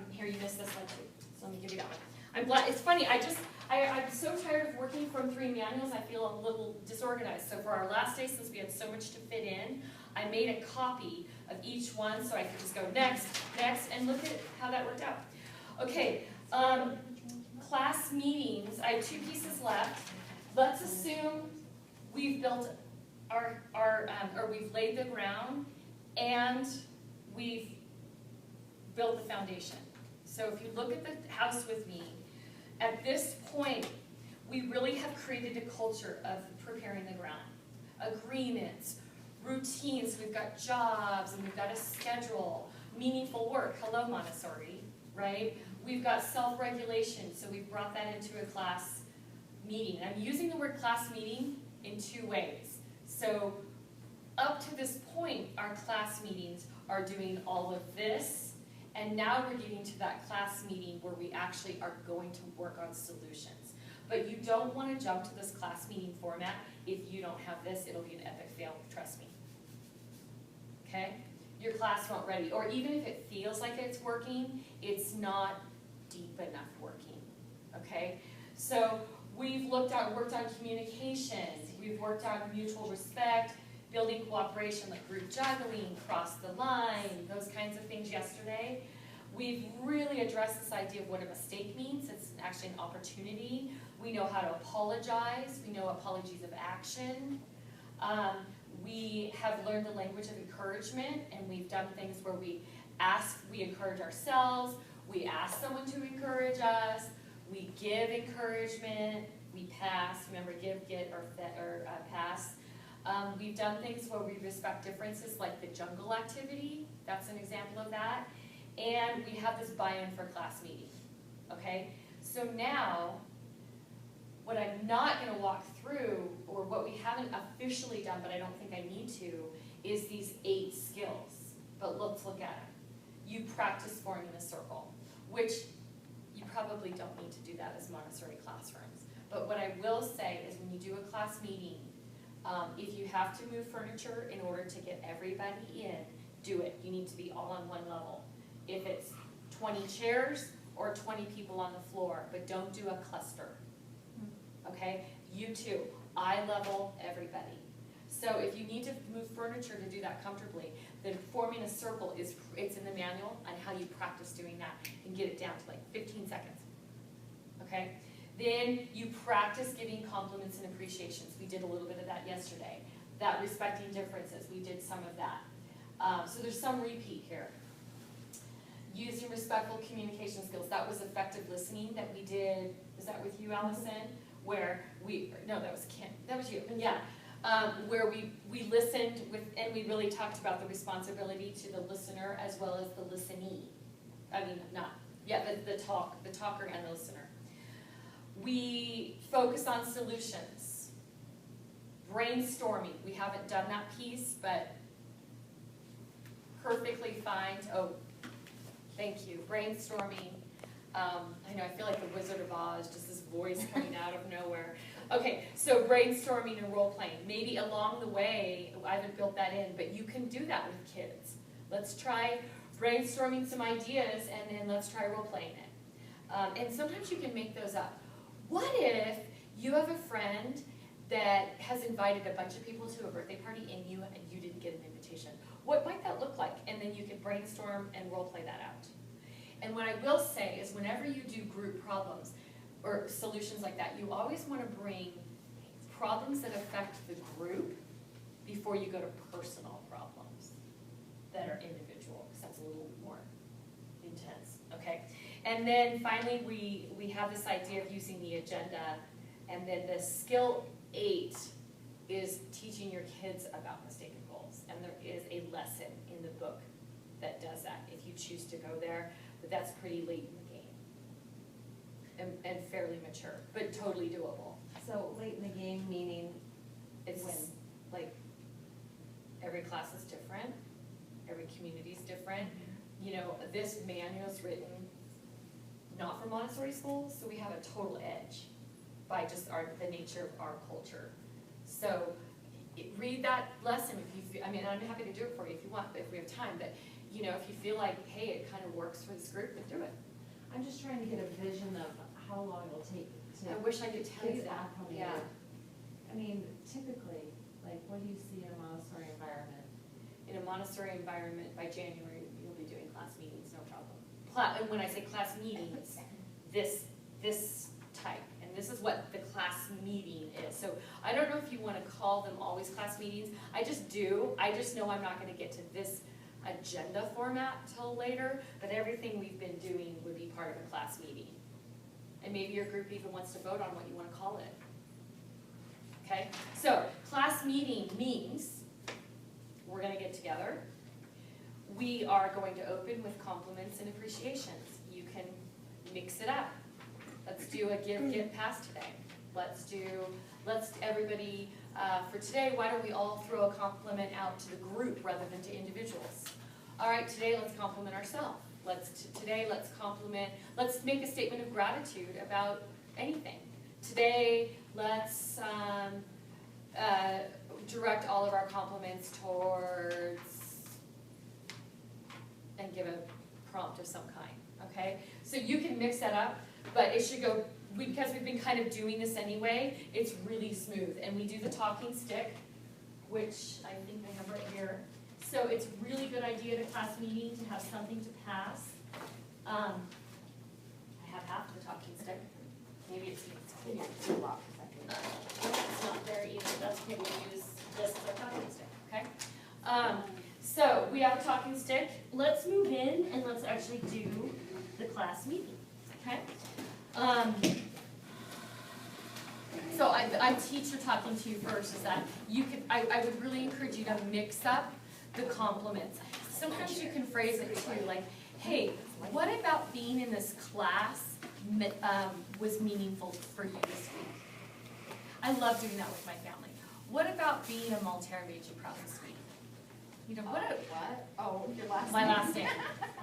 here you missed this one too, so let me give you that one. I'm glad, it's funny, I'm so tired of working from 3 manuals, I feel a little disorganized. So for our last day, since we had so much to fit in, I made a copy of each one so I could just go next, next, and look at how that worked out. Okay, class meetings, I have 2 pieces left. Let's assume we've built or we've laid the ground and we've built the foundation. So if you look at the house with me, at this point, we really have created a culture of preparing the ground. Agreements, routines, we've got jobs, and we've got a schedule, meaningful work, hello Montessori, right? We've got self-regulation, so we've brought that into a class meeting. I'm using the word class meeting in 2 ways. So up to this point, our class meetings are doing all of this, and now we're getting to that class meeting where we actually are going to work on solutions. But you don't want to jump to this class meeting format. If you don't have this, it'll be an epic fail, trust me. Okay? Your class won't ready, or even if it feels like it's working, it's not deep enough working. Okay? So we've worked on communication, we've worked on mutual respect, building cooperation like group juggling, cross the line, those kinds of things yesterday. We've really addressed this idea of what a mistake means. It's actually an opportunity. We know how to apologize. We know apologies of action. We have learned the language of encouragement, and we've done things where we encourage ourselves, we ask someone to encourage us, we give encouragement, we pass, remember give, get, or pass. We've done things where we respect differences, like the jungle activity, that's an example of that. And we have this buy-in for class meeting, okay? So now, what I'm not gonna walk through, or what we haven't officially done, but I don't think I need to, is these 8 skills. But let's look at them. You practice forming a circle, which you probably don't need to do that as Montessori classrooms. But what I will say is when you do a class meeting, if you have to move furniture in order to get everybody in, do it. You need to be all on one level. If it's 20 chairs or 20 people on the floor, but don't do a cluster. Okay? You too, eye level everybody. So if you need to move furniture to do that comfortably, then forming a circle it's in the manual on how you practice doing that and get it down to like 15 seconds. Okay? Then you practice giving compliments and appreciations. We did a little bit of that yesterday. That respecting differences, we did some of that. So there's some repeat here. Using respectful communication skills. That was effective listening that we did. Was that with you, Allison? Where no, that was Kim. That was you. Yeah. Where we listened with, and we really talked about the responsibility to the listener as well as the listenee. The talker and the listener. We focus on solutions. Brainstorming. We haven't done that piece, but perfectly fine. Oh, thank you. Brainstorming. I know, I feel like the Wizard of Oz, just this voice coming out of nowhere. Okay, so brainstorming and role playing. Maybe along the way, I haven't built that in, but you can do that with kids. Let's try brainstorming some ideas, and then let's try role playing it. And sometimes you can make those up. What if you have a friend that has invited a bunch of people to a birthday party and you didn't get an invitation? What might that look like? And then you can brainstorm and role play that out. And what I will say is whenever you do group problems or solutions like that, you always want to bring problems that affect the group before you go to personal problems that are individual, because that's a little more intense, okay? And then finally, we have this idea of using the agenda, and then the skill 8 is teaching your kids about mistaken goals, and there is a lesson in the book that does that if you choose to go there, but that's pretty late in the game and fairly mature, but totally doable. So late in the game meaning It's when? like every class is different, every community is different. You know, this manual is written not for Montessori schools, so we have a total edge by just the nature of our culture. So read that lesson if you feel, I'm happy to do it for you if you want, but if we have time, but you know, if you feel like, hey, it kind of works for this group, then do it. I'm just trying to get a vision of how long it'll take to I wish I could tell you kids that. acclimated. Yeah. I mean, typically, like, what do you see in a Montessori environment? In a Montessori environment, by January, you'll be doing class meetings, no problem. And when I say class meetings, this type, and this is what the class meeting is. So I don't know if you want to call them always class meetings. I just do. I just know I'm not going to get to this agenda format till later, but everything we've been doing would be part of a class meeting. And maybe your group even wants to vote on what you want to call it. Okay, so class meeting means we're going to get together. We are going to open with compliments and appreciations. You can mix it up. Let's do a give, get, pass today. Let's everybody, for today, why don't we all throw a compliment out to the group rather than to individuals? All right, today let's compliment ourselves. Today let's make a statement of gratitude about anything. Today, let's direct all of our compliments towards, and give a prompt of some kind, okay? So you can mix that up, but it should go, because we've been kind of doing this anyway, it's really smooth. And we do the talking stick, which I think I have right here. So it's a really good idea at a class meeting to have something to pass. I have half the talking stick. Maybe it's It's a lot. it's not there either. That's okay. We'll use this as our talking stick. Okay. So we have a talking stick. Let's move in and let's actually do the class meeting. Okay. So I teacher talking to you first is that you could. I would really encourage you to mix up the compliments. Sometimes you can phrase it too, like, hey, what about being in this class was meaningful for you this week? I love doing that with my family. What about being a Maltera made you proud this week? You know, What? Oh, your last my name. last name.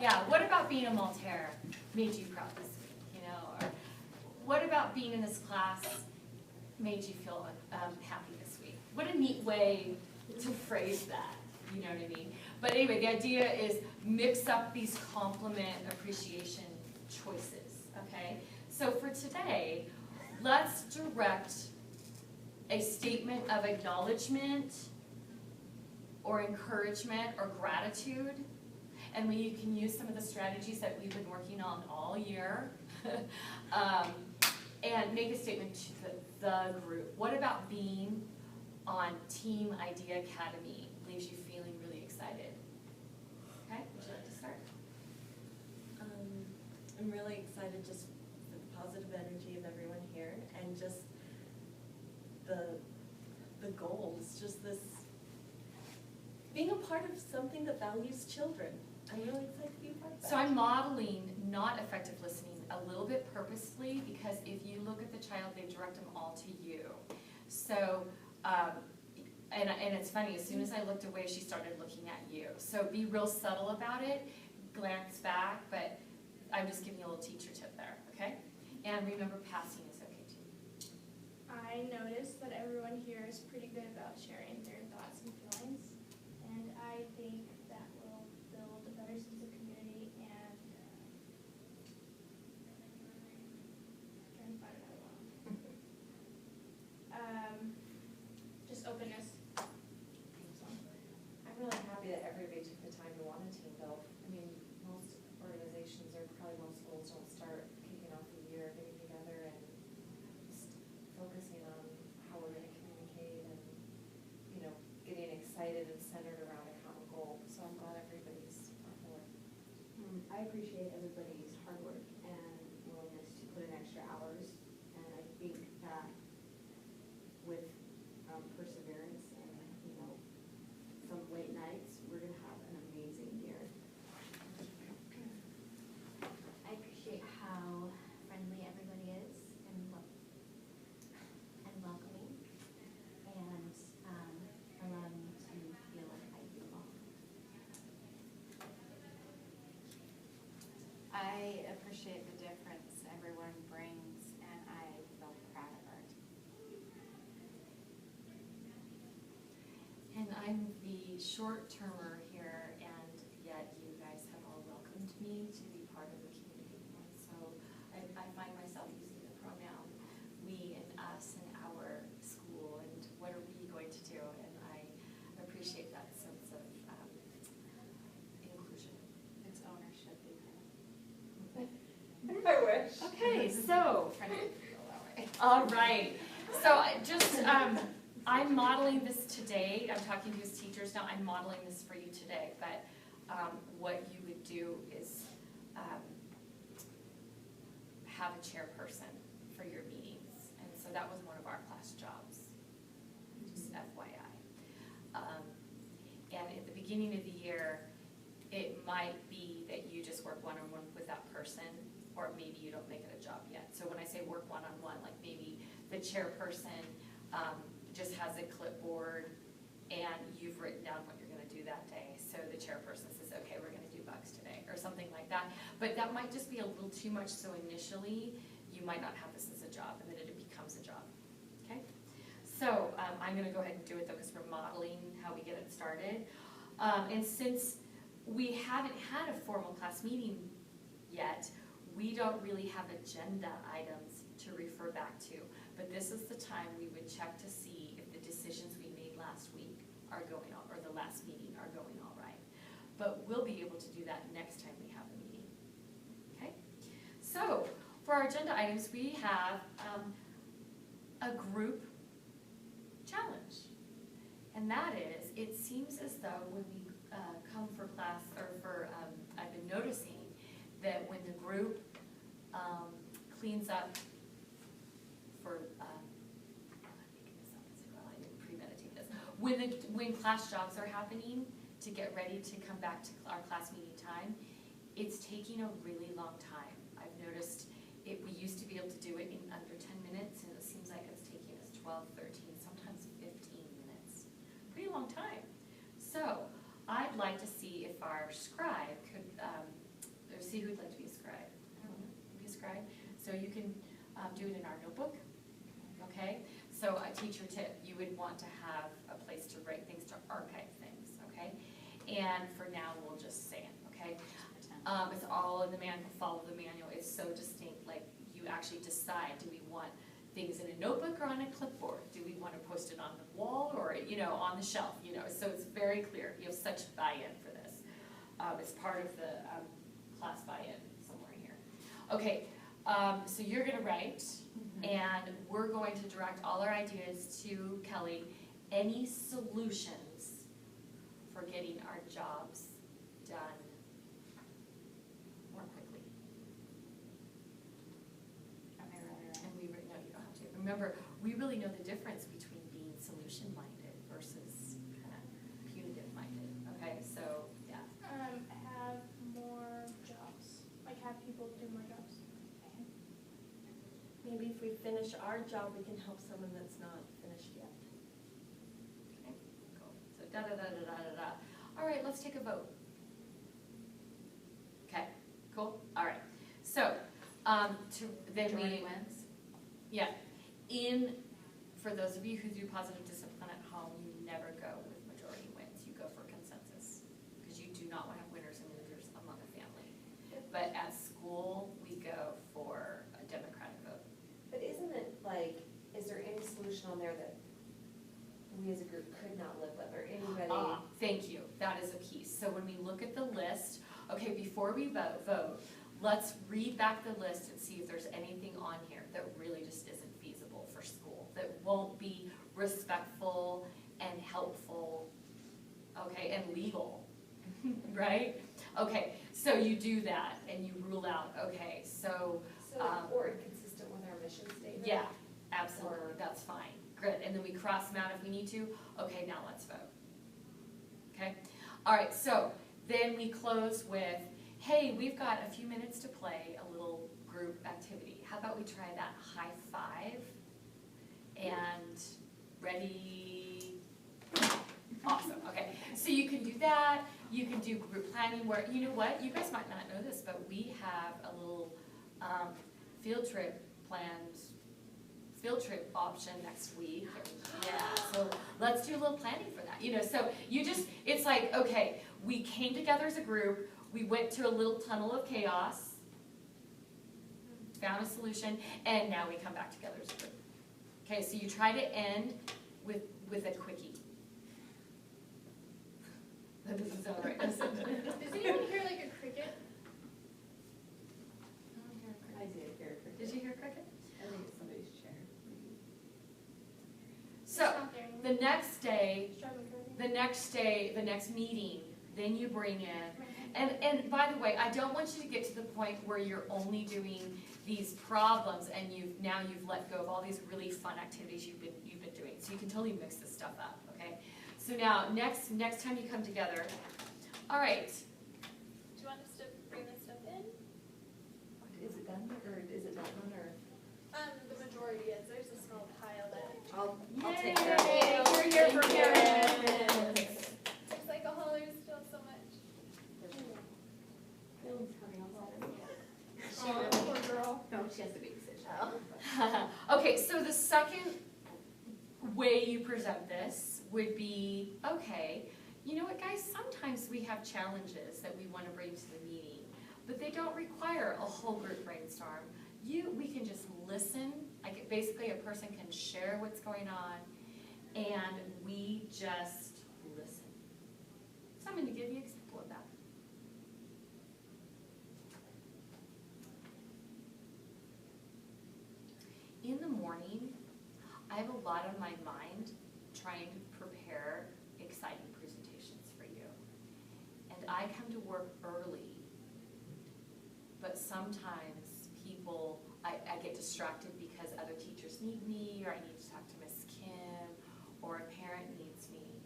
Yeah, what about being a Maltera made you proud this week? You know, or what about being in this class made you feel happy this week? What a neat way to phrase that. You know what I mean? But anyway, the idea is mix up these compliment appreciation choices, okay? So for today, let's direct a statement of acknowledgement or encouragement or gratitude. And we can use some of the strategies that we've been working on all year. and make a statement to the group. What about being on Team Idea Academy leaves you feeling really excited? Okay, would you like to start? I'm really excited just for the positive energy of everyone here and just the goals, just this, being a part of something that values children. I'm really excited to be a part of that. So I'm modeling not effective listening a little bit purposefully, because if you look at the child, they direct them all to you. So, and it's funny, as soon as I looked away, she started looking at you. So be real subtle about it, glance back, but I'm just giving you a little teacher tip there, okay? And remember, passing is okay too. I noticed that everyone here is pretty good about sharing their thoughts and feelings, and I think that will build a better sense of community and trying to find another one. Just openness. I'm really happy that everybody took the time to want to team build. I mean, most organizations, or probably most schools, don't start kicking off the year, getting together and just focusing on how we're going to communicate and, you know, getting excited and centered around a common goal. So I'm glad everybody's on board. I appreciate everybody's hard work and willingness to put in extra hours, and I think that with perseverance and, you know, some late nights, we're gonna have an amazing year. I appreciate how friendly everybody is and welcoming, and allowing me to feel like I belong. I appreciate the difference everyone brings, and I feel proud of our team. And I'm the short-termer here, and yet you guys have all welcomed me to be part of the community. And so I find myself using the pronoun we and us and our school, and what are we going to do? And I appreciate that sense of inclusion. It's ownership, you I wish. Okay, so, trying to feel that way. all right. So I just, I'm modeling this today. I'm talking to his teachers now. I'm modeling this for you today. But what you would do is have a chairperson for your meetings. And so that was one of our class jobs, just FYI. And at the beginning of the year, it might be that you just work one-on-one with that person, or maybe you don't make it a job yet. So when I say work one-on-one, like maybe the chairperson just has a clipboard and you've written down what you're gonna do that day. So the chairperson says, okay, we're gonna do bugs today, or something like that. But that might just be a little too much, so initially, you might not have this as a job, and then it becomes a job, okay? So I'm gonna go ahead and do it though, because we're modeling how we get it started. And since we haven't had a formal class meeting yet, we don't really have agenda items to refer back to. But this is the time we would check to see if the decisions we made last week are going on, or the last meeting are going all right. But we'll be able to do that next time we have a meeting, okay? So, for our agenda items, we have a group challenge. And that is, it seems as though when we come for class, or for, I've been noticing that when the group cleans up for, I'm making this up as well, I didn't premeditate this. When class jobs are happening to get ready to come back to our class meeting time, it's taking a really long time. I've noticed we used to be able to do it in under 10 minutes, and it seems like it's taking us 12, 13, sometimes 15 minutes. Pretty long time. So I'd like to see if our scribe could, or see who'd like to be a scribe. Be a scribe. So you can do it in our notebook, okay? So a teacher tip, you would want to have a place to write things, to archive things, okay? And for now, we'll just say it, okay? It's all in the manual, follow the manual. It's so distinct, like you actually decide, do we want things in a notebook or on a clipboard? Do we want to post it on the wall or, on the shelf, So it's very clear. You have such buy-in for this. It's part of the class buy-in somewhere here. Okay, So you're gonna write, and we're going to direct all our ideas to Kelly. Any solutions for getting our jobs done more quickly? Okay, right. And we, no, you don't have to. Remember, we really know the difference between being solution-minded versus kind of punitive-minded, okay? So, yeah. Have more jobs, like have people do more jobs. Maybe if we finish our job, we can help someone that's not finished yet. Okay, cool. So da-da-da-da-da-da-da. All right, let's take a vote. Okay, cool, all right. So, then Majority we, wins. yeah, for those of you who do positive discipline at home, you never go with majority wins, you go for consensus. Because you do not want to have winners and losers among a family. But at school, we go for a democratic vote. But isn't it like, is there any solution on there that we as a group could not live with, or anybody? Thank you, that is a piece. So when we look at the list, okay, before we vote, let's read back the list and see if there's anything on here that really just isn't feasible for school, that won't be respectful and helpful, okay, and legal, right? Okay, so you do that and you rule out, okay, so, Or inconsistent with our mission statement? yeah, absolutely, that's fine, good. And then we cross them out if we need to. Okay, now let's vote. Okay, all right, so then we close with, hey, we've got a few minutes to play a little group activity. How about we try that high five? And ready? Awesome, okay. So you can do that. You can do group planning where, you know what, you guys might not know this, but we have a little field trip option next week. Yeah, so let's do a little planning for that. You know, so you just, it's like, okay, we came together as a group, we went to a little tunnel of chaos, found a solution, and now we come back together as a group. Okay, so you try to end with a quickie. That doesn't sound right, does it? Does anyone hear like a cricket? I did hear cricket. Did you hear cricket? I think it's somebody's chair. So, It's not there anymore. the next day, Struggling for it. the next meeting, then you bring in, and by the way, I don't want you to get to the point where you're only doing these problems and you've let go of all these really fun activities you've been doing. So you can totally mix this stuff up, okay? So now, next time you come together, all right, Do you want us to bring this stuff in? Is it done, or is it not done, or? The majority is, there's a small pile that. I'll take care of it. Yay, you're here for parents. There's like, oh, there's still so much. Oh, poor girl. No, she has to babysit. okay, so the second way you present this would be, okay, you know what guys, sometimes we have challenges that we want to bring to the meeting, but they don't require a whole group brainstorm. We can just listen, like basically a person can share what's going on, and we just listen. So I'm going to give you an example of that. In the morning, I have a lot on my mind trying to prepare exciting presentations for you. And I come to work early, but sometimes I get distracted because other teachers need me, or I need to talk to Miss Kim, or a parent needs me.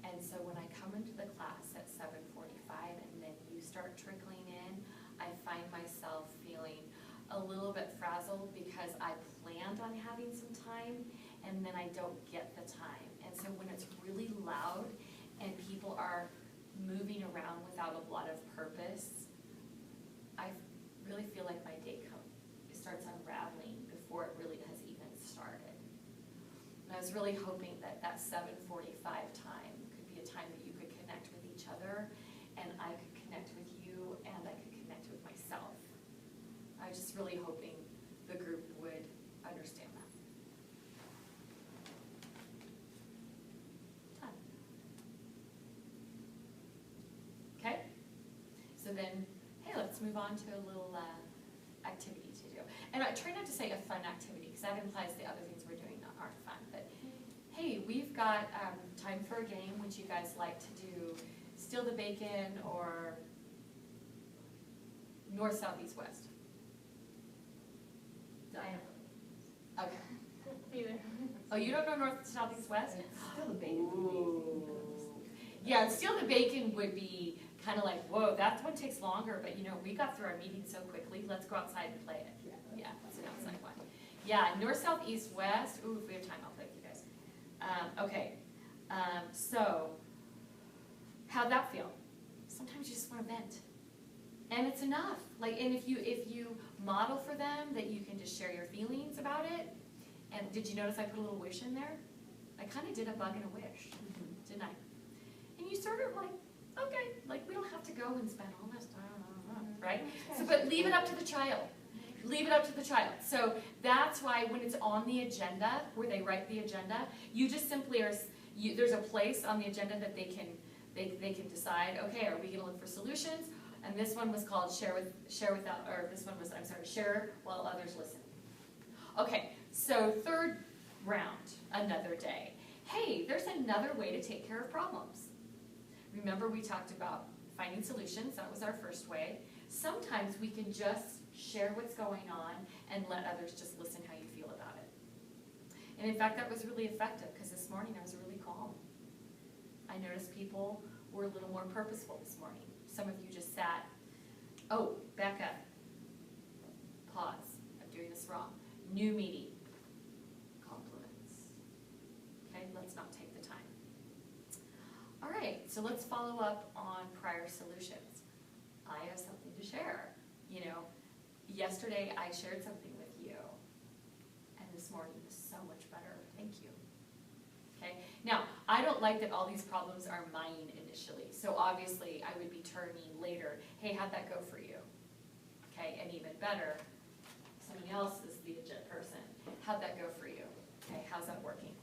And so when I come into the class at 7:45 and then you start trickling in, I find myself feeling a little bit frazzled because I planned on having some time and then I don't get the time. And so when it's really loud and people are moving around without a lot of purpose, I really feel like my day starts unraveling before it really has even started. And I was really hoping that that 7:45 time could be a time that you could connect with each other, and I could connect with you, and I could connect with myself. I was just really hoping the group would understand that. Done. Okay? So then, hey, let's move on to a little activity to do. And I try not to say a fun activity, because that implies the other things we're doing aren't fun. But hey, we've got time for a game. Would you guys like to do steal the bacon or north, south, east, west? Okay. Either. Oh, you don't know north, south, east, west? Still the bacon. Yeah, steal the bacon would be kind of like, whoa, that one takes longer, but you know, we got through our meeting so quickly, let's go outside and play it. Yeah, it's an outside one. Yeah, north, south, east, west, ooh, if we have time, I'll play with you guys. Okay, so, how'd that feel? Sometimes you just want to vent. And it's enough. Like, and if you model for them that you can just share your feelings about it, and did you notice I put a little wish in there? I kind of did a bug and a wish, didn't I? And you sort of like, okay, like we don't have to go and spend all this time, right? So, but leave it up to the child. Leave it up to the child. So that's why when it's on the agenda, where they write the agenda, you just simply are, there's a place on the agenda that they can decide, okay, are we gonna look for solutions? And this one was called share without, or this one was, I'm sorry, share while others listen. Okay, so third round, another day. Hey, there's another way to take care of problems. Remember we talked about finding solutions, that was our first way. Sometimes we can just share what's going on and let others just listen how you feel about it. And in fact, that was really effective because this morning I was really calm. I noticed people were a little more purposeful this morning. Some of you just sat, oh, back up, pause, I'm doing this wrong. New meeting, compliments. Okay, let's not take the time. All right, so let's follow up on prior solutions. I have something to share. You know, yesterday I shared something with you, and this morning was so much better. Thank you. Okay, now I don't like that all these problems are mine initially, so obviously I would be turning later, hey, how'd that go for you? Okay, and even better, someone else is the agent person. How'd that go for you? Okay, how's that working?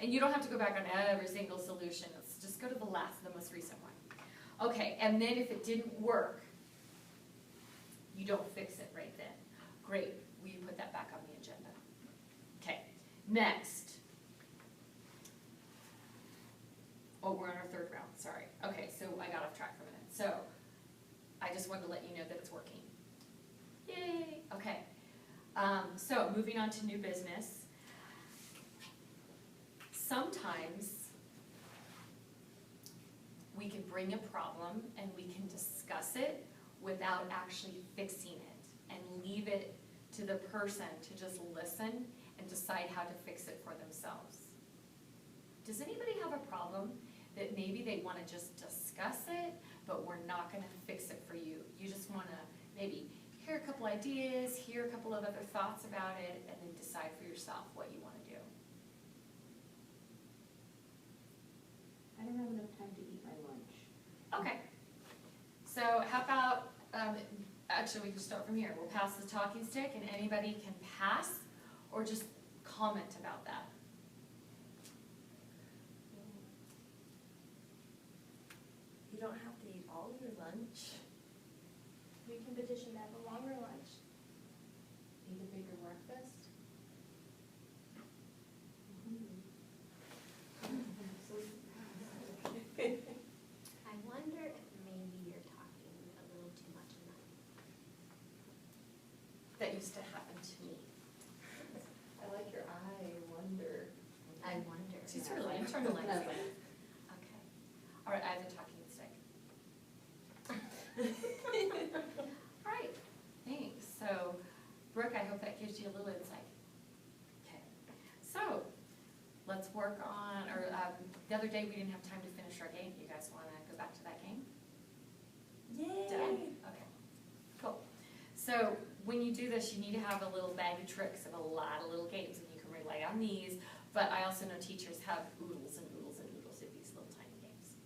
And you don't have to go back on every single solution. Let's just go to the most recent one. Okay, and then if it didn't work, you don't fix it right then. Great, will you put that back on the agenda? Okay, next. Oh, we're on our third round, sorry. Okay, so I got off track for a minute. So, I just wanted to let you know that it's working. Yay, okay. So, moving on to new business. Sometimes we can bring a problem and we can discuss it without actually fixing it and leave it to the person to just listen and decide how to fix it for themselves. Does anybody have a problem that maybe they want to just discuss it, but we're not going to fix it for you? You just want to maybe hear a couple ideas, hear a couple of other thoughts about it, and then decide for yourself what you want to do. I don't have enough time to eat my lunch. Okay. So how about, actually we can start from here. We'll pass the talking stick and anybody can pass or just comment about that. You don't have to eat all of your lunch. We can petition to have a longer lunch. Eat a bigger breakfast? I wonder if maybe you're talking a little too much in that. That used to happen to me. I like your I wonder. I wonder. She's really internalizing it. Okay. All right, I have the talking stick. All right, thanks. So, Brooke, I hope that gives you a little insight. Okay. So, let's work on, or the other day we didn't have time to finish our game. You guys want to go back to that game? Yay! Done? Okay, cool. So when you do this, you need to have a little bag of tricks and a lot of little games, and you can rely on these, but I also know teachers have oodles and oodles and oodles of these little tiny games.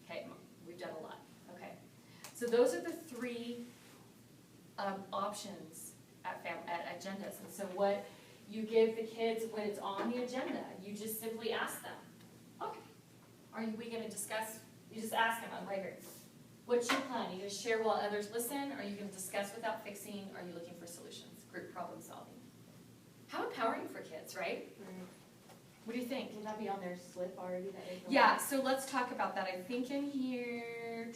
Okay, we've done a lot. Okay, so those are the three options at agendas, and so what you give the kids when it's on the agenda, you just simply ask them, okay, are we going to discuss, you just ask them, I'm right here. What's your plan? Are you gonna share while others listen? Are you gonna discuss without fixing? Are you looking for solutions? Group problem solving. How empowering for kids, right? What do you think? Will that be on their slip already that they fill Yeah, out? so let's talk about that. I think in here,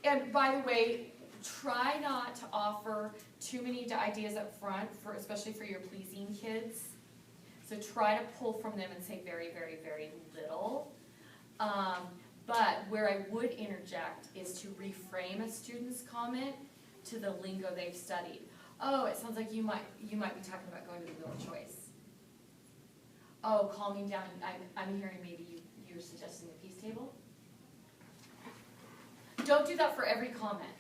and by the way, try not to offer too many ideas up front, especially for your pleasing kids. So try to pull from them and say very, very, very little. But where I would interject is to reframe a student's comment to the lingo they've studied. Oh, it sounds like you might be talking about going to the wheel of choice. Oh, calming down, I'm hearing maybe you're suggesting the peace table. Don't do that for every comment,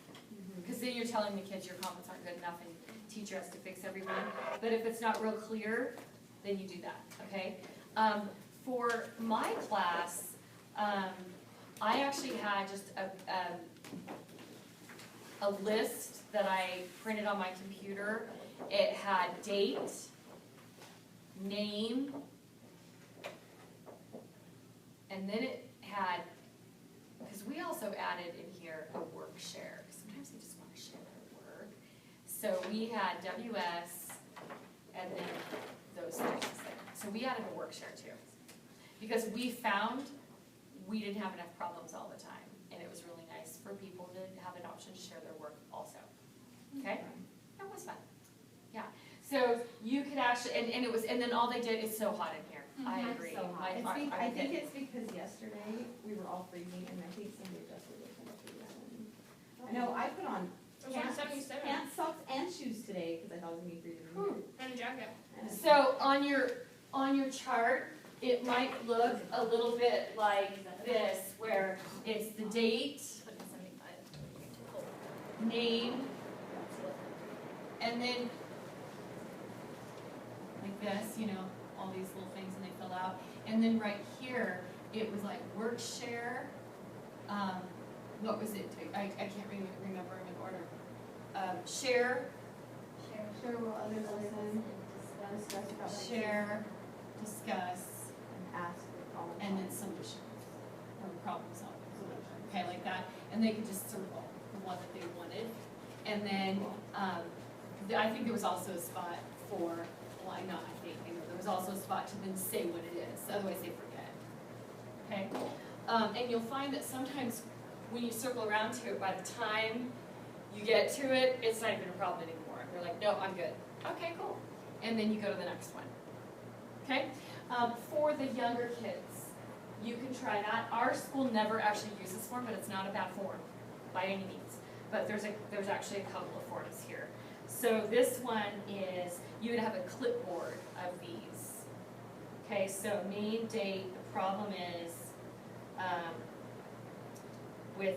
because then you're telling the kids your comments aren't good enough and teacher has to fix everyone. But if it's not real clear, then you do that, okay? For my class, I actually had just a list that I printed on my computer. It had date, name, and then it had, because we also added in here a work share. Sometimes they just want to share their work. So we had WS and then those things there. So we added a work share too. Because we found we didn't have enough problems all the time. And it was really nice for people to have an option to share their work also. Okay? That was fun. Yeah. So you could actually, and then all they did is so hot in here. I agree. So hot. I think it's because yesterday we were all freezing and I think somebody adjusted the temperature. I know I put on It was on 77. pants, socks, and shoes today because I thought it was gonna be freezing. in here. And a jacket. So on your chart, it might look a little bit like this, where it's the date, name, and then like this, you know, all these little things and they fill out. And then right here, it was like work share. What was it? I can't remember them in order. Share, Share will others listen, discuss about like share, discuss, and ask for problems. and then solutions, or problem solving, okay, like that, and they could just circle the one that they wanted. And then, I think there was also a spot for, well, I think, there was also a spot to then say what it is, otherwise they forget, okay? And you'll find that sometimes when you circle around to it, by the time you get to it, it's not even a problem anymore. They're like, no, I'm good. Okay, cool. And then you go to the next one, okay? For the younger kids, you can try that. Our school never actually uses form, but it's not a bad form by any means. But there's actually a couple of forms here. So this one is, you would have a clipboard of these. Okay, so name, date, the problem is,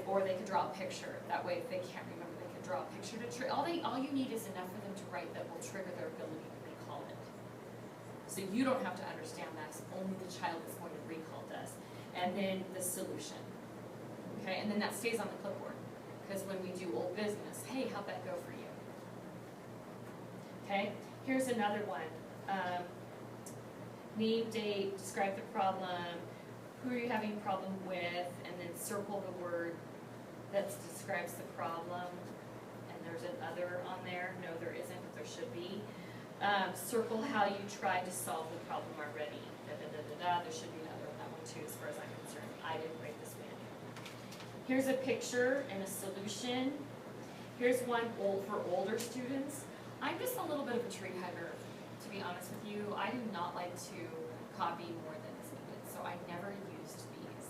or they could draw a picture. That way if they can't remember, they could draw a picture to all you need is enough for them to write that will trigger their ability to recall it. So you don't have to understand that, only the child is going to recall does. And then the solution. Okay, and then that stays on the clipboard. Because when we do old business, hey, how'd that go for you? Okay, here's another one. Name, date, describe the problem, who are you having a problem with, and then circle the word that describes the problem. And there's another on there. No, there isn't, but there should be. Circle how you tried to solve the problem already. There should be another on that one too, as far as I'm concerned. I didn't write this one. Here's a picture and a solution. Here's one for older students. I'm just a little bit of a tree hugger, to be honest with you. I do not like to copy more than is needed, so I never used these.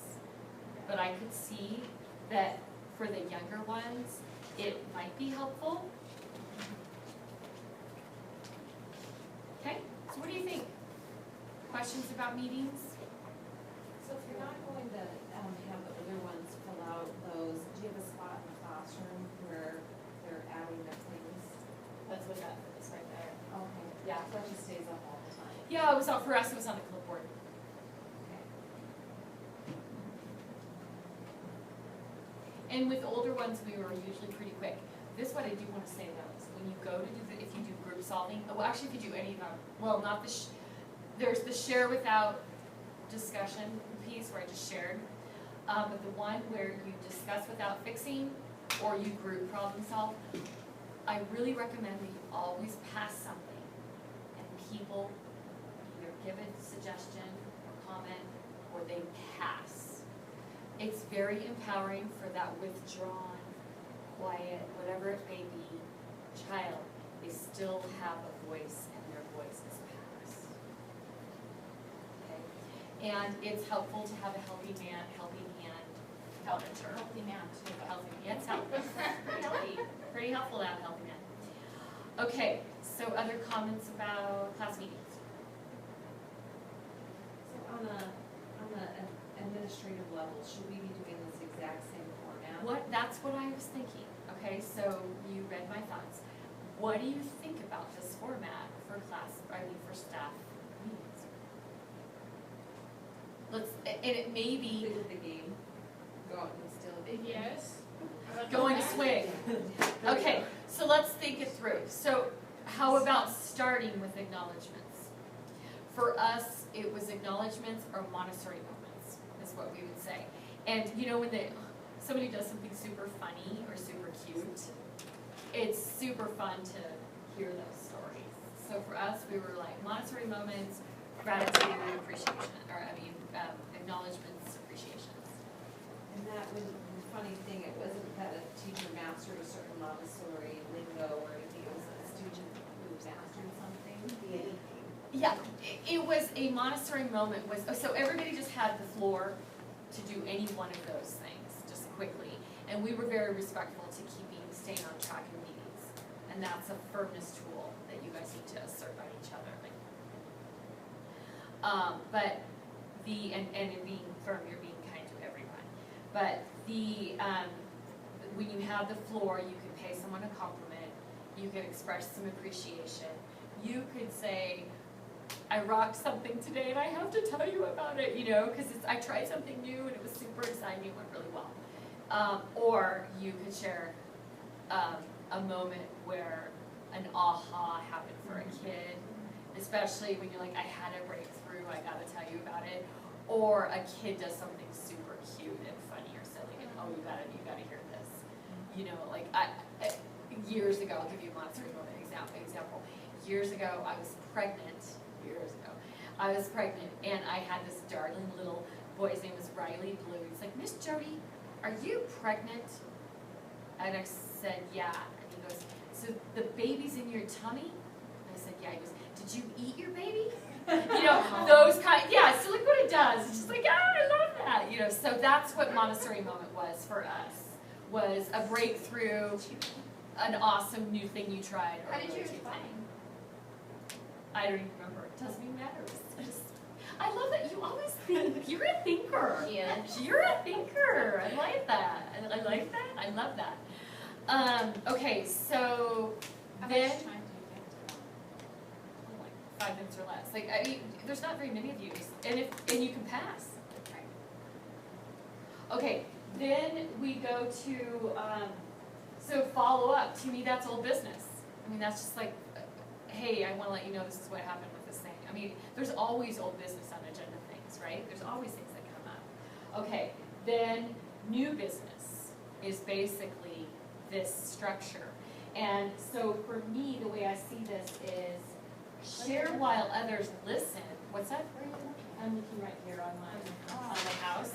But I could see that for the younger ones, it might be helpful. Okay, so what do you think? Questions about meetings? So if you're not going to have the other ones fill out those, do you have a spot in the classroom where they're adding their things? That's what that is right there. Okay. Yeah. So it just stays up all the time. Yeah, it was not for us, it was on the clipboard. And with older ones, we were usually pretty quick. This what I do want to say though, is when you go to do if you do group solving, well actually if you do any of them, well not there's the share without discussion piece where I just shared. But the one where you discuss without fixing, or you group problem solve, I really recommend that you always pass something, and people either give a suggestion or comment, or they pass. It's very empowering for that withdrawn, quiet, whatever it may be, child. They still have a voice, and their voice is passed. Okay? And it's helpful to have a helping hand monitor. Healthy man too. Healthy, yeah, it's helpful, pretty healthy, pretty helpful to have a healthy man. Okay, so other comments about class meetings? So on a administrative level, should we be doing this exact same format? That's what I was thinking, okay, so you read my thoughts. What do you think about this format for for staff meetings? And it may be Look at the game, go out and steal a big. Yes. going to swing. Okay, so let's think it through. So how about starting with acknowledgements? For us, it was acknowledgements or Montessori moments, is what we would say. And you know, when somebody does something super funny or super cute, it's super fun to hear those stories. So for us, we were like Montessori moments, gratitude, appreciation, acknowledgements, appreciations. And that was the funny thing, it wasn't that a teacher mastered a certain Montessori lingo or anything, it was a student who mastered something. Yeah, it was a Montessori moment so everybody just had the floor to do any one of those things, just quickly. And we were very respectful to staying on track in meetings. And that's a firmness tool that you guys need to assert on each other. But and in being firm, you're being kind to everyone. But when you have the floor, you can pay someone a compliment, you can express some appreciation. You could say, I rocked something today and I have to tell you about it, because I tried something new and it was super exciting, it went really well. Or you could share a moment where an aha happened for a kid, especially when you're like, I had a breakthrough, I gotta tell you about it. Or a kid does something super cute and funny or silly, and oh, you gotta hear this. Years ago, I'll give you a Montessori moment example. Years ago, I was pregnant, and I had this darling little boy, his name was Riley Blue. He's like, Miss Jody, are you pregnant? And I said, yeah. And he goes, so the baby's in your tummy? And I said, yeah. He goes, did you eat your baby? Those kind, yeah, so look what it does. It's just like, I love that. So that's what Montessori moment was for us, was a breakthrough, an awesome new thing you tried. Or How did you really explain? I don't even remember. It doesn't even matter. I love that you always think. You're a thinker. Yeah. You're a thinker. I like that. I like that. I love that. Okay, so How then. much time do you get to Like 5 minutes or less. There's not very many of you, and you can pass. Okay, then we go to so follow up. To me, that's old business. That's just like, hey, I want to let you know this is what happened with this thing. There's always old business on agenda things, right? There's always things that come up. Okay, then new business is basically this structure. And so for me, the way I see this is share while others listen. What's that? I'm looking right here on my house.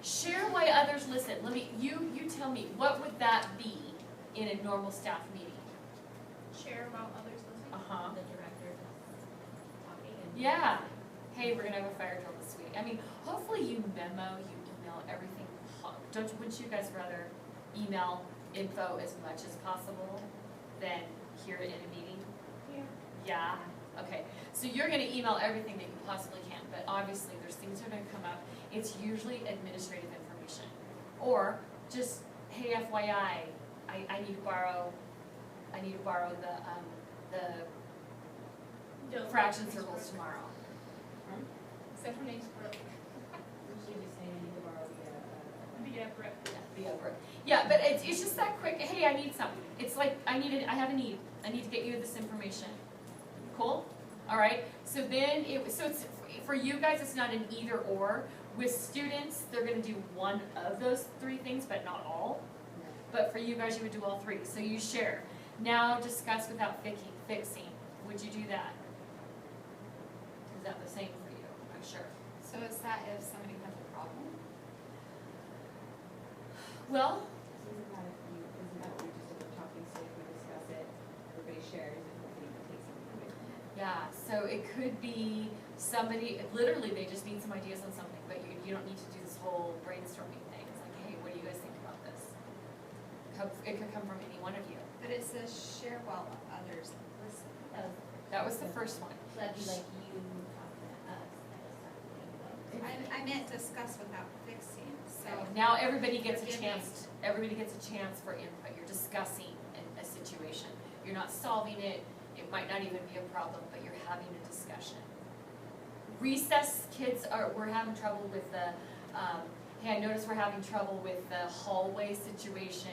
Share while others listen. You tell me, what would that be in a normal staff meeting? Share while others listen. Uh-huh. The director talking and. Yeah. Hey, we're gonna have a fire drill this week. Hopefully you memo, you email everything. Wouldn't you guys rather email info as much as possible than hear it in a meeting? Yeah. Okay. So you're gonna email everything that you possibly can, but obviously there's things that are gonna come up. It's usually administrative information, or just, hey, FYI, I need to borrow the fraction circles tomorrow. Except for name's Brooke. Usually we say you need to borrow The Brooke. Yeah, but it's just that quick, hey, I need something. It's like, I have a need. I need to get you this information. Cool? All right, so then, it's for you guys, it's not an either or. With students, they're gonna do one of those three things, but not all. But for you guys, you would do all three, so you share. Now discuss without fixing, would you do that? Is that the same for you? I'm sure. So is that if somebody has a problem? Well, Isn't that what we just were talking, so if we discuss it, everybody shares, and hopefully we take something away from it. yeah, so it could be somebody, literally, they just need some ideas on something, but you don't need to do this whole brainstorming thing. It's like, hey, what do you guys think about this? It could come from any one of you. But it says share while others listen. That was the first one. So that'd be like you talking to us, I meant discuss without fixing, so. Now everybody gets a Forgiving. chance for input. You're discussing a situation. You're not solving it. It might not even be a problem, but you're having a discussion. Recess kids we're having trouble with the, hey, I noticed we're having trouble with the hallway situation.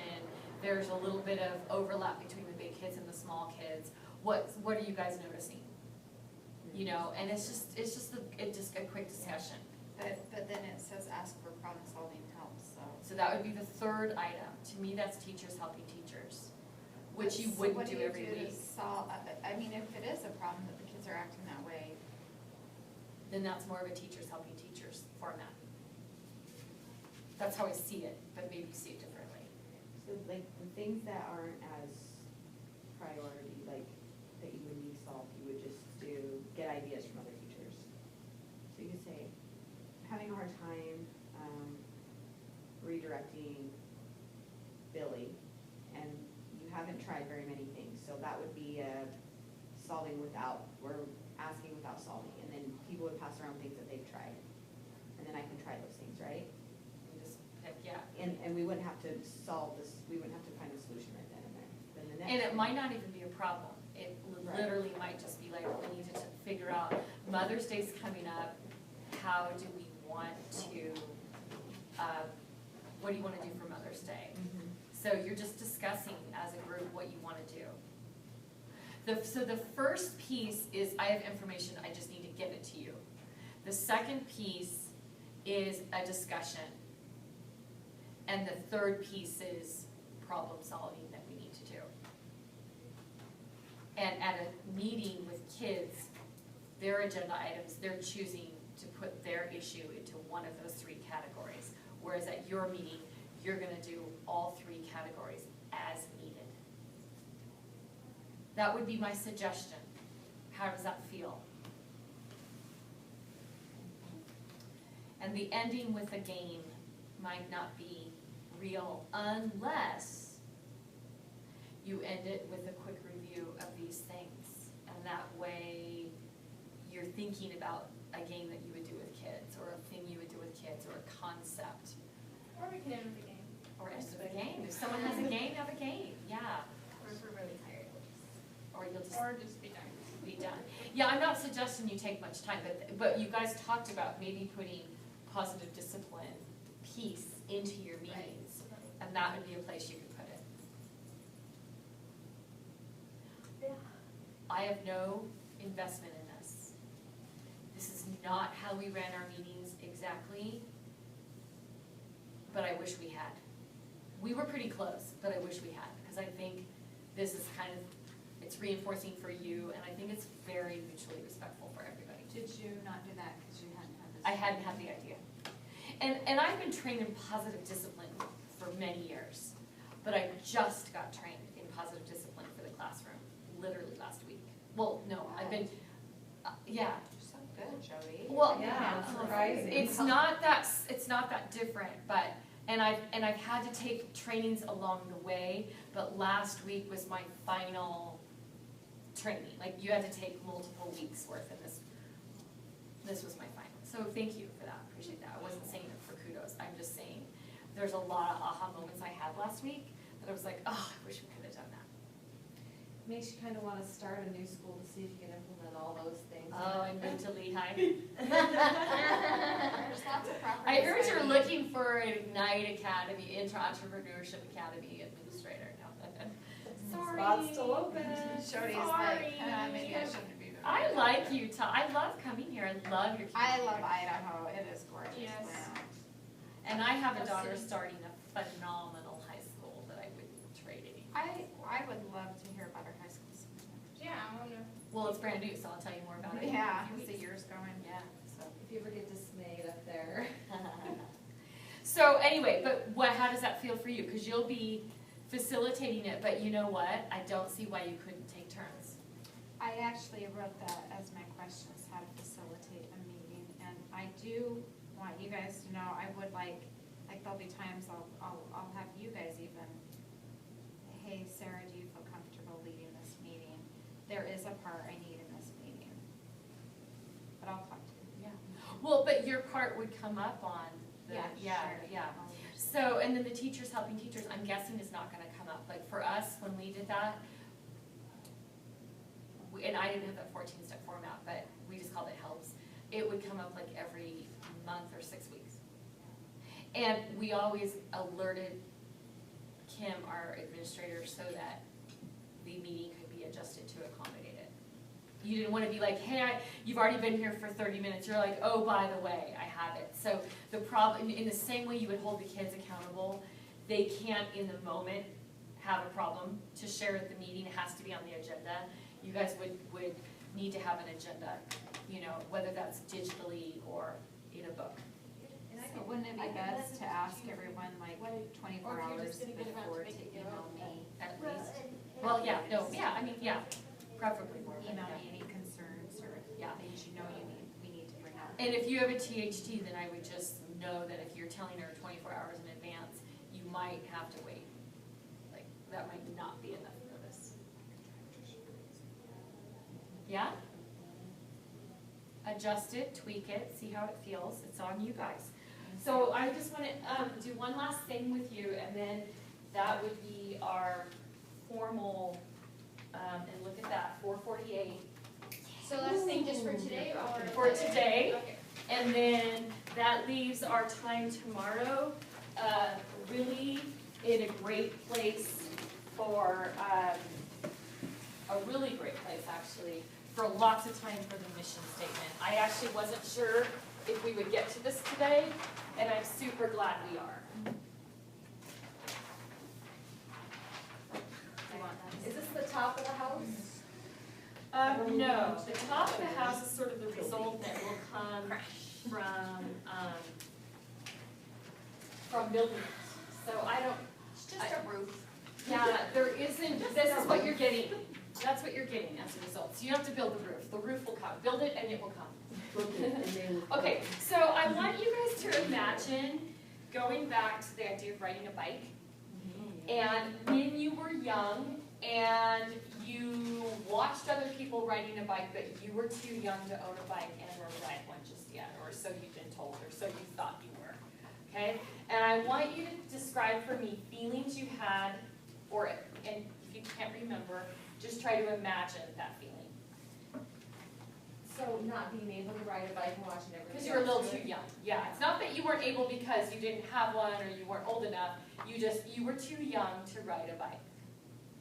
There's a little bit of overlap between the big kids and the small kids. What are you guys noticing? You know, and it's just a quick discussion. But then it says ask for problem solving help, so. So that would be the third item. To me, that's teachers helping teachers, which you wouldn't do every week. I mean, if it is a problem that the kids are acting that way, Then that's more of a teachers helping teachers format. That's how I see it, but maybe you see it differently. So like the things that aren't as priority, like that you would need solved, you would just get ideas from other teachers. So you could say, having a hard time redirecting Billy, and you haven't tried very many things, so that would be solving without, we're asking without solving, and then people would pass around things that they've tried, and then I can try those things, right? You just pick, yeah. And we wouldn't have to solve this, we wouldn't have to find a solution right then and there. Then the next And it thing- might not even be a problem. It Right. literally might just be like, we need to figure out, Mother's Day's coming up, how do we want to, what do you wanna do for Mother's Day? Mhm. So you're just discussing as a group what you wanna do. So the first piece is, I have information, I just need to give it to you. The second piece is a discussion. And the third piece is problem solving that we need to do. And at a meeting with kids, their agenda items, they're choosing to put their issue into one of those three categories. Whereas at your meeting, you're gonna do all three categories as needed. That would be my suggestion. How does that feel? And the ending with a game might not be real unless you end it with a quick review of these things. And that way, you're thinking about a game that you would do with kids, or a thing you would do with kids, or a concept. Or we can end with a game. Or end of a game. If someone has a game, have a game, yeah. or if we're really tired, Or you'll just Or just be done. be done. Yeah, I'm not suggesting you take much time, but you guys talked about maybe putting positive discipline piece into your meetings. And that would be a place you could put it. Yeah. I have no investment in this. This is not how we ran our meetings exactly, but I wish we had. We were pretty close, but I wish we had, because I think this is kind of, it's reinforcing for you, and I think it's very mutually respectful for everybody. did you not do that because you hadn't had this? I hadn't had the idea. And I've been trained in positive discipline for many years, but I just got trained in positive discipline for the classroom, literally last week. Well, no, I've been, yeah. You're so good, Jody. Well, Yeah, surprising. it's not that different, but, and I've had to take trainings along the way, but last week was my final training. Like, you had to take multiple weeks worth, and this was my final. So thank you for that, appreciate that. I wasn't saying it for kudos, I'm just saying, there's a lot of aha moments I had last week that I was like, oh, I wish we could have done that. Makes you kind of want to start a new school to see if you can implement all those things. Oh, and move to Lehigh. There's lots of properties. I heard you're that- looking for an Ignite Academy, Entrepreneurship Academy administrator now. Sorry. Spot's still open. Jody's Sorry. like, maybe I shouldn't be. I like Utah. I love coming here. I love your I community. love Idaho, it is gorgeous. Yes. Wow. And I have a Love daughter city. starting a phenomenal high school that I wouldn't trade any. I would love to hear about our high schools. Yeah, I wonder. Well, it's brand new, so I'll tell you more about it. in a Yeah, few how's the weeks. years going? Yeah, so. If you ever get dismayed up there. So anyway, but how does that feel for you? Because you'll be facilitating it, but you know what? I don't see why you couldn't take turns. I actually wrote that as my question, is how to facilitate a meeting, and I do want you guys to know, I would like there'll be times I'll have you guys even, hey, Sarah, do you feel comfortable leading this meeting? There is a part I need in this meeting. But I'll talk to you. Yeah. Well, but your part would come up on the, yeah. I'll leave. So, and then the teachers helping teachers, I'm guessing is not gonna come up. Like for us, when we did that, and I didn't have that 14-step format, but we just called it helps. It would come up like every month or 6 weeks. And we always alerted Kim, our administrator, so that the meeting could be adjusted to accommodate it. You didn't wanna be like, hey, you've already been here for 30 minutes. You're like, oh, by the way, I have it. So the problem, in the same way you would hold the kids accountable, they can't in the moment have a problem to share at the meeting. It has to be on the agenda. You guys would need to have an agenda, you know, whether that's digitally or in a book. So wouldn't it be best to ask everyone like 24 hours before to email me, At least. Well, yeah, no, yeah, I mean, yeah, preferably more. but email yeah. me any concerns or Yeah. things you know we need to bring up? And if you have a THT, then I would just know that if you're telling her 24 hours in advance, you might have to wait. Like, that might not be enough notice. Yeah? Adjust it, tweak it, see how it feels. It's on you guys. So I just want to do one last thing with you, and then that would be our formal, and look at that, 4:48 So last thing just for today or? for today. Okay. And then that leaves our time tomorrow, really in a great place for, a really great place actually, for lots of time for the mission statement. I actually wasn't sure if we would get to this today, and I'm super glad we are. Is this the top of the house? No, the top of the house is sort of the result that will come from building it. So I don't, It's just a roof. yeah, there isn't, this is what you're getting. That's what you're getting as a result. So you don't have to build the roof. The roof will come. Build it and it will come. Okay, so I want you guys to imagine going back to the idea of riding a bike. And when you were young and you watched other people riding a bike, but you were too young to own a bike and or ride one just yet, or so you've been told, or so you thought you were. Okay? And I want you to describe for me feelings you had, or, and if you can't remember, just try to imagine that feeling. So not being able to ride a bike and watching everybody. Because you were a little else do too it? young. Yeah, it's not that you weren't able because you didn't have one or you weren't old enough. You were too young to ride a bike.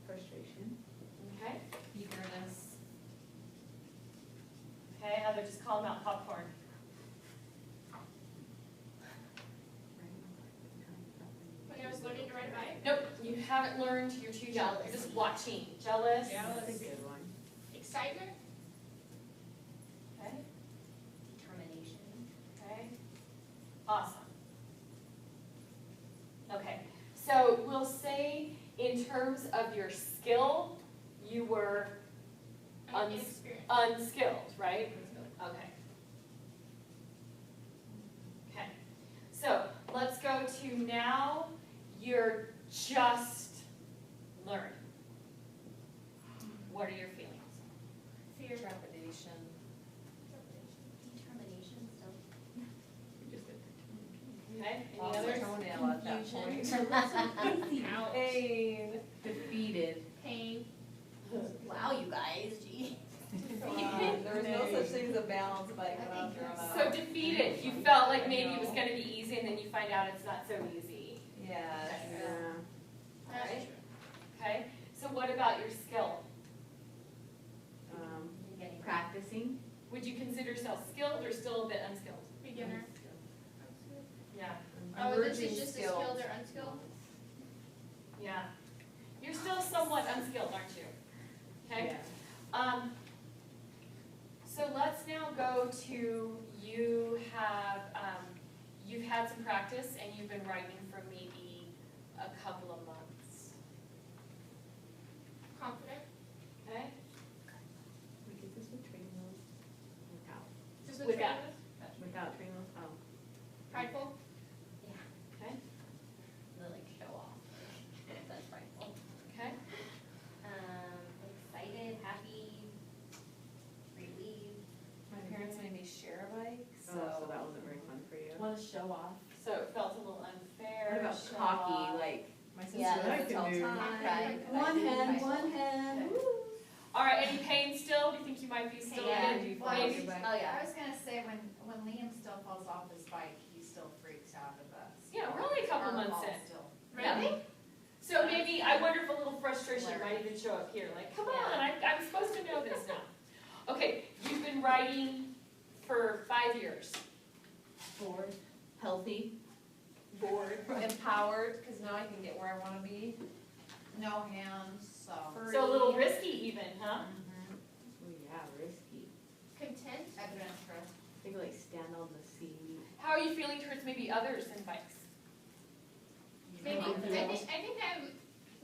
Frustration. Okay? Eagerness. Okay, Heather, just call them out, popcorn. When I was learning to ride a bike. Nope, you haven't learned, you're too young. You're just watching. Jealous. That's a good one. Excitement. Okay, Determination. okay. Awesome. Okay, so we'll say in terms of your skill, you were Inexperienced. unskilled, right? Okay. Okay, so let's go to now, you're just learning. What are your feelings? Fear. Trepidation. Determination still. Okay, any Lost a others? toenail at that point. Ouch. Pain. Defeated. Pain. Wow, you guys, gee. There was no such thing as a balanced bike when I was growing up. So defeated, you felt like maybe it was gonna be easy and then you find out it's not so easy, Yes. Yeah. That's Right. true. okay? So what about your skill? Um, You're getting practice guessing. Would you consider yourself skilled or still a bit unskilled? Beginner. Yeah. Oh, this Emerging is just a skilled. skilled or unskilled? Yeah. You're still somewhat unskilled, aren't you? Okay. So let's now go to, you've had some practice and you've been writing for maybe a couple of months. Confident? Okay? We did this with training wheels. Without. Just with Without. training? Without training wheels, oh. Prideful? Okay? The like show off. That's frightful. Okay? Excited, happy, relieved. My parents made me share a bike, So that wasn't very fun for you. Want to show off. So it felt a little unfair. What about show cocky, off. like, my sister Yeah, and I that's can all do. time. Right. One hand. All right, any pain still? Do you think you might be still Yeah. in? Well, Maybe. Oh, yeah. I was gonna say, when Liam still falls off his bike, he still freaks out at us. Yeah, we're only a couple Our months fault in. still. Really? So maybe, I wonder if a little frustration might even show up here, like, come on, I'm supposed to know this now. Okay, you've been writing for 5 years. Bored, healthy. Bored. Empowered, because now I can get where I want to be. No hands, so. So a little risky even, huh? Oh yeah, risky. Content? Adventurous. They could like stand on the sea. How are you feeling towards maybe others in bikes? Maybe, Yeah. I think I'm,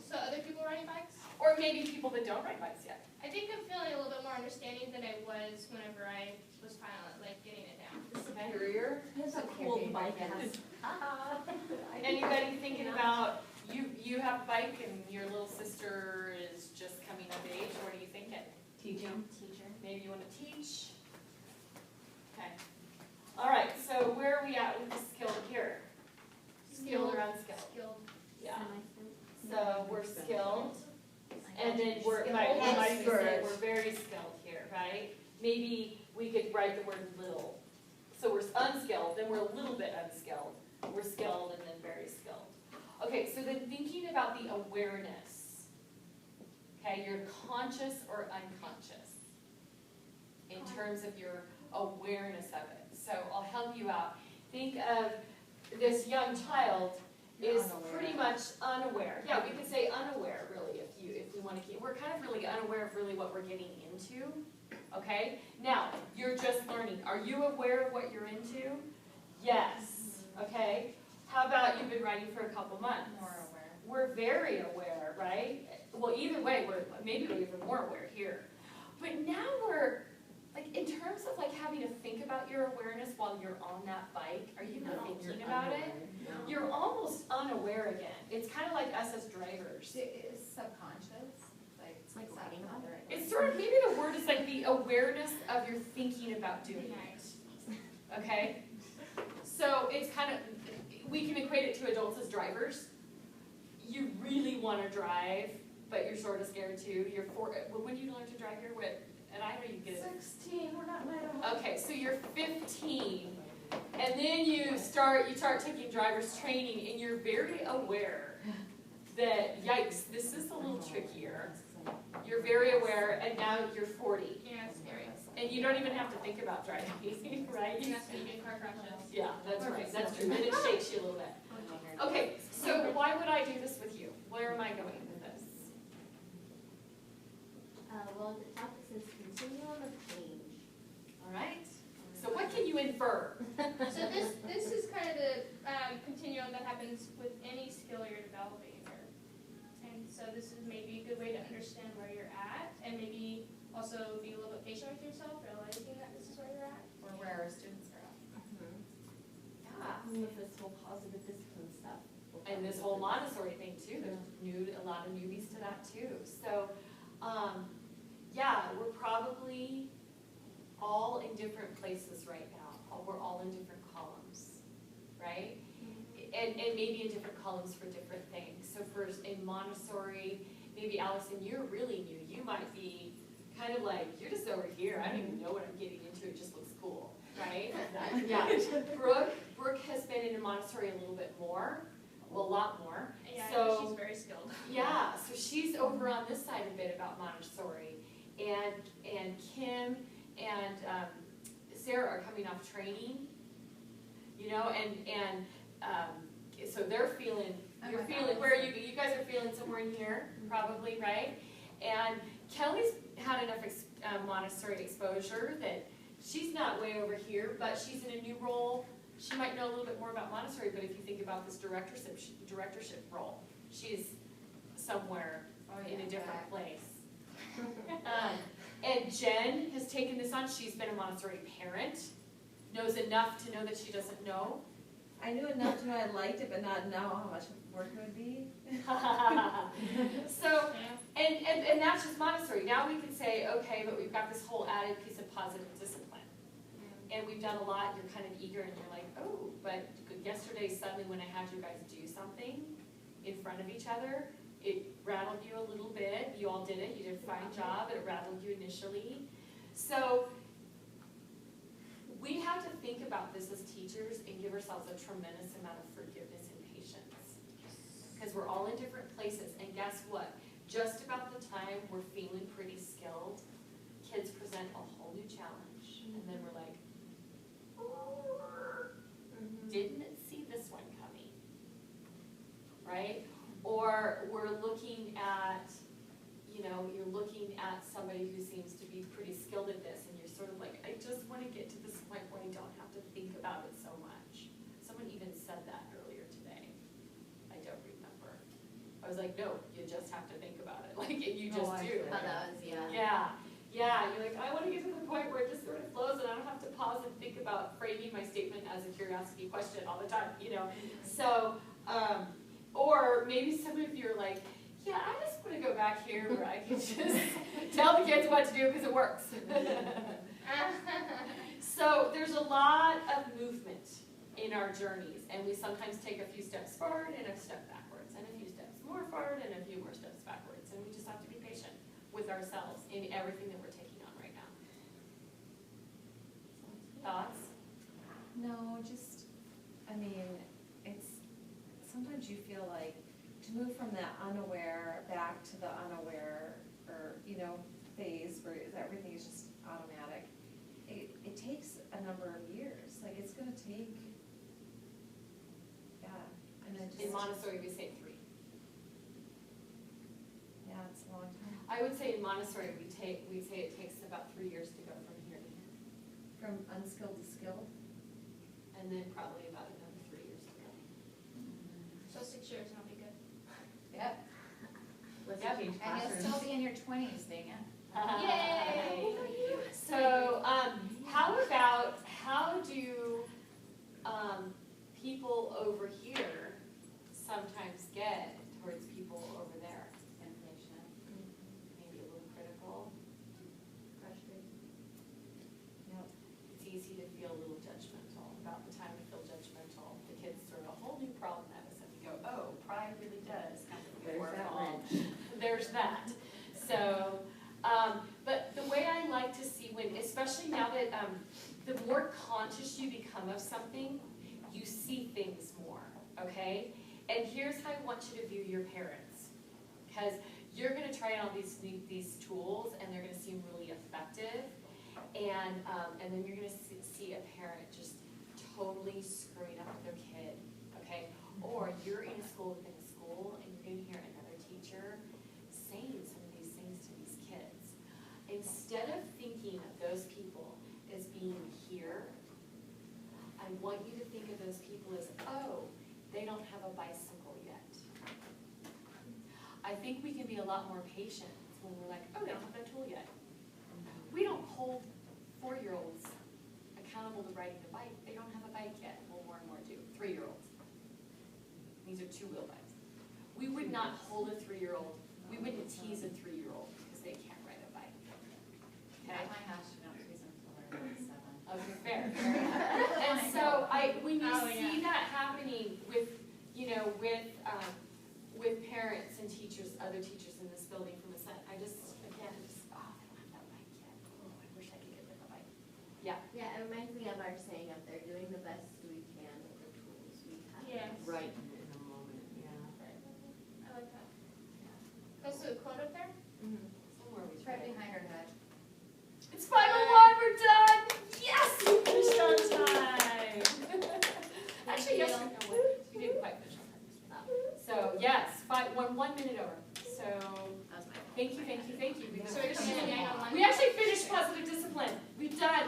so other people riding bikes? Or maybe people that don't ride bikes yet? I think I'm feeling a little bit more understanding than I was whenever I was finally like getting it down. Superior. It's a cool bike has. Anybody thinking about, you have a bike and your little sister is just coming of age, what are you thinking? Teach them. Teacher. Maybe you want to teach? Okay. All right, so where are we at with the skilled here? Skilled or unskilled? Skilled. Yeah. So we're skilled, and then we're, Skilled. might say Expert. we're very skilled here, right? Maybe we could write the word little. So we're unskilled, then we're a little bit unskilled. We're skilled and then very skilled. Okay, so then thinking about the awareness. Okay, you're conscious or unconscious in terms of your awareness of it. So I'll help you out. Think of this young child is pretty much unaware. Yeah, we could say unaware really if we want to keep, we're kind of really unaware of really what we're getting into. Okay? Now, you're just learning. Are you aware of what you're into? Yes. Okay? How about you've been writing for a couple months? More aware. We're very aware, right? Well, either way, maybe we're even more aware here. But now we're, like, in terms of like having to think about your awareness while you're on that bike, are you not thinking about it? No. You're almost unaware again. It's kind of like us as drivers. It is subconscious, like. It's like writing about it. It's sort of, maybe the word is like the awareness of your thinking about doing it. Okay? So it's kind of, we can equate it to adults as drivers. You really want to drive, but you're sort of scared too. When do you learn to drive here? And I know you get it. 16, we're not mad at Okay, so you're 15, and then you start taking driver's training, and you're very aware that, yikes, this is a little trickier. You're very aware, and now you're 40, Yeah, it's scary. and you don't even have to think about driving, right? You have to be in car crashes. Yeah, that's right, that's true, and it shakes you a little bit. Okay, so why would I do this with you? Where am I going with this? Well, the top it says continuum of change. All right, so what can you infer? So this is kind of the continuum that happens with any skill you're developing. And so this is maybe a good way to understand where you're at and maybe also be a little bit patient with yourself, realizing that this is where you're at. Or where our students are at. Yeah. With this whole positive discipline stuff. And this whole Montessori thing too, there's a lot of newbies to that too. So, yeah, we're probably all in different places right now. We're all in different columns, right? And maybe in different columns for different things. So for in Montessori, maybe Allison, you're really new. You might be kind of like, you're just over here. I don't even know what I'm getting into. It just looks cool, right? Yeah. Brooke has been in Montessori a little bit more. Well, a lot more. Yeah, So- she's very skilled. Yeah, so she's over on this side a bit about Montessori, and Kim Sarah are coming off training, you know, and so they're feeling, you're feeling, where you guys are feeling somewhere in here, probably, right? And Kelly's had enough Montessori exposure that she's not way over here, but she's in a new role. She might know a little bit more about Montessori, but if you think about this directorship role, she's somewhere in a different place. And Jen has taken this on. She's been a Montessori parent, knows enough to know that she doesn't know. I knew enough to know I liked it, but not know how much work it would be. So, and that's just Montessori. Now we can say, okay, but we've got this whole added piece of positive discipline. And we've done a lot, you're kind of eager, and you're like, oh, but yesterday suddenly when I had you guys do something in front of each other, it rattled you a little bit. You all did it, you did a fine job, it rattled you initially. So we have to think about this as teachers and give ourselves a tremendous amount of forgiveness and patience. Because we're all in different places, and guess what? Just about the time we're feeling pretty skilled, kids present a whole new challenge. And then we're like, didn't see this one coming, right? Or we're looking at, you know, you're looking at somebody who seems to be pretty skilled at this, and you're sort of like, I just want to get to this point where I don't have to think about it so much. Someone even said that earlier today. I don't remember. I was like, no, you just have to think about it. Like, you just do. Oh, that was, yeah. Yeah, you're like, I want to get to the point where it just sort of flows and I don't have to pause and think about framing my statement as a curiosity question all the time, you know? So, or maybe some of you are like, yeah, I just want to go back here where I can just tell the kids what to do because it works. So there's a lot of movement in our journeys, and we sometimes take a few steps forward and a step backwards, and a few steps more forward and a few more steps backwards, and we just have to be patient with ourselves in everything that we're taking on right now. Thoughts? No, just, I mean, it's, sometimes you feel like to move from the unaware back to the unaware, or, you know, phase where everything is just automatic, it takes a number of years. Like, it's gonna take, yeah, and then just. In Montessori, we say 3. Yeah, it's a long time. I would say in Montessori, we say it takes about 3 years to go from here to here. From unskilled to skilled? And then probably about another 3 years to go. So 6 years, and I'll be good. Yep. Let's Yep. change And you'll classrooms. still be in your 20s, dang it. Yay! So, how do people over here sometimes get towards people over there? Impatient. Maybe a little critical. Frustrated. Yep. It's easy to feel a little judgmental. About the time we feel judgmental, the kids throw a whole new problem at us, and we go, "Oh, pride really does come before a fall." There's that. So, but the way I like to see when, especially now that the more conscious you become of something, you see things more, okay? And here's how I want you to view your parents. Because you're going to try out these tools, and they're going to seem really effective. And then you're going to see a parent just totally screwing up with their kid, okay? Or you're in a school within a school, and you're going to hear another teacher saying some of these things to these kids. Instead of thinking of those people as being here, I want you to think of those people as, oh, they don't have a bicycle yet. I think we can be a lot more patient when we're like, oh, they don't have that tool yet. We don't hold 4-year-olds accountable to riding a bike. They don't have a bike yet. Well, more and more do. 3-year-olds. These are 2-wheel bikes. We would not hold a 3-year-old. We wouldn't tease a 3-year-old because they can't ride a bike. Okay? At my house, you don't tease them till they're like 7. Okay, fair. And so when you see that happening with, with parents and teachers, other teachers in this building from a set, I just, again, they don't have that bike yet. Oh, I wish I could get them a bike. Yeah. Yeah, it reminds me of our saying up there, doing the best we can with the tools we have. Yes. Right in the moment, yeah. I like that. That's the quote up there? Somewhere we It's right behind her head. It's 5:01, we're 1 minute over, so That was my fault. thank you. We've So we come in at 9 on Monday. We actually finished positive discipline. We're done.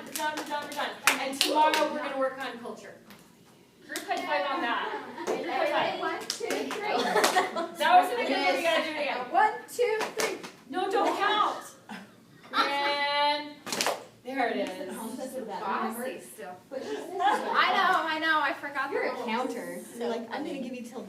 And tomorrow we're gonna work on culture. Group high five on that. Group high five. 1, 2, 3. That wasn't a good one, we gotta do it again. 1, 2, 3. No, don't count. And there it is. Bossy still. But she says I know, I forgot the you're a rules. counter. You're like, I'm gonna give you till